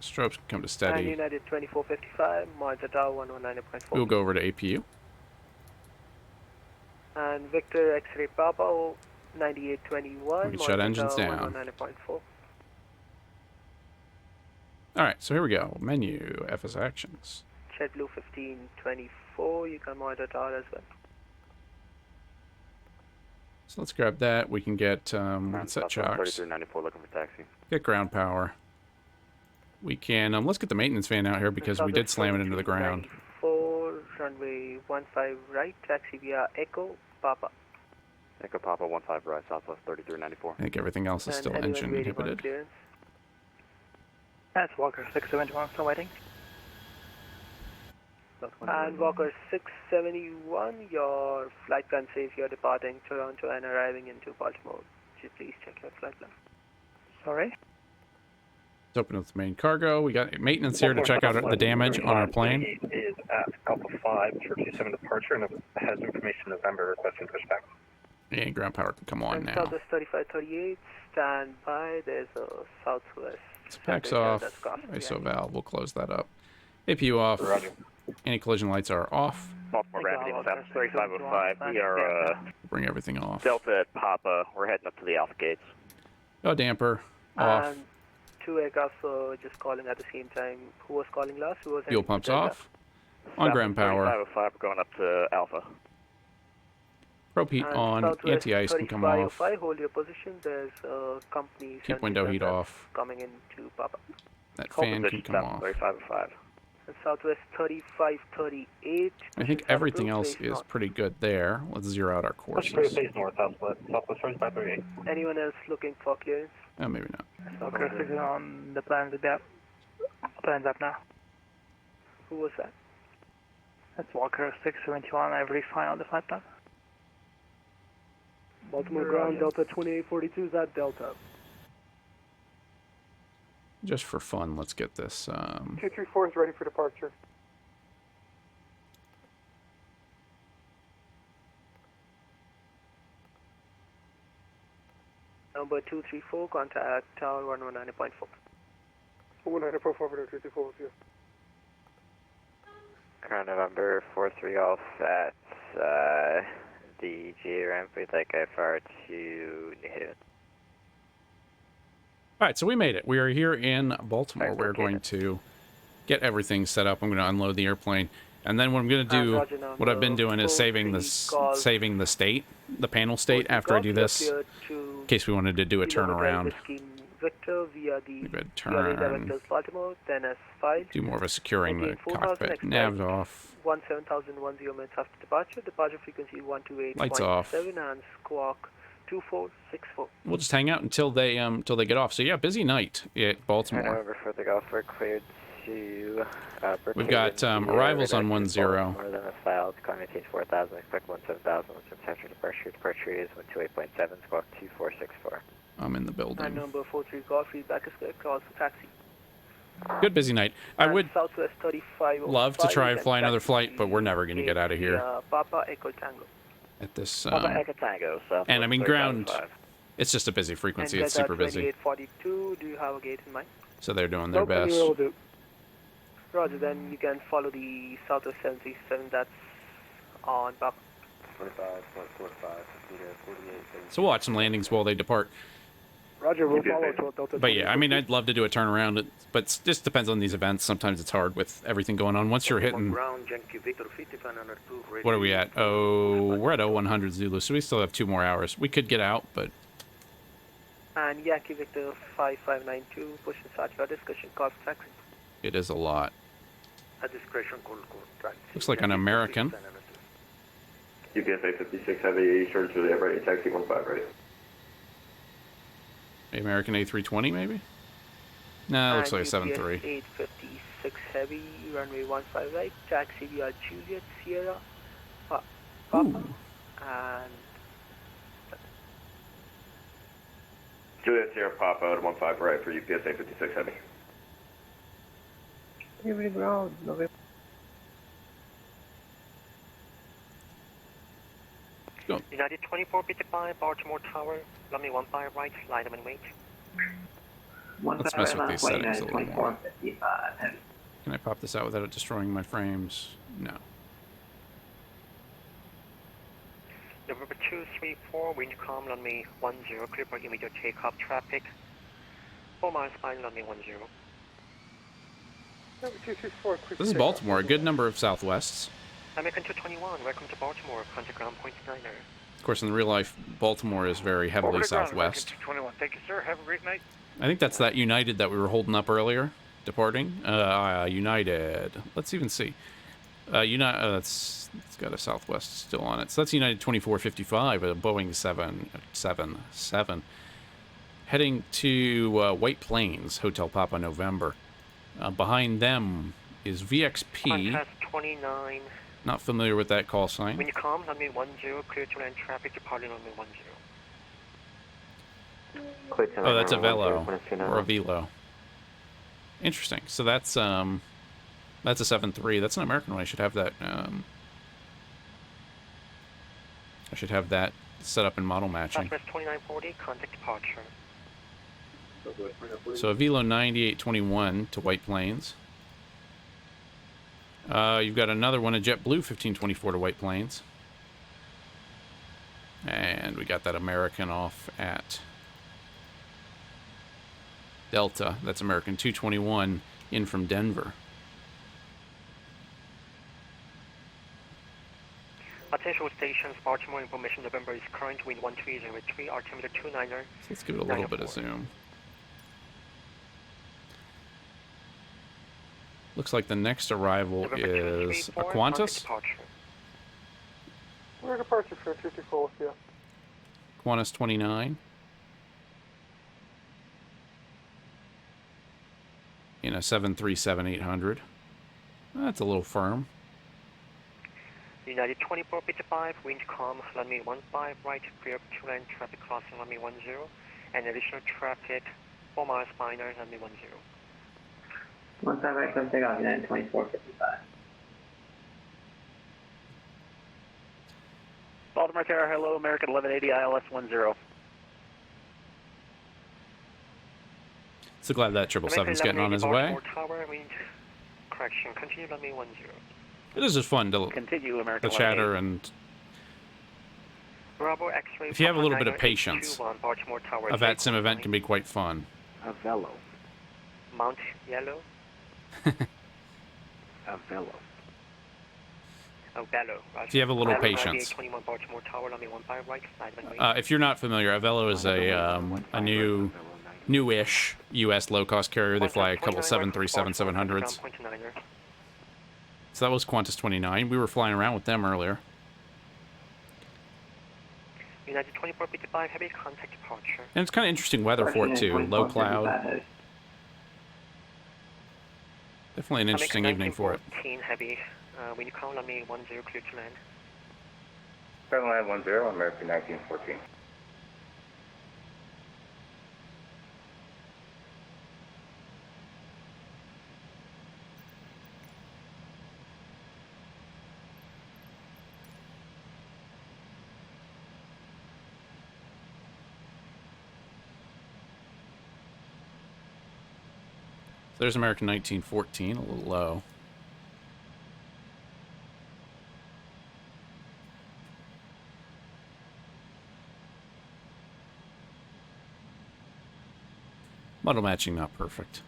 Strobes can come to And steady. United 2455, monitor tower 119.4. We'll go over to APU. And Victor X-ray Papa 9821. We can shut engines down. 119.4. Alright, so here we go. Menu, FS actions. JetBlue 1524, you can monitor tower as well. So let's grab that. We can get set chocks. 3394 looking for taxi. Get ground power. We can, let's get the maintenance van out here because we did slam it into the ground. 4, runway 15 right, taxi via Echo Papa. Echo Papa 15 right, Southwest 3394. I think everything else is still engine inhibited. That's Walker 671, still waiting. And Walker 671, your flight gun says you're departing Toronto and arriving into Baltimore. Would you please check your flight plan? Sorry? Let's open up the main cargo. We got maintenance here to check out the damage on our plane. Is at Alpha 5, 427 departure, and has information November requesting pushback. And ground power can come on and now. Southwest 3538, stand by. There's a Southwest. Packs off. ISO valve. We'll close that up. APU off. Roger. Anti-collision lights are off. Baltimore Gravity, South 3505. We are bring everything off. Delta at Papa. We're heading up to the Alpha gates. Oh, damper off. And 2 aircraft just calling at the same time. Who was calling last? Who was Fuel pumps off. On ground power. 3505. We're going up to Alpha. Probe heat on. Anti-ice can come off. Hold your position. There's a company. Keep window heat off. Coming into Papa. That fan can come off. 3505. And Southwest 3538. I think everything else is pretty good there. Let's zero out our courses. Face north, Southwest 3538. Anyone else looking for clearance? Oh, maybe not. Okay, so on the plans adapt. Plans up now. Who was that? That's Walker 671, every fine on the flight plan. Baltimore ground, Delta 2842 is at Delta. Just for fun, let's get this. 234 is ready for departure. Number 234, contact tower 119.4. 194 forward 234 with you. Crown November 43 all at the GA ramp. We'd like IFR to New Haven. All right, so we made it. We are here in Baltimore. We're going to get everything set up. I'm going to unload the airplane, and then what I'm going to do, what I've been doing, is saving the state, the panel state, after I do this, in case we wanted to do a turnaround. Victor via the Turn. Baltimore, then S5. Do more of a securing the cockpit. Nav off. 17,010 minutes after departure. Departure frequency 128.7 Lights off. and squawk 2464. We'll just hang out until they get off. So yeah, busy night at Baltimore. Over for the Gulf, we're cleared to. We've got arrivals on 10. More than a file. Climb maintains 4,000. Expect 17,000. Temperature departure. Departure is 128.7. Squawk 2464. I'm in the building. And number 43 Golf, feedback is good. Calls for taxi. Good busy night. I would Southwest 35 love to try and fly another flight, but we're never going to get out of here. Papa Echo Tango. At this. Papa Echo Tango, Southwest and I mean, 35. ground. It's just a busy frequency. And It's super busy. 2842. Do you have a gate in mind? So they're doing their Nope, best. will do. Roger. Then you can follow the Southwest 737. That's on Papa. 25.45. 48. So we'll watch some landings while they depart. Roger, we'll follow Delta. But yeah, I mean, I'd love to do a turnaround, but it just depends on these events. Sometimes it's hard with everything going on. Once you're hitting, what are we at? Oh, we're at 0100 Zulu, so we still have 2 more hours. We could get out, but. And Yankee Victor 5592, push and start your discussion, call for taxi. It is a lot. At discretion, call taxi. Looks like an American. UPS 856 Heavy, short to the right, taxi 15 right. American A320 maybe? Nah, it looks like a 73. 856 Heavy, runway 15 right, taxi via Juliet Sierra, Papa, and Juliet Sierra Papa at 15 right for UPS 856 Heavy. Heavy ground, November. Go. United 2455, Baltimore Tower, runway 15 right, line them and wait. Let's mess with these settings a little more. Can I pop this out without it destroying my frames? No. November 234, wind calm, runway 10, clear for immediate takeoff traffic. 4 miles final, runway 10. This is Baltimore, a good number of Southwests. American 221, welcome to Baltimore, contact ground point Steiner. Of course, in the real life, Baltimore is very heavily Southwest. 221, thank you, sir. Have a great night. I think that's that United that we were holding up earlier, departing. United. Let's even see. It's got a Southwest still on it. So that's United 2455, a Boeing 777. Heading to White Plains, Hotel Papa November. Behind them is VXP. Contest 29. Not familiar with that call sign. When you come, runway 10, clear to land traffic, departing runway 10. Oh, that's a Velo or a Velo. Interesting. So that's a 7.3. That's an American one. I should have that. I should have that set up in model matching. Southwest 2940, contact departure. So a Velo 9821 to White Plains. You've got another one, a JetBlue 1524 to White Plains. And we got that American off at Delta. That's American 221 in from Denver. Attention stations, Baltimore information, November is current wind 1303, altimeter 29er. So let's give it a little bit of zoom. Looks like the next arrival is a Qantas. We're departure for 54, yeah. Qantas 29. In a 737-800. That's a little firm. United 2455, wind calm, runway 15 right, clear to land traffic crossing runway 10, and additional traffic 4 miles final, runway 10. 15 right, clear takeoff, United 2455. Baltimore Tower, hello, American 1180 ILS 10. So glad that 777's getting on his way. Tower, wind correction, continue runway 10. It is just fun to Continue American chatter, and Bravo X-ray if you have a little bit of patience, Baltimore Tower, a VATSIM event can be quite fun. A velo. Mount Yellow. A velo. Oh, bellow. If you have a little Bellow, patience. 21 Baltimore Tower, runway 15 right, slide runway. If you're not familiar, a Velo is a newish U.S. low-cost carrier. They fly a couple 737-700s. So that was Qantas 29. We were flying around with them earlier. United 2455, heavy contact departure. And it's kind of interesting weather for it, too. Low cloud. Definitely an interesting evening for it. Heavy. Wind count on me 10, clear to land. 7910, American 1914. So there's American 1914, a little low. Model matching not perfect.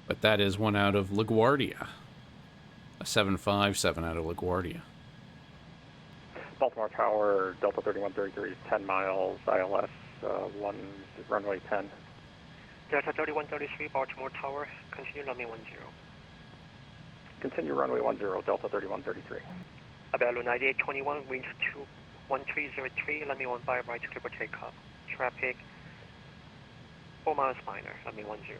But that is one out of LaGuardia. A 757 out of LaGuardia. Baltimore Tower, Delta 3133, 10 miles, ILS, runway 10. Delta 3133, Baltimore Tower, continue runway 10. Continue runway 10, Delta 3133. Abelo 9821, wind 21303, runway 15 right, clear for takeoff. Traffic 4 miles minor, runway 10.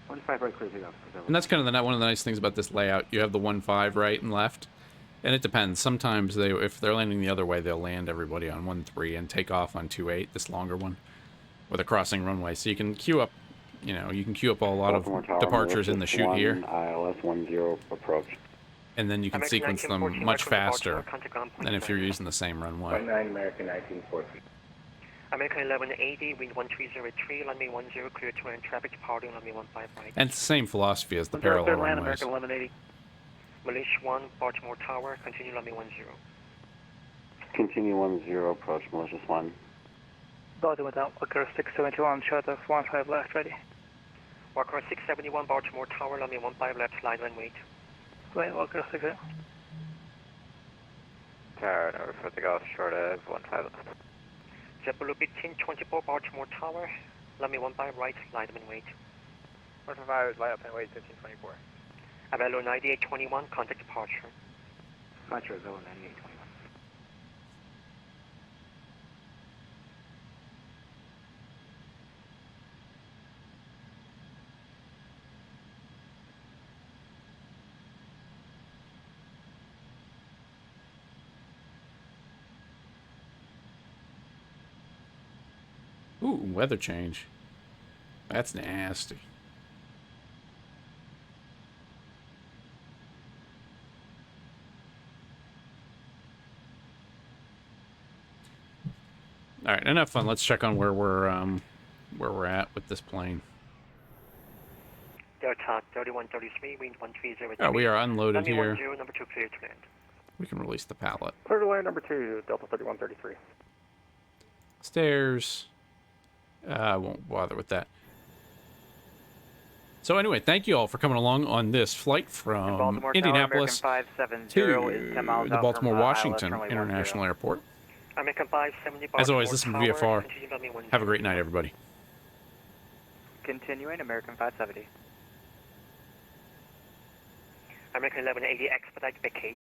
15 right, clear takeoff. And that's kind of one of the nice things about this layout. You have the 15 right and left. And it depends. Sometimes if they're landing the other way, they'll land everybody on 13 and take off on 28, this longer one, with a crossing runway. So you can queue up, you can queue up a lot of departures in the chute here. ILS 10 approach. And then you can sequence them much faster than if you're using the same runway. 19 American 1914. American 1180, wind 1303, runway 10, clear to land, traffic departing, runway 15 right. And it's the same philosophy as the parallel runways. American 1180. Malaysia 1, Baltimore Tower, continue runway 10. Continue 10, approach Malaysia 1. Baltimore Tower, Walker 671, short of 15 left, ready. Walker 671, Baltimore Tower, runway 15 left, slide runway 8. Right, Walker 6. Tower, number 50 off, short of 15 left. JetBlue 1524, Baltimore Tower, runway 15 right, slide runway 8. 155, light up and wait, 1524. Avelo 9821, contact departure. Departure Avelo 9821. Ooh, weather change. That's nasty. All right, enough fun. Let's check on where we're at with this plane. Delta 3133, wind 1303. Oh, we are unloaded here. 10, number 2, clear to land. We can release the pallet. Clear to land number 2, Delta 3133. Stairs. I won't bother with that. So anyway, thank you all for coming along on this flight from Indianapolis to the Baltimore-Washington International Airport. American 570, As always, this is VFR. Have a great night, everybody. Continuing, American 570. American 1180, expedite vacate.